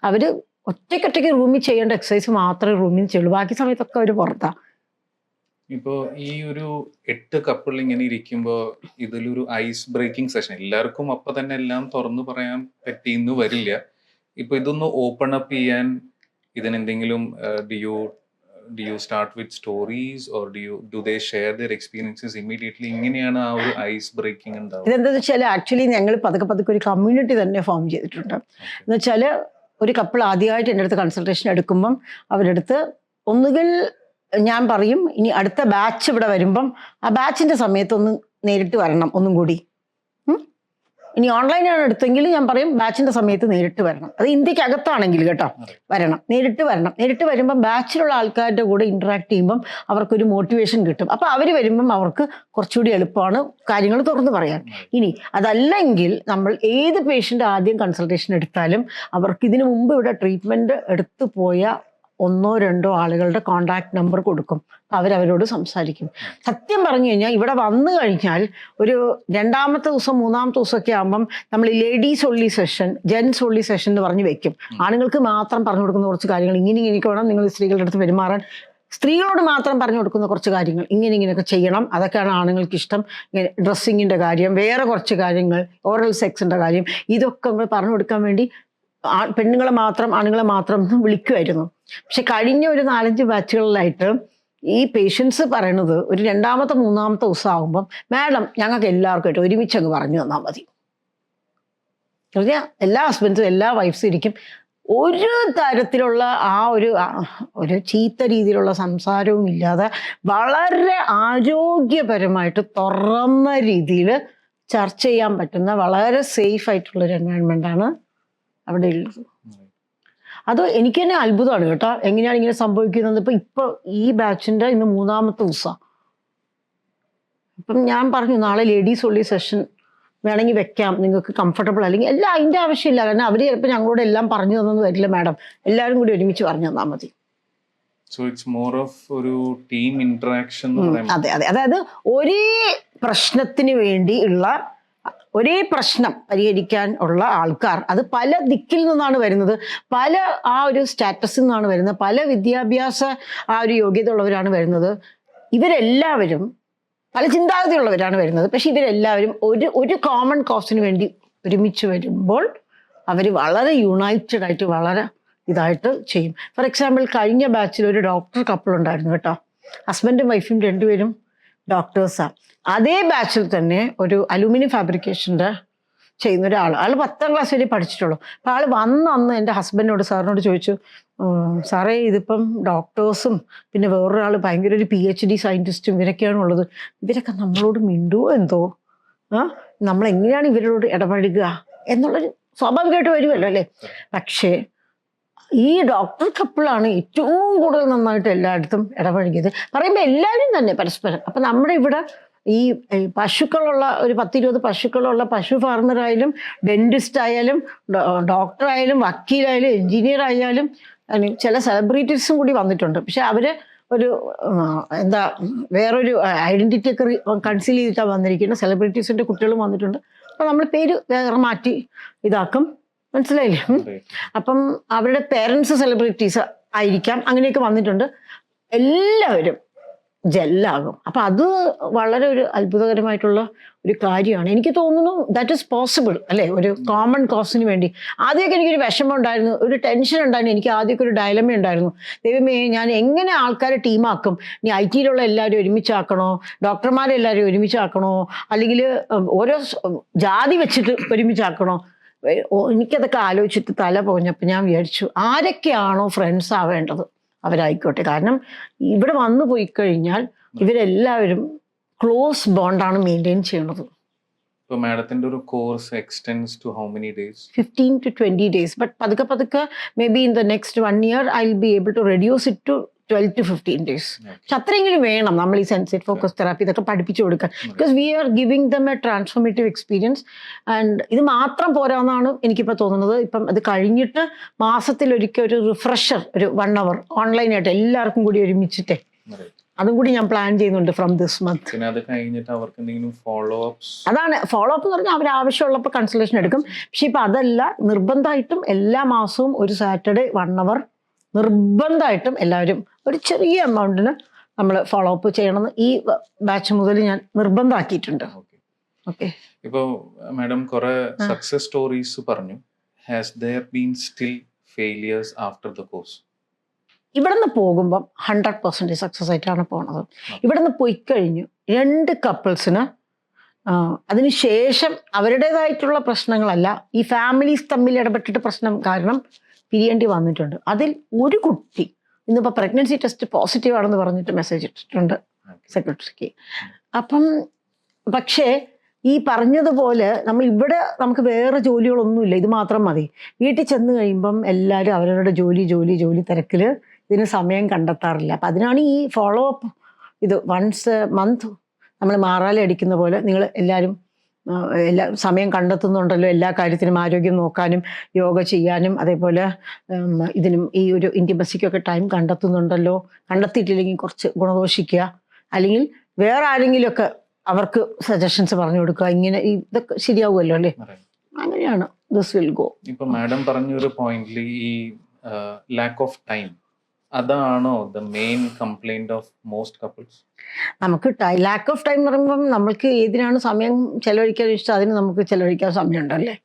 അവർ ഒറ്റയ്ക്കൊറ്റയ്ക്ക് റൂമിൽ ചെയ്യേണ്ട എക്സസൈസ് മാത്രമേ റൂമിൽ ചെയ്യുള്ളൂ, ബാക്കി സമയത്തൊക്കെ അവർ പുറത്താണ്. ഇപ്പോൾ ഈ ഒരു 8 കപ്പിൾ ഇങ്ങനെ ഇരിക്കുമ്പോൾ ഇതിലൊരു ഐസ് ബ്രേക്കിംഗ് സെഷൻ, എല്ലാവർക്കും അപ്പം തന്നെ എല്ലാം തുറന്നു പറയാൻ പറ്റിയെന്ന് വരില്ല. ഇപ്പൊ ഇതൊന്ന് ഓപ്പൺ അപ്പ് ചെയ്യാൻ ഇതിനെന്തെങ്കിലും do you start with stories or do they share their experiences immediately? ഇങ്ങനെയാണ് ആ ഒരു ഐസ് ബ്രേക്കിംഗ് ഉണ്ടാവുക? ഇതെന്താണെന്ന് വെച്ചാൽ ആക്ച്വലി ഞങ്ങൾ പതുക്കെ ഒരു കമ്മ്യൂണിറ്റി തന്നെ ഫോം ചെയ്തിട്ടുണ്ട്. എന്ന് വെച്ചാൽ ഒരു കപ്പിൾ ആദ്യമായിട്ട് എൻ്റെ അടുത്ത് കൺസൾട്ടേഷൻ എടുക്കുമ്പം അവരുടെ അടുത്ത് ഒന്നുകിൽ ഞാൻ പറയും ഇനി അടുത്ത ബാച്ച് ഇവിടെ വരുമ്പം ആ ബാച്ചിൻ്റെ സമയത്തൊന്ന് നേരിട്ട് വരണം ഒന്നും കൂടി. ഇനി ഓൺലൈനാണ് എടുത്തെങ്കിൽ ഞാൻ പറയും ബാച്ചിൻ്റെ സമയത്ത് നേരിട്ട് വരണം. അത് ഇന്ത്യക്ക് അകത്താണെങ്കിൽ കേട്ടോ, വരണം, നേരിട്ട് വരണം. നേരിട്ട് വരുമ്പം ബാച്ചിലുള്ള ആൾക്കാരുടെ കൂടെ ഇൻട്രാക്ട് ചെയ്യുമ്പം അവർക്കൊരു മോട്ടിവേഷൻ കിട്ടും. അപ്പോൾ അവർ വരുമ്പം അവർക്ക് കുറച്ചുകൂടി എളുപ്പമാണ് കാര്യങ്ങൾ തുറന്ന് പറയാൻ. ഇനി അതല്ലെങ്കിൽ നമ്മൾ ഏത് പേഷ്യൻ്റ് ആദ്യം കൺസൾട്ടേഷൻ എടുത്താലും അവർക്ക് ഇതിനു മുമ്പ് ഇവിടെ ട്രീറ്റ്മെൻറ്റ് എടുത്തു പോയ 1-2 ആളുകളുടെ കോണ്ടാക്ട് നമ്പർ കൊടുക്കും. അവരവരോട് സംസാരിക്കും. സത്യം പറഞ്ഞു കഴിഞ്ഞാൽ ഇവിടെ വന്നു കഴിഞ്ഞാൽ ഒരു 2-ാമത്തെ ദിവസം 3-ാമത്തെ ദിവസമൊക്കെ ആകുമ്പം നമ്മൾ ladies only session, gents only session എന്ന് പറഞ്ഞ് വെക്കും. ആണുങ്ങൾക്ക് മാത്രം പറഞ്ഞു കൊടുക്കുന്ന കുറച്ച് കാര്യങ്ങൾ, ഇങ്ങനെയൊക്കെ വേണം നിങ്ങൾ സ്ത്രീകളുടെ അടുത്ത് പെരുമാറാൻ, സ്ത്രീകളോട് മാത്രം പറഞ്ഞു കൊടുക്കുന്ന കുറച്ച് കാര്യങ്ങൾ, ഇങ്ങനെയൊക്കെ ചെയ്യണം, അതൊക്കെയാണ് ആണുങ്ങൾക്ക് ഇഷ്ടം. ഇങ്ങനെ ഡ്രസ്സിങ്ങിൻ്റെ കാര്യം, വേറെ കുറച്ച് കാര്യങ്ങൾ, ഓറൽ സെക്സിൻ്റെ കാര്യം, ഇതൊക്കെ നമ്മൾ പറഞ്ഞു കൊടുക്കാൻ വേണ്ടി പെണ്ണുങ്ങളെ മാത്രം ആണുങ്ങളെ മാത്രം വിളിക്കുമായിരുന്നു. പക്ഷെ കഴിഞ്ഞ ഒരു 4-5 ബാച്ചുകളിലായിട്ട് ഈ പേഷ്യൻസ് പറയണത് ഒരു 2-ാമത്തെ 3-ാമത്തെ ദിവസം ആകുമ്പം മാഡം ഞങ്ങൾക്ക് എല്ലാവർക്കും ആയിട്ട് ഒരുമിച്ച് അങ്ങ് പറഞ്ഞു തന്നാൽ മതി. എല്ലാ ഹസ്ബൻഡ്സും എല്ലാ വൈഫ്സും ഇരിക്കും, ഒരു തരത്തിലുള്ള ഒരു ചീത്ത രീതിയിലുള്ള സംസാരവും ഇല്ലാതെ വളരെ ആരോഗ്യപരമായിട്ട് തുറന്ന രീതിയിൽ ചർച്ച ചെയ്യാൻ പറ്റുന്ന വളരെ സേഫ് ആയിട്ടുള്ളൊരു എൻവയൺമെൻ്റാണ് അവിടെ ഉള്ളത്. അത് എനിക്ക് തന്നെ അത്ഭുതമാണ് കേട്ടോ, എങ്ങനെയാണ് ഇങ്ങനെ സംഭവിക്കുന്നത്. ഇപ്പൊ ഈ ബാച്ചിന്റെ ഇന്ന് 3ാമത്തെ ദിവസമാണ്. ഇപ്പം ഞാൻ പറഞ്ഞു നാളെ ലേഡീസ് ഓൺലി സെഷൻ വേണമെങ്കിൽ വെക്കാം, നിങ്ങൾക്ക് കംഫർട്ടബിൾ, അല്ലെങ്കിൽ എല്ലാം അതിൻ്റെ ആവശ്യമില്ല. കാരണം അവർ ചിലപ്പോൾ ഞങ്ങളോട് എല്ലാം പറഞ്ഞു തന്നെന്ന് വരില്ല മാഡം, എല്ലാവരും കൂടി ഒരുമിച്ച് പറഞ്ഞു തന്നാൽ മതി. സോ ഇറ്റ്സ് മോർ ഓഫ് ഒരു ടീം ഇന്ററാക്ഷൻ. അതെ അതെ, അതായത് ഒരേ പ്രശ്നത്തിന് വേണ്ടി ഉള്ള ഒരേ പ്രശ്നം പരിഹരിക്കാൻ ഉള്ള ആൾക്കാർ, അത് പല ദിക്കിൽ നിന്നാണ് വരുന്നത്, പല ആ ഒരു സ്റ്റാറ്റസിൽ നിന്നാണ് വരുന്നത്, പല വിദ്യാഭ്യാസ ആ ഒരു യോഗ്യത ഉള്ളവരാണ് വരുന്നത്. ഇവരെല്ലാവരും പല ചിന്താഗതിയുള്ളവരാണ് വരുന്നത്. പക്ഷെ ഇവരെല്ലാവരും ഒരു കോമൺ കോസിന് വേണ്ടി ഒരുമിച്ച് വരുമ്പോൾ അവർ വളരെ യുണൈറ്റഡ് ആയിട്ട് വളരെ ഇതായിട്ട് ചെയ്യും. ഫോർ എക്സാമ്പിൾ, കഴിഞ്ഞ ബാച്ചിൽ ഒരു ഡോക്ടർ കപ്പിൾ ഉണ്ടായിരുന്നു കേട്ടോ. ഹസ്ബൻഡും വൈഫും രണ്ടുപേരും ഡോക്ടേഴ്സാണ്. അതേ ബാച്ചിൽ തന്നെ ഒരു അലൂമിനിയം ഫാബ്രിക്കേഷൻ്റെ ചെയ്യുന്ന ഒരാൾ, ആൾ 10ാം ക്ലാസ് വരെ പഠിച്ചിട്ടുള്ളൂ. അപ്പോൾ ആൾ അന്ന് എൻ്റെ ഹസ്ബൻഡിനോട്, സാറിനോട് ചോദിച്ചു, സാറേ ഇതിപ്പം ഡോക്ടേഴ്സും പിന്നെ വേറൊരാൾ ഭയങ്കര ഒരു PhD സയൻറ്റിസ്റ്റും ഇവരൊക്കെയാണ് ഉള്ളത്, ഇവരൊക്കെ നമ്മളോട് മിണ്ടുവോ എന്തോ, നമ്മളെങ്ങനെയാണ് ഇവരോട് ഇടപഴകുക എന്നുള്ളൊരു സ്വാഭാവികമായിട്ട് വരുമല്ലോ അല്ലേ. പക്ഷേ ഈ ഡോക്ടർ കപ്പിളാണ് ഏറ്റവും കൂടുതൽ നന്നായിട്ട് എല്ലായിടത്തും ഇടപഴകിയത്. പറയുമ്പോൾ എല്ലാവരും തന്നെ പരസ്പരം. അപ്പം നമ്മുടെ ഇവിടെ ഈ പശുക്കളുള്ള ഒരു 10-20 പശുക്കളുള്ള പശു ഫാർമറായാലും ഡെന്റിസ്റ്റ് ആയാലും ഡോക്ടറായാലും വക്കീലായാലും എൻജിനീയർ ആയാലും ചില സെലിബ്രിറ്റീസും കൂടി വന്നിട്ടുണ്ട്. പക്ഷെ അവര് ഒരു വേറൊരു ഐഡന്റിറ്റി ഒക്കെ കൺസീൽ ചെയ്തിട്ടാണ് വന്നിരിക്കുന്നത്. സെലിബ്രിറ്റീസിന്റെ കുട്ടികളും വന്നിട്ടുണ്ട്. അപ്പം നമ്മൾ പേര് വേറെ മാറ്റി ഇതാക്കും, മനസ്സിലായില്ലേ. അപ്പം അവരുടെ പേരൻസ് സെലിബ്രിറ്റീസ് ആയിരിക്കാം, അങ്ങനെയൊക്കെ വന്നിട്ടുണ്ട്. എല്ലാവരും ജെല്ലാകും. അപ്പം അത് വളരെ ഒരു അത്ഭുതകരമായിട്ടുള്ള ഒരു കാര്യമാണ്. എനിക്ക് തോന്നുന്നു ദാറ്റ് ഈസ് പോസിബിൾ അല്ലേ, ഒരു കോമൺ കോസിന് വേണ്ടി. ആദ്യമൊക്കെ എനിക്കൊരു വിഷമം ഉണ്ടായിരുന്നു, ഒരു ടെൻഷൻ ഉണ്ടായിരുന്നു. എനിക്ക് ആദ്യമൊക്കെ ഒരു ഡയലമ ഉണ്ടായിരുന്നു, ദൈവമേ ഞാൻ എങ്ങനെ ആൾക്കാരെ ടീമാക്കും, ഇനി IT യിലുള്ള എല്ലാവരും ഒരുമിച്ചാക്കണോ, ഡോക്ടർമാരെല്ലാവരും ഒരുമിച്ചാക്കണോ, അല്ലെങ്കിൽ ഓരോ ജാതി വെച്ചിട്ട് ഒരുമിച്ചാക്കണോ. എനിക്കതൊക്കെ ആലോചിച്ചിട്ട് തല പോഞ്ഞപ്പോൾ ഞാൻ വിചാരിച്ചു, ആരൊക്കെയാണോ ഫ്രണ്ട്സ് ആവേണ്ടത് അവരായിക്കോട്ടെ. കാരണം ഇവിടെ വന്നു പോയി കഴിഞ്ഞാൽ ഇവരെല്ലാവരും ക്ലോസ് ബോണ്ടാണ് മെയിൻറ്റെയിൻ ചെയ്യണത്. So madam's ഒരു course extends to how many days? 15 to 20 days. But പതുക്കെ maybe in the next 1 year I'll be able to reduce it to 12 to 15 days. പക്ഷെ അത്രയെങ്കിലും വേണം നമ്മൾ ഈ സെൻസിറ്റീവ് ഫോക്കസ് തെറാപ്പി ഇതൊക്കെ പഠിപ്പിച്ചു കൊടുക്കാൻ. Because we are giving them a transformative experience. And ഇത് മാത്രം പോരാന്നാണ് എനിക്കിപ്പോൾ തോന്നുന്നത്. ഇപ്പം അത് കഴിഞ്ഞിട്ട് മാസത്തിലൊരിക്കൽ ഒരു റിഫ്രഷർ, ഒരു 1 hour ഓൺലൈനായിട്ട് എല്ലാവർക്കും കൂടി ഒരുമിച്ചിട്ടേ, അതും കൂടി ഞാൻ പ്ലാൻ ചെയ്യുന്നുണ്ട് ഫ്രം ദിസ് മന്ത്. അതാണ് ഫോളോ അപ്പ് എന്ന് പറഞ്ഞാൽ അവർ ആവശ്യമുള്ളപ്പോൾ കൺസൾട്ടേഷൻ എടുക്കും. പക്ഷെ ഇപ്പം അതല്ല, നിർബന്ധമായിട്ടും എല്ലാ മാസവും ഒരു സാറ്റർഡേ 1 hour നിർബന്ധമായിട്ടും എല്ലാവരും ഒരു ചെറിയ എമൗണ്ടിന് നമ്മൾ ഫോളോ അപ്പ് ചെയ്യണമെന്ന് ഈ ബാച്ച് മുതൽ ഞാൻ നിർബന്ധമാക്കിയിട്ടുണ്ട്. ഓക്കെ, ഇപ്പോൾ മാഡം കുറെ സക്സസ് സ്റ്റോറീസ് പറഞ്ഞു. Has there been still failures after the course? ഇവിടുന്ന് പോകുമ്പം 100% സക്സസ് ആയിട്ടാണ് പോണത്. ഇവിടുന്ന് പോയി കഴിഞ്ഞു 2 കപ്പിൾസിന് അതിനുശേഷം അവരുടേതായിട്ടുള്ള പ്രശ്നങ്ങളല്ല, ഈ ഫാമിലീസ് തമ്മിൽ ഇടപെട്ടിട്ട് പ്രശ്നം കാരണം പിരിയേണ്ടി വന്നിട്ടുണ്ട്. അതിൽ ഒരു കുട്ടി ഇന്നിപ്പോൾ പ്രഗ്നൻസി ടെസ്റ്റ് പോസിറ്റീവ് ആണെന്ന് പറഞ്ഞിട്ട് മെസ്സേജ് ഇട്ടിട്ടുണ്ട് സെക്രട്ടറിക്ക്. അപ്പം പക്ഷേ ഈ പറഞ്ഞതുപോലെ നമ്മൾ ഇവിടെ നമുക്ക് വേറെ ജോലികളൊന്നുമില്ല, ഇത് മാത്രം മതി. വീട്ടിൽ ചെന്ന് കഴിയുമ്പം എല്ലാവരും അവരവരുടെ ജോലി തിരക്കിൽ ഇതിന് സമയം കണ്ടെത്താറില്ല. അപ്പം അതിനാണ് ഈ ഫോളോ അപ്പ്. ഇത് വൺസ് മന്ത് നമ്മൾ മാറാലെ അടിക്കുന്ന പോലെ നിങ്ങൾ എല്ലാവരും എല്ലാ സമയം കണ്ടെത്തുന്നുണ്ടല്ലോ, എല്ലാ കാര്യത്തിനും ആരോഗ്യം നോക്കാനും യോഗ ചെയ്യാനും അതേപോലെ ഇതിനും ഈ ഒരു ഇൻറ്റിമസിക്കൊക്കെ ടൈം കണ്ടെത്തുന്നുണ്ടല്ലോ. കണ്ടെത്തിയിട്ടില്ലെങ്കിൽ കുറച്ച് ഗുണദോഷിക്കുക, അല്ലെങ്കിൽ വേറെ ആരെങ്കിലുമൊക്കെ അവർക്ക് സജഷൻസ് പറഞ്ഞു കൊടുക്കുക. ഇങ്ങനെ ഇതൊക്കെ ശരിയാവുമല്ലോ അല്ലേ, അങ്ങനെയാണ് ദിസ് വിൽ ഗോ. ഇപ്പൊ മാഡം പറഞ്ഞൊരു പോയിന്റിൽ ഈ ലാക്ക് ഓഫ് ടൈം, അതാണോ the main complaint of most couples? നമുക്ക് ലാക്ക് ഓഫ് ടൈം പറയുമ്പം നമ്മൾക്ക് ഏതിനാണ് സമയം ചെലവഴിക്കാൻ ഇഷ്ടം അതിന് നമുക്ക് ചെലവഴിക്കാൻ സമയമുണ്ടല്ലേ.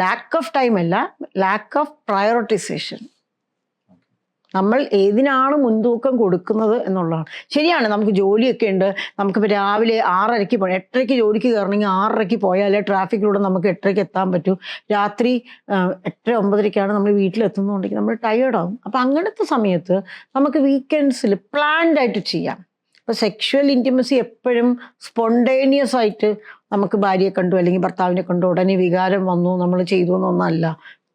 ലാക്ക് ഓഫ് ടൈം അല്ല, ലാക്ക് ഓഫ് പ്രയോറിറ്റൈസേഷൻ. നമ്മൾ ഏതിനാണ് മുൻതൂക്കം കൊടുക്കുന്നത് എന്നുള്ളതാണ്. ശരിയാണ്, നമുക്ക് ജോലിയൊക്കെ ഉണ്ട്. നമുക്കിപ്പോൾ രാവിലെ 6:30 പോകണം, 8:30 ജോലിക്ക് കയറണമെങ്കിൽ 6:30 പോയാലേ ട്രാഫിക്കിലൂടെ നമുക്ക് 8:30 എത്താൻ പറ്റൂ. രാത്രി 8:00 9:00 നമ്മൾ വീട്ടിലെത്തുന്നുണ്ടെങ്കിൽ നമ്മൾ ടയേർഡാവും. അപ്പം അങ്ങനത്തെ സമയത്ത് നമുക്ക് വീക്കെൻഡ്സിൽ പ്ലാൻഡ് ആയിട്ട് ചെയ്യാം. ഇപ്പോൾ സെക്ഷുവൽ ഇൻറ്റിമസി എപ്പോഴും സ്പോണ്ടേനിയസ് ആയിട്ട് നമുക്ക് ഭാര്യയെ കണ്ടു അല്ലെങ്കിൽ ഭർത്താവിനെ കണ്ടു ഉടനെ വികാരം വന്നു നമ്മൾ ചെയ്തു എന്നൊന്നല്ല,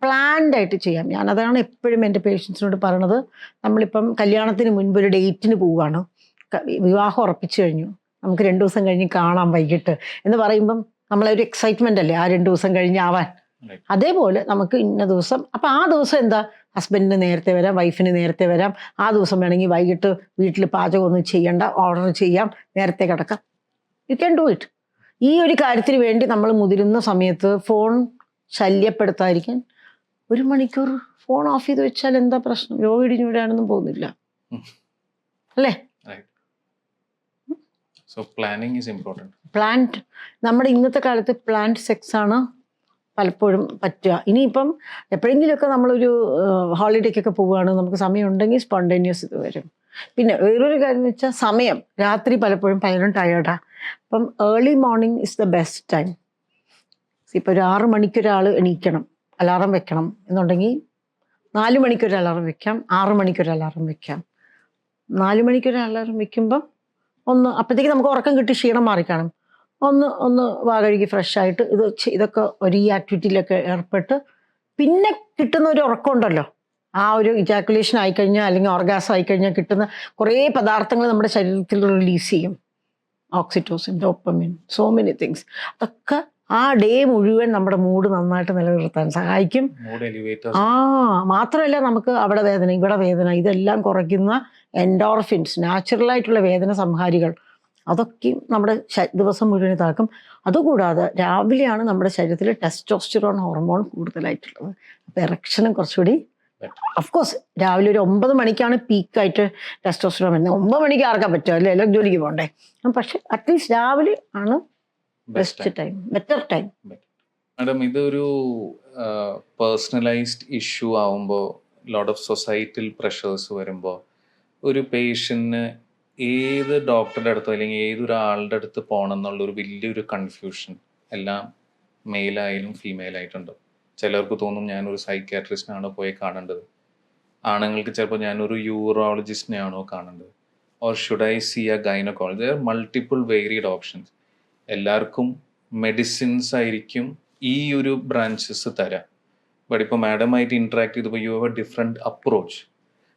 പ്ലാൻഡ് ആയിട്ട് ചെയ്യാം. ഞാനതാണ് എപ്പോഴും എൻ്റെ പേഷ്യൻസിനോട് പറയണത്. നമ്മളിപ്പം കല്യാണത്തിന് മുൻപ് ഒരു ഡേറ്റിന് പോവുകയാണ്, വിവാഹം ഉറപ്പിച്ചു കഴിഞ്ഞു, നമുക്ക് 2 ദിവസം കഴിഞ്ഞ് കാണാം വൈകിട്ട് എന്ന് പറയുമ്പം നമ്മളൊരു എക്സൈറ്റ്മെൻ്റ് അല്ലേ ആ 2 ദിവസം കഴിഞ്ഞ് ആവാൻ. അതേപോലെ നമുക്ക് ഇന്ന ദിവസം, അപ്പം ആ ദിവസം എന്താ, ഹസ്ബൻഡിന് നേരത്തെ വരാം, വൈഫിന് നേരത്തെ വരാം. ആ ദിവസം വേണമെങ്കിൽ വൈകിട്ട് വീട്ടിൽ പാചകമൊന്നും ചെയ്യണ്ട, ഓർഡർ ചെയ്യാം, നേരത്തെ കിടക്കാം. You can do it. ഈ ഒരു കാര്യത്തിന് വേണ്ടി നമ്മൾ മുതിരുന്ന സമയത്ത് ഫോൺ ശല്യപ്പെടുത്താതിരിക്കാൻ 1 മണിക്കൂർ ഫോൺ ഓഫ് ചെയ്ത് വെച്ചാൽ എന്താ പ്രശ്നം? രോഗം ഇടിഞ്ഞു വിടാനൊന്നും പോകുന്നില്ല അല്ലേ? പ്ലാൻഡ്, നമ്മുടെ ഇന്നത്തെ കാലത്ത് പ്ലാൻഡ് സെക്സ് ആണ് പലപ്പോഴും പറ്റുക. ഇനിയിപ്പം എപ്പോഴെങ്കിലുമൊക്കെ നമ്മളൊരു ഹോളിഡേക്കൊക്കെ പോവുകയാണ്, നമുക്ക് സമയം ഉണ്ടെങ്കിൽ സ്പോണ്ടേനിയസ് ഇത് വരും. പിന്നെ വേറൊരു കാര്യം എന്ന് വെച്ചാൽ സമയം, രാത്രി പലപ്പോഴും പലരും ടയേർഡാണ്. അപ്പം early morning is the best time. ഇപ്പോൾ ഒരു 6 മണിക്കൊരാൾ എണീക്കണം, അലാറം വെക്കണം എന്നുണ്ടെങ്കിൽ 4 മണിക്കൊരു അലാറം വെക്കാം, 6 മണിക്കൊരു അലാറം വെക്കാം. 4 മണിക്കൊരു അലാറം വെക്കുമ്പം അപ്പോഴത്തേക്ക് നമുക്ക് ഉറക്കം കിട്ടി ക്ഷീണം മാറിക്കാണും. ഒന്ന് വാകഴുകി ഫ്രഷായിട്ട് ഇതൊക്കെ ഒരു ഈ ആക്ടിവിറ്റിയിലൊക്കെ ഏർപ്പെട്ട് പിന്നെ കിട്ടുന്ന ഒരു ഉറക്കമുണ്ടല്ലോ, ആ ഒരു ഇജാക്കുലേഷൻ ആയിക്കഴിഞ്ഞാൽ അല്ലെങ്കിൽ ഓർഗാസം ആയിക്കഴിഞ്ഞാൽ കിട്ടുന്ന കുറേ പദാർത്ഥങ്ങൾ നമ്മുടെ ശരീരത്തിൽ റിലീസ് ചെയ്യും. Oxytocin, dopamine, so many things. അതൊക്കെ ആ ഡേ മുഴുവൻ നമ്മുടെ മൂഡ് നന്നായിട്ട് നിലനിർത്താൻ സഹായിക്കും. മാത്രമല്ല നമുക്ക് അവിടെ വേദന ഇവിടെ വേദന ഇതെല്ലാം കുറയ്ക്കുന്ന എൻഡോർഫിൻസ്, നാച്ചുറലായിട്ടുള്ള വേദന സംഹാരികൾ, അതൊക്കെയും നമ്മുടെ ദിവസം മുഴുവൻ ഇതാക്കും. അതുകൂടാതെ രാവിലെയാണ് നമ്മുടെ ശരീരത്തിൽ ടെസ്റ്റോസ്റ്ററോൺ ഹോർമോൺ കൂടുതലായിട്ടുള്ളത്. അപ്പോൾ എറക്ഷനും കുറച്ചുകൂടി, ഓഫ്കോഴ്സ് രാവിലെ ഒരു 9 മണിക്കാണ് പീക്കായിട്ട് ടെസ്റ്റോസ്റ്ററോൺ വരുന്നത്. 9 മണിക്ക് ആർക്കാൻ പറ്റുമോ അല്ലേ, എല്ലാം ജോലിക്ക് പോകണ്ടേ. പക്ഷെ അറ്റ്ലീസ്റ്റ് രാവിലെ ആണ് best time, better time. Madam, ഇതൊരു പേഴ്സണലൈസ്ഡ് ഇഷ്യൂ ആവുമ്പോൾ, ലോട്ട് ഓഫ് സൊസൈറ്റൽ പ്രഷേഴ്സ് വരുമ്പോൾ ഒരു പേഷ്യന്റിന് ഏത് ഡോക്ടറുടെ അടുത്തോ അല്ലെങ്കിൽ ഏതൊരാളുടെ അടുത്ത് പോകണം എന്നുള്ളൊരു വലിയൊരു കൺഫ്യൂഷൻ എല്ലാം മെയിലായാലും ഫീമെയിലായിട്ടുണ്ട്. ചിലർക്ക് തോന്നും ഞാനൊരു സൈക്യാട്രിസ്റ്റിനാണോ പോയി കാണേണ്ടത്, ആണുങ്ങൾക്ക് ചിലപ്പോൾ ഞാനൊരു യൂറോളജിസ്റ്റിനെയാണോ കാണേണ്ടത്, or should I see a gynaecology. There are multiple varied options. എല്ലാവർക്കും മെഡിസിൻസ് ആയിരിക്കും ഈ ഒരു ബ്രാഞ്ചസ് തരാം. ബട്ട് ഇപ്പോൾ മാഡമായിട്ട് ഇൻട്രാക്ട് ചെയ്തപ്പോൾ you have a different approach.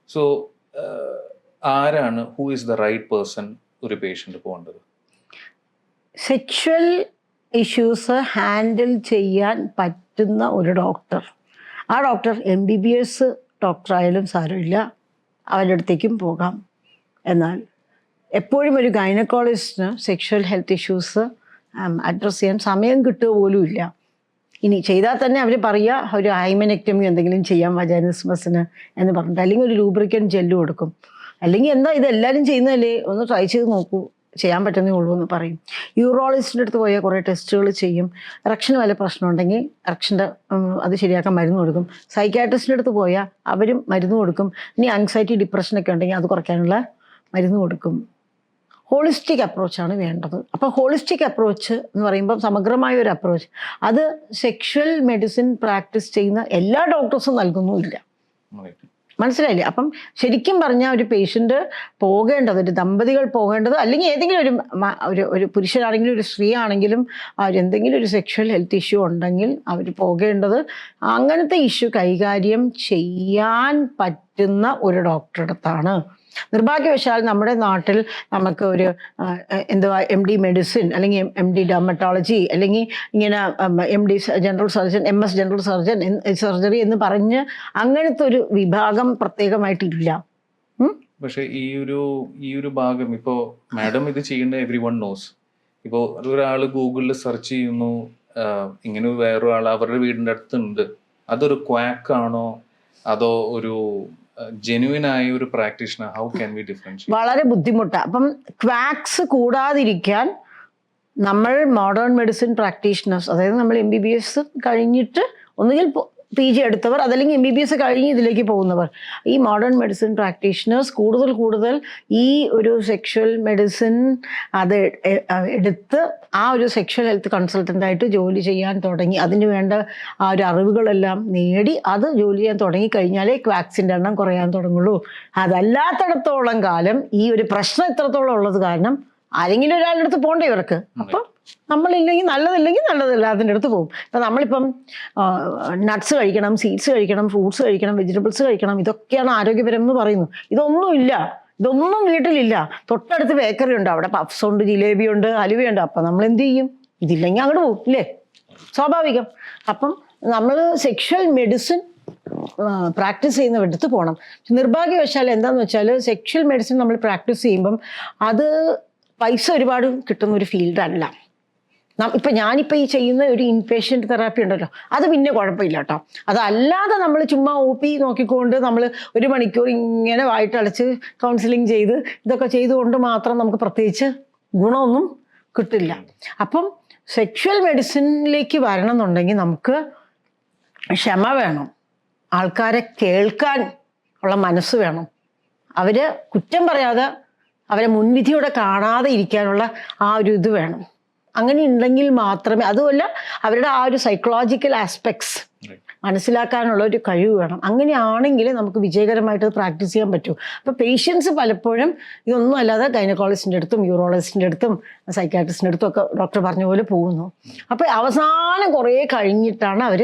So ആരാണ്, who is the right person ഒരു പേഷ്യൻ്റ് പോകേണ്ടത്? സെക്ഷൽ ഇഷ്യൂസ് ഹാൻഡിൽ ചെയ്യാൻ പറ്റുന്ന ഒരു ഡോക്ടർ, ആ ഡോക്ടർ MBBS ഡോക്ടറായാലും സാരമില്ല, അവരുടെ അടുത്തേക്കും പോകാം. എന്നാൽ എപ്പോഴും ഒരു ഗൈനക്കോളജിസ്റ്റിന് സെക്ഷൽ ഹെൽത്ത് ഇഷ്യൂസ് അഡ്രസ്സ് ചെയ്യാൻ സമയം കിട്ടുക പോലും ഇല്ല. ഇനി ചെയ്താൽ തന്നെ അവർ പറയുക ഒരു ഹൈമനെക്ടമി എന്തെങ്കിലും ചെയ്യാം വജാനിസ്മസിന് എന്ന് പറഞ്ഞിട്ട്, അല്ലെങ്കിൽ ഒരു ലൂബ്രിക്കൻ ജെല്ല് കൊടുക്കും, അല്ലെങ്കിൽ എന്താ ഇതെല്ലാവരും ചെയ്യുന്നതല്ലേ, ഒന്ന് ട്രൈ ചെയ്ത് നോക്കൂ, ചെയ്യാൻ പറ്റുന്നേ ഉള്ളൂ എന്ന് പറയും. യൂറോളജിസ്റ്റിൻ്റെ അടുത്ത് പോയാൽ കുറേ ടെസ്റ്റുകൾ ചെയ്യും. ഇറക്ഷന് വല്ല പ്രശ്നം ഉണ്ടെങ്കിൽ ഇറക്ഷൻ്റെ അത് ശരിയാക്കാൻ മരുന്ന് കൊടുക്കും. സൈക്യാട്രിസ്റ്റിൻ്റെ അടുത്ത് പോയാൽ അവരും മരുന്ന് കൊടുക്കും. ഇനി ആങ്സൈറ്റി ഡിപ്രഷനൊക്കെ ഉണ്ടെങ്കിൽ അത് കുറയ്ക്കാനുള്ള മരുന്ന് കൊടുക്കും. ഹോളിസ്റ്റിക് അപ്രോച്ചാണ് വേണ്ടത്. അപ്പോൾ ഹോളിസ്റ്റിക് അപ്രോച്ച് എന്ന് പറയുമ്പോൾ സമഗ്രമായ ഒരു അപ്രോച്ച്, അത് സെക്ഷൽ മെഡിസിൻ പ്രാക്ടീസ് ചെയ്യുന്ന എല്ലാ ഡോക്ടേഴ്സും നൽകുന്നുമില്ല. മനസ്സിലായില്ലേ? അപ്പം ശരിക്കും പറഞ്ഞാൽ ഒരു പേഷ്യൻ്റ് പോകേണ്ടത്, ഒരു ദമ്പതികൾ പോകേണ്ടത്, അല്ലെങ്കിൽ ഏതെങ്കിലും ഒരു പുരുഷനാണെങ്കിലും ഒരു സ്ത്രീ ആണെങ്കിലും എന്തെങ്കിലും ഒരു സെക്ഷൽ ഹെൽത്ത് ഇഷ്യൂ ഉണ്ടെങ്കിൽ അവർ പോകേണ്ടത് അങ്ങനത്തെ ഇഷ്യൂ കൈകാര്യം ചെയ്യാൻ പറ്റുന്ന ഒരു ഡോക്ടറുടെ അടുത്താണ്. നിർഭാഗ്യവശാൽ നമ്മുടെ നാട്ടിൽ നമുക്ക് ഒരു MD മെഡിസിൻ അല്ലെങ്കിൽ MD ഡെർമറ്റോളജി അല്ലെങ്കിൽ ഇങ്ങനെ MD general surgeon, MS general surgeon surgery എന്ന് പറഞ്ഞ് അങ്ങനത്തെ ഒരു വിഭാഗം പ്രത്യേകമായിട്ടില്ല. പക്ഷെ ഈ ഒരു ഭാഗം ഇപ്പോൾ മാഡം ഇത് ചെയ്യേണ്ട എവ്രിവൺ നോസ്. ഇപ്പോൾ ഒരാൾ ഗൂഗിളിൽ സെർച്ച് ചെയ്യുന്നു, ഇങ്ങനെ വേറൊരാൾ അവരുടെ വീടിൻ്റെ അടുത്തുണ്ട്, അതൊരു ക്വാക്കാണോ അതോ ഒരു ജെന്യുവൻ ആയ ഒരു practitioner? How can we differentiate? വളരെ ബുദ്ധിമുട്ടാണ്. അപ്പം ക്വാക്സ് കൂടാതിരിക്കാൻ നമ്മൾ മോഡേൺ മെഡിസിൻ പ്രാക്ടീഷണേഴ്സ്, അതായത് നമ്മൾ MBBS കഴിഞ്ഞിട്ട് ഒന്നുകിൽ PG എടുത്തവർ, അതല്ലെങ്കിൽ MBBS കഴിഞ്ഞ് ഇതിലേക്ക് പോകുന്നവർ, ഈ മോഡേൺ മെഡിസിൻ പ്രാക്ടീഷണേഴ്സ് കൂടുതൽ ഈ ഒരു സെക്ഷൽ മെഡിസിൻ അത് എടുത്ത് ആ ഒരു സെക്ഷൽ ഹെൽത്ത് കൺസൾട്ടൻ്റായിട്ട് ജോലി ചെയ്യാൻ തുടങ്ങി, അതിന് വേണ്ട ആ ഒരു അറിവുകളെല്ലാം നേടി അത് ജോലി ചെയ്യാൻ തുടങ്ങി കഴിഞ്ഞാലേ വാക്സിൻ്റെ എണ്ണം കുറയാൻ തുടങ്ങുള്ളൂ. അതല്ലാത്തിടത്തോളം കാലം ഈ ഒരു പ്രശ്നം ഇത്രത്തോളം ഉള്ളത് കാരണം ആരെങ്കിലും ഒരാളുടെ അടുത്ത് പോകണ്ടേ ഇവർക്ക്. അപ്പം നമ്മളില്ലെങ്കിൽ നല്ലതില്ല അതിൻ്റെ അടുത്ത് പോകും. ഇപ്പം നമ്മളിപ്പം നട്ട്സ് കഴിക്കണം, സീഡ്സ് കഴിക്കണം, ഫ്രൂട്ട്സ് കഴിക്കണം, വെജിറ്റബിൾസ് കഴിക്കണം, ഇതൊക്കെയാണ് ആരോഗ്യപരം എന്ന് പറയുന്നു. ഇതൊന്നും വീട്ടിലില്ല. തൊട്ടടുത്ത് ബേക്കറി ഉണ്ട്, അവിടെ പഫ്സ് ഉണ്ട്, ജിലേബി ഉണ്ട്, ഹലുവയുണ്ട്. അപ്പം നമ്മൾ എന്ത് ചെയ്യും? ഇതില്ലെങ്കിൽ അങ്ങോട്ട് പോകും ഇല്ലേ? സ്വാഭാവികം. അപ്പം നമ്മൾ സെക്ഷൽ മെഡിസിൻ പ്രാക്ടീസ് ചെയ്യുന്നവരുടെ പോകണം. നിർഭാഗ്യവശാൽ എന്താണെന്ന് വെച്ചാൽ സെക്ഷൽ മെഡിസിൻ നമ്മൾ പ്രാക്ടീസ് ചെയ്യുമ്പം അത് പൈസ ഒരുപാട് കിട്ടുന്ന ഒരു ഫീൽഡല്ല. ഞാനിപ്പോൾ ഈ ചെയ്യുന്ന ഒരു ഇൻപേഷ്യൻ്റ് തെറാപ്പി ഉണ്ടല്ലോ, അത് പിന്നെ കുഴപ്പമില്ല കേട്ടോ. അതല്ലാതെ നമ്മൾ ചുമ്മാ OP നോക്കിക്കൊണ്ട് നമ്മൾ 1 മണിക്കൂർ ഇങ്ങനെ വായിട്ടടച്ച് കൗൺസിലിംഗ് ചെയ്ത് ഇതൊക്കെ ചെയ്തുകൊണ്ട് മാത്രം നമുക്ക് പ്രത്യേകിച്ച് ഗുണമൊന്നും കിട്ടില്ല. അപ്പം സെക്ഷൽ മെഡിസിനിലേക്ക് വരണം എന്നുണ്ടെങ്കിൽ നമുക്ക് ക്ഷമ വേണം, ആൾക്കാരെ കേൾക്കാൻ ഉള്ള മനസ്സ് വേണം, അവര് കുറ്റം പറയാതെ അവരെ മുൻവിധിയോടെ കാണാതെ ഇരിക്കാനുള്ള ആ ഒരു ഇത് വേണം. അങ്ങനെ ഉണ്ടെങ്കിൽ മാത്രമേ, അതുമല്ല അവരുടെ ആ ഒരു സൈക്കോളജിക്കൽ ആസ്പെക്ട്സ് മനസ്സിലാക്കാനുള്ള ഒരു കഴിവ് വേണം. അങ്ങനെയാണെങ്കിൽ നമുക്ക് വിജയകരമായിട്ട് പ്രാക്ടീസ് ചെയ്യാൻ പറ്റും. അപ്പോൾ പേഷ്യൻസ് പലപ്പോഴും ഇതൊന്നും അല്ലാതെ ഗൈനക്കോളജിസ്റ്റിൻ്റെ അടുത്തും യൂറോളജിസ്റ്റിൻ്റെ അടുത്തും സൈക്കാട്രിസ്റ്റിൻ്റെ അടുത്തും ഒക്കെ ഡോക്ടർ പറഞ്ഞ പോലെ പോകുന്നു. അപ്പോൾ അവസാനം കുറേ കഴിഞ്ഞിട്ടാണ് അവർ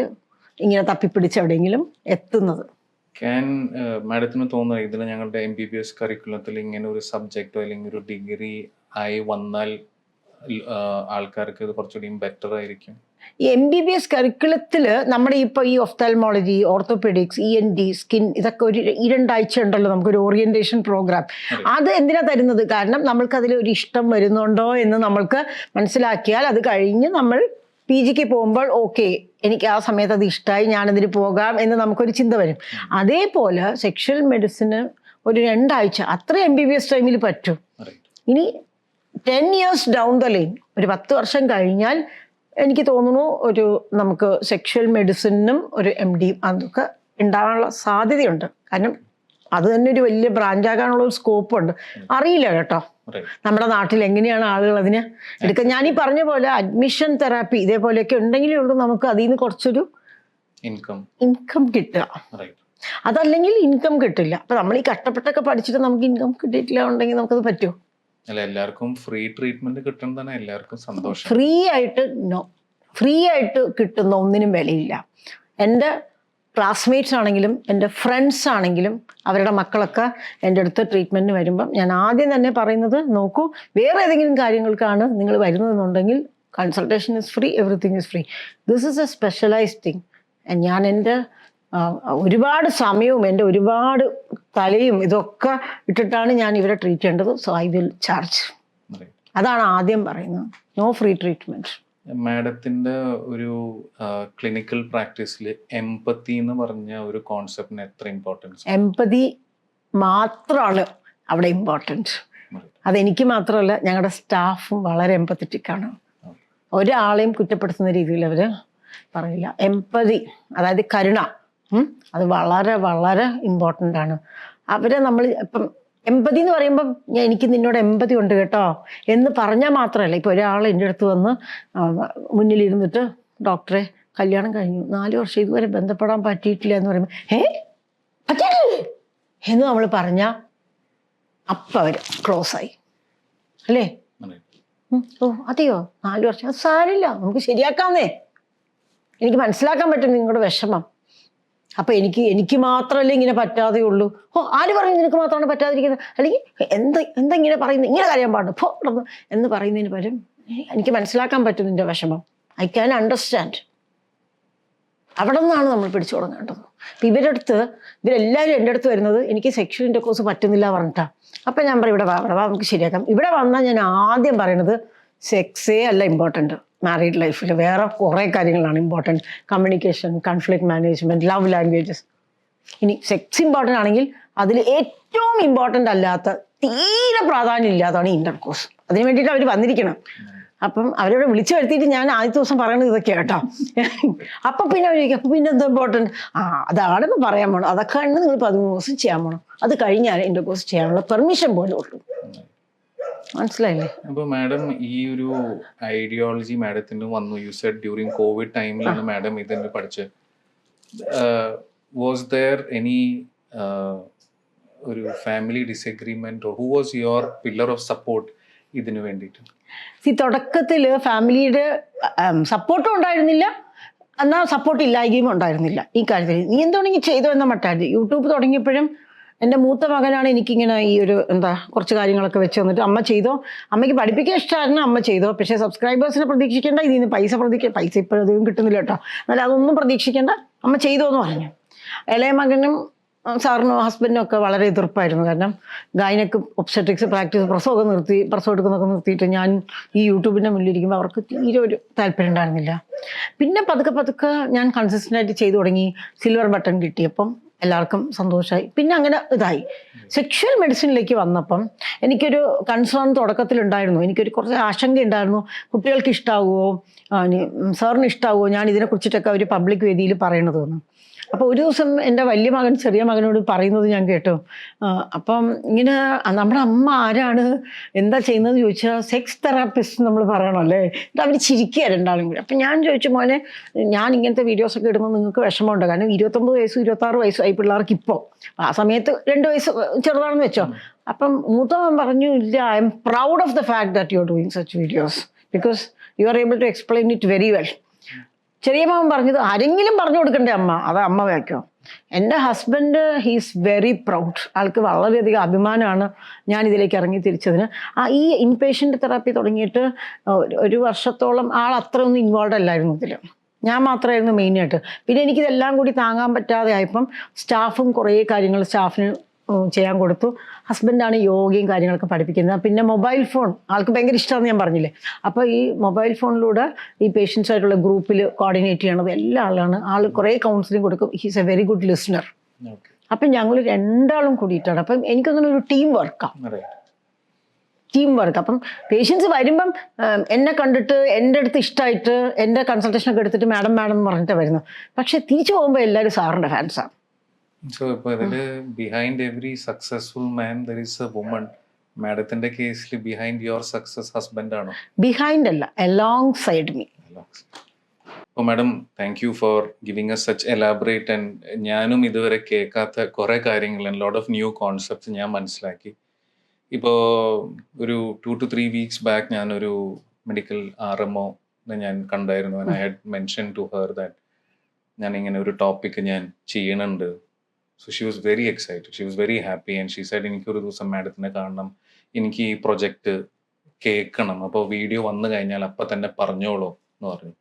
ഇങ്ങനെ തപ്പിപ്പിടിച്ച് എവിടെയെങ്കിലും എത്തുന്നത്. മാഡത്തിന് തോന്നുന്നത് ഇതിൽ ഞങ്ങളുടെ MBBS കരിക്കുലത്തിൽ ഇങ്ങനെ ഒരു സബ്ജക്റ്റോ അല്ലെങ്കിൽ ഒരു ഡിഗ്രി ആയി വന്നാൽ ആൾക്കാർക്ക് ഇത് കുറച്ചുകൂടി ബെറ്റർ ആയിരിക്കും? ഈ MBBS കരിക്കുലത്തിൽ നമ്മുടെ ഇപ്പോൾ ഈ ഒഫ്താൽമോളജി, ഓർത്തോപെഡിക്സ്, ENT, സ്കിൻ, ഇതൊക്കെ ഒരു 2 ആഴ്ച ഉണ്ടല്ലോ നമുക്കൊരു ഓറിയന്റേഷൻ പ്രോഗ്രാം. അത് എന്തിനാ തരുന്നത്? കാരണം നമ്മൾക്കതിൽ ഒരു ഇഷ്ടം വരുന്നുണ്ടോ എന്ന് നമ്മൾക്ക് മനസ്സിലാക്കിയാൽ അത് കഴിഞ്ഞ് നമ്മൾ PGക്ക് പോകുമ്പോൾ ഓക്കെ, എനിക്ക് ആ സമയത്ത് അത് ഇഷ്ടമായി, ഞാനതിന് പോകാം എന്ന് നമുക്കൊരു ചിന്ത വരും. അതേപോലെ സെക്ഷൽ മെഡിസിന് ഒരു 2 ആഴ്ച അത്ര MBBS ടൈമിൽ പറ്റും. ഇനി 10 years ഡൗൺ ദ ലൈൻ, ഒരു 10 വർഷം കഴിഞ്ഞാൽ എനിക്ക് തോന്നുന്നു ഒരു നമുക്ക് സെക്ഷൽ മെഡിസിനും ഒരു MD അതൊക്കെ ഉണ്ടാകാനുള്ള സാധ്യതയുണ്ട്. കാരണം അത് തന്നെ ഒരു വലിയ ബ്രാഞ്ചാകാനുള്ള ഒരു സ്കോപ്പ് ഉണ്ട്. അറിയില്ല കേട്ടോ നമ്മുടെ നാട്ടിൽ എങ്ങനെയാണ് ആളുകൾ അതിന് എടുക്കുക. ഞാനീ പറഞ്ഞ പോലെ അഡ്മിഷൻ തെറാപ്പി ഇതേപോലെയൊക്കെ ഉണ്ടെങ്കിലേ ഉള്ളൂ നമുക്ക് അതിൽ നിന്ന് കുറച്ചൊരു ഇൻകം കിട്ടുക. അതല്ലെങ്കിൽ ഇൻകം കിട്ടില്ല. അപ്പൊ നമ്മൾ ഈ കഷ്ടപ്പെട്ടൊക്കെ പഠിച്ചിട്ട് നമുക്ക് ഇൻകം കിട്ടിയിട്ടില്ല ഉണ്ടെങ്കിൽ നമുക്കത് പറ്റുമോ? എല്ലാവർക്കും ഫ്രീ ട്രീറ്റ്മെന്റ് കിട്ടുന്നതാണ് എല്ലാവർക്കും സന്തോഷം. ഫ്രീ ആയിട്ട് കിട്ടുന്ന ഒന്നിനും വിലയില്ല. എൻ്റെ ക്ലാസ്മേറ്റ്സ് ആണെങ്കിലും എൻ്റെ ഫ്രണ്ട്സ് ആണെങ്കിലും അവരുടെ മക്കളൊക്കെ എൻ്റെ അടുത്ത് ട്രീറ്റ്മെൻറ്റിന് വരുമ്പം ഞാൻ ആദ്യം തന്നെ പറയുന്നത്, നോക്കൂ, വേറെ ഏതെങ്കിലും കാര്യങ്ങൾക്കാണ് നിങ്ങൾ വരുന്നതെന്നുണ്ടെങ്കിൽ consultation is free, everything is free. This is a specialised thing. ഞാൻ എൻ്റെ ഒരുപാട് സമയവും എൻ്റെ ഒരുപാട് തലയും ഇതൊക്കെ ഇട്ടിട്ടാണ് ഞാൻ ഇവരെ ട്രീറ്റ് ചെയ്യേണ്ടത്. So I will charge. അതാണ് ആദ്യം പറയുന്നത്. No free treatment. മാഡത്തിന്റെ ഒരു ക്ലിനിക്കൽ പ്രാക്ടീസിൽ എംപതി എന്ന് പറഞ്ഞ ഒരു കോൺസെപ്റ്റിന് എത്ര ഇമ്പോർട്ടൻസ്? എംപതി മാത്രമാണ് അവിടെ ഇമ്പോർട്ടൻറ്റ്. അതെനിക്ക് മാത്രമല്ല, ഞങ്ങളുടെ സ്റ്റാഫും വളരെ എംപത്തറ്റിക് ആണ്. ഒരാളെയും കുറ്റപ്പെടുത്തുന്ന രീതിയിൽ അവർ പറയില്ല. എംപതി, അതായത് കരുണ, അത് വളരെ വളരെ ഇമ്പോർട്ടൻ്റ് ആണ്. അവരെ നമ്മൾ ഇപ്പം എമ്പതി എന്ന് പറയുമ്പം എനിക്ക് നിന്നോട് എമ്പതി ഉണ്ട് കേട്ടോ എന്ന് പറഞ്ഞാൽ മാത്രമല്ല. ഇപ്പോൾ ഒരാൾ എൻ്റെ അടുത്ത് വന്ന് മുന്നിലിരുന്നിട്ട്, ഡോക്ടറെ കല്യാണം കഴിഞ്ഞു 4 വർഷം ഇതുവരെ ബന്ധപ്പെടാൻ പറ്റിയിട്ടില്ല എന്ന് പറയുമ്പോൾ പറ്റിയിട്ടില്ലേ എന്ന് നമ്മൾ പറഞ്ഞാൽ അപ്പം അവർ ക്ലോസ് ആയി അല്ലേ? ഓ അതെയോ, 4 വർഷം, അത് സാരില്ല, നമുക്ക് ശരിയാക്കാന്നേ. എനിക്ക് മനസ്സിലാക്കാൻ പറ്റും നിങ്ങളുടെ വിഷമം. അപ്പം എനിക്ക് മാത്രമല്ലേ ഇങ്ങനെ പറ്റാതെ ഉള്ളൂ. ആര് പറയും നിനക്ക് മാത്രമാണ് പറ്റാതിരിക്കുന്നത്? അല്ലെങ്കിൽ എന്താ ഇങ്ങനെ പറയുന്നത്, ഇങ്ങനെ കരയാൻ പാടുന്നു എന്ന് പറയുന്നതിന് പകരം എനിക്ക് മനസ്സിലാക്കാൻ പറ്റും നിന്റെ വിഷമം. I can understand. അവിടെ നിന്നാണ് നമ്മൾ പിടിച്ചു തുടങ്ങേണ്ടത്. അപ്പം ഇവരെല്ലാവരും എൻ്റെ അടുത്ത് വരുന്നത് എനിക്ക് സെക്ഷൽ ഇൻ്റർകോഴ്സ് പറ്റുന്നില്ല പറഞ്ഞിട്ടാണ്. അപ്പം ഞാൻ പറയും, ഇവിടെ വാ നമുക്ക് ശരിയാക്കാം. ഇവിടെ വന്നാൽ ഞാൻ ആദ്യം പറയണത് സെക്സേ അല്ല ഇമ്പോർട്ടൻറ്റ് മാരീഡ് ലൈഫിൽ, വേറെ കുറേ കാര്യങ്ങളാണ് important. Communication, conflict management, love languages. ഇനി സെക്സ് ഇമ്പോർട്ടൻ്റ് ആണെങ്കിൽ അതിൽ ഏറ്റവും ഇമ്പോർട്ടൻ്റ് അല്ലാത്ത തീരെ പ്രാധാന്യം ഇല്ലാത്തതാണ് ഇന്റർകോഴ്സ്. അതിന് വേണ്ടിയിട്ട് അവർ വന്നിരിക്കണം. അപ്പം അവരോട് വിളിച്ചു വരുത്തിയിട്ട് ഞാൻ ആദ്യത്തെ ദിവസം പറയണത് ഇതൊക്കെയാണ് കേട്ടോ. അപ്പൊ പിന്നെ അവർ ചോദിക്കും അപ്പൊ പിന്നെ എന്താ ഇമ്പോർട്ടൻറ്റ്, അതാണ് ഇപ്പൊ പറയാൻ പോണം, അതൊക്കെ നിങ്ങൾ 13 ദിവസം ചെയ്യാൻ പോണം, അത് കഴിഞ്ഞാൽ ഇന്റർകോഴ്സ് ചെയ്യാനുള്ള പെർമിഷൻ പോലും ഉള്ളൂ. മനസ്സിലായില്ലേ? അപ്പൊ മാഡം ഈ ഒരു ഐഡിയോളജി മാഡത്തിന് വന്നു, യു സെഡ് ഡ്യൂറിങ് കോവിഡ് ടൈമിലാണ് മാഡം ഇതിന് പഠിച്ചത്. വാസ് ദെയർ എനി ഒരു family disagreement, or who was your pillar of support ഇതിനു വേണ്ടിയിട്ട്? തുടക്കത്തില് ഫാമിലിയുടെ സപ്പോർട്ടും ഉണ്ടായിരുന്നില്ല, എന്നാൽ സപ്പോർട്ട് ഇല്ലായ്കയും ഉണ്ടായിരുന്നില്ല ഈ കാര്യത്തിൽ. നീ എന്തുകൊണ്ടെങ്കിൽ ചെയ്തോ എന്ന മട്ടായിരുന്നു. യൂട്യൂബ് തുടങ്ങിയപ്പോഴും എൻ്റെ മൂത്ത മകനാണ് എനിക്കിങ്ങനെ ഈ ഒരു കുറച്ച് കാര്യങ്ങളൊക്കെ വെച്ച് തന്നിട്ട് അമ്മ ചെയ്തോ, അമ്മയ്ക്ക് പഠിപ്പിക്കാൻ ഇഷ്ടമായിരുന്നു, അമ്മ ചെയ്തോ, പക്ഷേ സബ്സ്ക്രൈബേഴ്സിനെ പ്രതീക്ഷിക്കേണ്ട, ഇതിൽ നിന്ന് പൈസ ഇപ്പോഴധികം കിട്ടുന്നില്ല കേട്ടോ, എന്നാൽ അതൊന്നും പ്രതീക്ഷിക്കേണ്ട, അമ്മ ചെയ്തോ എന്ന് പറഞ്ഞു. ഇളയ മകനും സാറിനും ഹസ്ബൻഡിനും ഒക്കെ വളരെ എതിർപ്പായിരുന്നു. കാരണം ഗൈനക്ക് ഒബ്സ്റ്ററ്റിക്സ് പ്രാക്ടീസ് പ്രസവം എടുക്കുന്നൊക്കെ നിർത്തിയിട്ട് ഞാൻ ഈ യൂട്യൂബിൻ്റെ മുന്നിലിരിക്കുമ്പോൾ അവർക്ക് തീരെ ഒരു താല്പര്യം ഉണ്ടായിരുന്നില്ല. പിന്നെ പതുക്കെ ഞാൻ കൺസിസ്റ്റൻ്റായിട്ട് ചെയ്തു തുടങ്ങി. സിൽവർ ബട്ടൺ കിട്ടിയപ്പം എല്ലാവർക്കും സന്തോഷമായി. പിന്നെ അങ്ങനെ ഇതായി. സെക്ഷൽ മെഡിസിനിലേക്ക് വന്നപ്പം എനിക്കൊരു കൺസേൺ തുടക്കത്തിലുണ്ടായിരുന്നു. എനിക്കൊരു കുറച്ച് ആശങ്ക ഉണ്ടായിരുന്നു, കുട്ടികൾക്ക് ഇഷ്ടാവുമോ, സാറിന് ഇഷ്ടാവുമോ ഞാൻ ഇതിനെക്കുറിച്ചിട്ടൊക്കെ ഒരു പബ്ലിക് വേദിയിൽ പറയണതെന്ന്. അപ്പോൾ ഒരു ദിവസം എൻ്റെ വലിയ മകൻ ചെറിയ മകനോട് പറയുന്നത് ഞാൻ കേട്ടു. അപ്പം ഇങ്ങനെ നമ്മുടെ അമ്മ ആരാണ്, എന്താ ചെയ്യുന്നതെന്ന് ചോദിച്ചാൽ സെക്സ് തെറാപ്പിസ്റ്റ് നമ്മൾ പറയണമല്ലേ. എന്നിട്ട് അവർ ചിരിക്കുക രണ്ടാളും കൂടി. അപ്പം ഞാൻ ചോദിച്ചു, മോനെ ഞാൻ ഇങ്ങനത്തെ വീഡിയോസൊക്കെ ഇടുമ്പോൾ നിങ്ങൾക്ക് വിഷമമുണ്ട്, കാരണം 29 വയസ്സും 26 വയസ്സായി പിള്ളേർക്ക് ഇപ്പോൾ, ആ സമയത്ത് 2 വയസ്സ് ചെറുതാണെന്ന് വെച്ചോ. അപ്പം മൂത്തവൻ പറഞ്ഞു, ഇല്ല, I'm proud of the fact that you are doing such videos because you are able to explain it very well. ചെറിയ മകൻ പറഞ്ഞത് ആരെങ്കിലും പറഞ്ഞു കൊടുക്കണ്ടേ അമ്മ, അത് അമ്മ വയ്ക്കോ. എൻ്റെ ഹസ്ബൻഡ് ഹീസ് വെരി പ്രൗഡ്, ആൾക്ക് വളരെയധികം അഭിമാനമാണ് ഞാൻ ഇതിലേക്ക് ഇറങ്ങി തിരിച്ചതിന്. ഈ ഇൻപേഷ്യൻ്റ് തെറാപ്പി തുടങ്ങിയിട്ട് 1 വർഷത്തോളം ആൾ അത്രയൊന്നും ഇൻവോൾവ് അല്ലായിരുന്നു ഇതിൽ, ഞാൻ മാത്രമായിരുന്നു മെയിനായിട്ട്. പിന്നെ എനിക്കിതെല്ലാം കൂടി താങ്ങാൻ പറ്റാതെ ആയപ്പം സ്റ്റാഫും കുറേ കാര്യങ്ങൾ സ്റ്റാഫിന് ചെയ്യാൻ കൊടുത്തു. ഹസ്ബൻഡാണ് യോഗയും കാര്യങ്ങളൊക്കെ പഠിപ്പിക്കുന്നത്. പിന്നെ മൊബൈൽ ഫോൺ ആൾക്ക് ഭയങ്കര ഇഷ്ടമാണെന്ന് ഞാൻ പറഞ്ഞില്ലേ. അപ്പോൾ ഈ മൊബൈൽ ഫോണിലൂടെ ഈ പേഷ്യൻസായിട്ടുള്ള ഗ്രൂപ്പിൽ കോർഡിനേറ്റ് ചെയ്യണത് എല്ലാ ആളാണ്. ആൾ കുറേ കൗൺസിലിംഗ് കൊടുക്കും. He's A very good listener. അപ്പം ഞങ്ങൾ രണ്ടാളും കൂടിയിട്ടാണ്. അപ്പം എനിക്കൊന്നും ഒരു ടീം വർക്കാണ്. അപ്പം പേഷ്യൻസ് വരുമ്പം എന്നെ കണ്ടിട്ട് എൻ്റെ അടുത്ത് ഇഷ്ടമായിട്ട് എൻ്റെ കൺസൾട്ടേഷനൊക്കെ എടുത്തിട്ട് മാഡം എന്ന് പറഞ്ഞിട്ട് വരുന്നത്. പക്ഷെ തിരിച്ചു പോകുമ്പോൾ എല്ലാവരും സാറിൻ്റെ ഫാൻസാണ്. സോ ഇപ്പോൾ ഇതില് behind every successful man there is A woman. മാഡത്തിന്റെ കേസിൽ ബിഹൈൻഡ് യുവർ സക്സസ് ഹസ്ബൻഡ് ആണോ? ബിഹൈൻഡ് അല്ല, അലോങ് സൈഡ് മീ. അപ്പോൾ madam, thank you for giving S such elaborate and ഞാനും ഇതുവരെ കേൾക്കാത്ത കുറേ കാര്യങ്ങൾ, ലോട്ട് ഓഫ് ന്യൂ കോൺസെപ്റ്റ്സ് ഞാൻ മനസ്സിലാക്കി. ഇപ്പോൾ ഒരു 2 to 3 weeks ബാക്ക് ഞാനൊരു മെഡിക്കൽ RMO ഞാൻ കണ്ടായിരുന്നു. I had mention to her that ഞാൻ ഇങ്ങനെ ഒരു ടോപ്പിക്ക് ഞാൻ ചെയ്യണുണ്ട്. So she was very excited, she was very happy and she said എനിക്കൊരു ദിവസം മാഡത്തിനെ കാണണം, എനിക്ക് ഈ പ്രൊജക്റ്റ് കേൾക്കണം, അപ്പോൾ വീഡിയോ വന്നു കഴിഞ്ഞാൽ അപ്പം തന്നെ പറഞ്ഞോളൂ എന്ന് പറഞ്ഞു.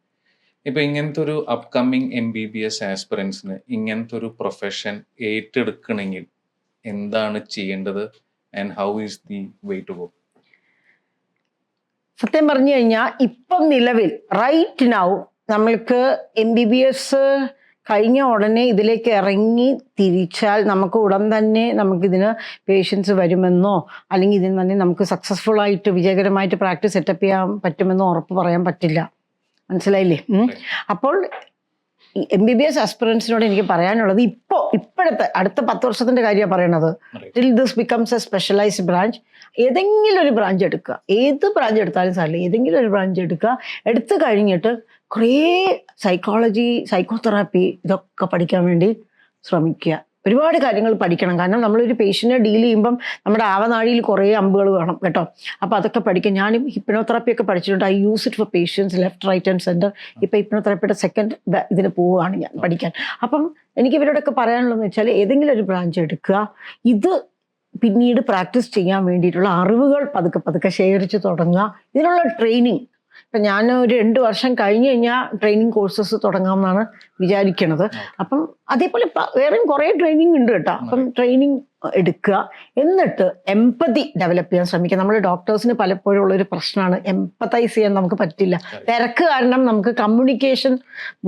ഇപ്പം ഇങ്ങനത്തെ ഒരു അപ്കമ്മിങ് MBBS ആസ്പിറൻസിന് ഇങ്ങനത്തെ ഒരു പ്രൊഫഷൻ ഏറ്റെടുക്കണമെങ്കിൽ എന്താണ് ചെയ്യേണ്ടത് and how is the way to go? സത്യം പറഞ്ഞു കഴിഞ്ഞാൽ ഇപ്പം നിലവിൽ റൈറ്റ് നൗ നമ്മൾക്ക് MBBS കഴിഞ്ഞ ഉടനെ ഇതിലേക്ക് ഇറങ്ങി തിരിച്ചാൽ നമുക്ക് ഉടൻ തന്നെ നമുക്കിതിന് പേഷ്യൻസ് വരുമെന്നോ അല്ലെങ്കിൽ ഇതിന് തന്നെ നമുക്ക് സക്സസ്ഫുൾ ആയിട്ട് വിജയകരമായിട്ട് പ്രാക്ടീസ് സെറ്റപ്പ് ചെയ്യാൻ പറ്റുമെന്നോ ഉറപ്പ് പറയാൻ പറ്റില്ല. മനസ്സിലായില്ലേ? അപ്പോൾ MBBS ആസ്പിറൻസിനോട് എനിക്ക് പറയാനുള്ളത് ഇപ്പോഴത്തെ അടുത്ത 10 വർഷത്തിന്റെ കാര്യമാണ് പറയണത്. Till this becomes A specialised branch, ഏതെങ്കിലും ഒരു ബ്രാഞ്ച് എടുക്കുക. ഏത് ബ്രാഞ്ച് എടുത്താലും സാറില്ല, ഏതെങ്കിലും ഒരു ബ്രാഞ്ച് എടുക്കുക. എടുത്തു കഴിഞ്ഞിട്ട് കുറേ സൈക്കോളജി, സൈക്കോതെറാപ്പി ഇതൊക്കെ പഠിക്കാൻ വേണ്ടി ശ്രമിക്കുക. ഒരുപാട് കാര്യങ്ങൾ പഠിക്കണം. കാരണം നമ്മളൊരു പേഷ്യൻറ്റിനെ ഡീൽ ചെയ്യുമ്പം നമ്മുടെ ആവനാഴിയിൽ കുറേ അമ്പുകൾ വേണം കേട്ടോ. അപ്പോൾ അതൊക്കെ പഠിക്കാം. ഞാൻ ഹിപ്നോതെറാപ്പി ഒക്കെ പഠിച്ചിട്ടുണ്ട്. I use it for patients left, right and centre. ഇപ്പോൾ ഹിപ്നോതെറാപ്പിയുടെ സെക്കൻഡ് ഇതിന് പോവുകയാണ് ഞാൻ പഠിക്കാൻ. അപ്പം എനിക്ക് ഇവരോടൊക്കെ പറയാനുള്ളതെന്ന് വെച്ചാൽ ഏതെങ്കിലും ഒരു ബ്രാഞ്ച് എടുക്കുക. ഇത് പിന്നീട് പ്രാക്ടീസ് ചെയ്യാൻ വേണ്ടിയിട്ടുള്ള അറിവുകൾ പതുക്കെ ശേഖരിച്ച് തുടങ്ങുക. ഇതിനുള്ള ട്രെയിനിങ് ഇപ്പം ഞാൻ ഒരു 2 വർഷം കഴിഞ്ഞ് കഴിഞ്ഞാൽ ട്രെയിനിങ് കോഴ്സസ് തുടങ്ങാമെന്നാണ് വിചാരിക്കണത്. അപ്പം അതേപോലെ വേറെയും കുറേ ട്രെയിനിങ് ഉണ്ട് കേട്ടോ. അപ്പം ട്രെയിനിങ് എടുക്കുക. എന്നിട്ട് എംപതി ഡെവലപ്പ് ചെയ്യാൻ ശ്രമിക്കുക. നമ്മൾ ഡോക്ടേഴ്സിന് പലപ്പോഴും ഉള്ളൊരു പ്രശ്നമാണ്, എംപതൈസ് ചെയ്യാൻ നമുക്ക് പറ്റില്ല. തിരക്ക് കാരണം നമുക്ക് കമ്മ്യൂണിക്കേഷൻ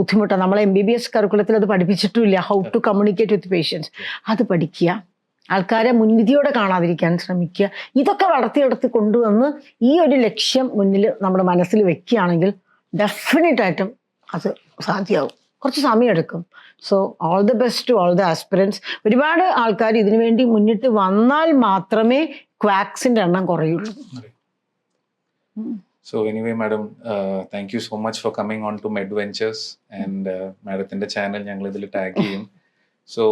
ബുദ്ധിമുട്ടാണ്. നമ്മൾ MBBS കറിക്കുലത്തിൽ അത് പഠിപ്പിച്ചിട്ടുമില്ല, how to communicate with patients. അത് പഠിക്കുക. ആൾക്കാരെ മുൻവിധിയോടെ കാണാതിരിക്കാൻ ശ്രമിക്കുക. ഇതൊക്കെ വളർത്തിയെടുത്ത് കൊണ്ടുവന്ന് ഈ ഒരു ലക്ഷ്യം മുന്നിൽ നമ്മുടെ മനസ്സിൽ വെക്കുകയാണെങ്കിൽ ഡെഫിനറ്റ് ആയിട്ടും അത് സാധ്യമാവും. കുറച്ച് സമയമെടുക്കും. So all the best to all the aspirants. ഒരുപാട് ആൾക്കാർ ഇതിനു വേണ്ടി മുന്നിട്ട് വന്നാൽ മാത്രമേ ക്വാക്സിന്റെ എണ്ണം കുറയുള്ളൂ. So anyway, madam, thank you so much for coming on to MedVentures and madamത്തിന്റെ ചാനൽ ഞങ്ങൾ ഇതിൽ ടാഗ് ചെയ്യും. So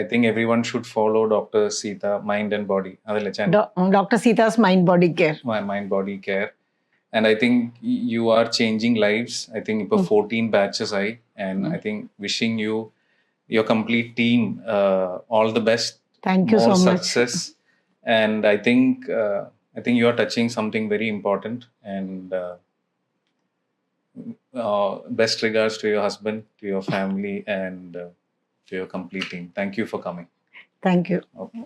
I think everyone should follow Dr. Seetha Mind and Body. അതല്ലേ channel? Doctor Sita's mind body care. Mind Body Care. And I think you are changing lives. I think ഇപ്പോൾ 14 batches ആയി. And I think wishing you, your complete team, all the best. Thank you so more much. success. And I think you are touching something very important. And best regards to your husband, to your family, and to your complete team. Thank you for coming. Thank you. Okay.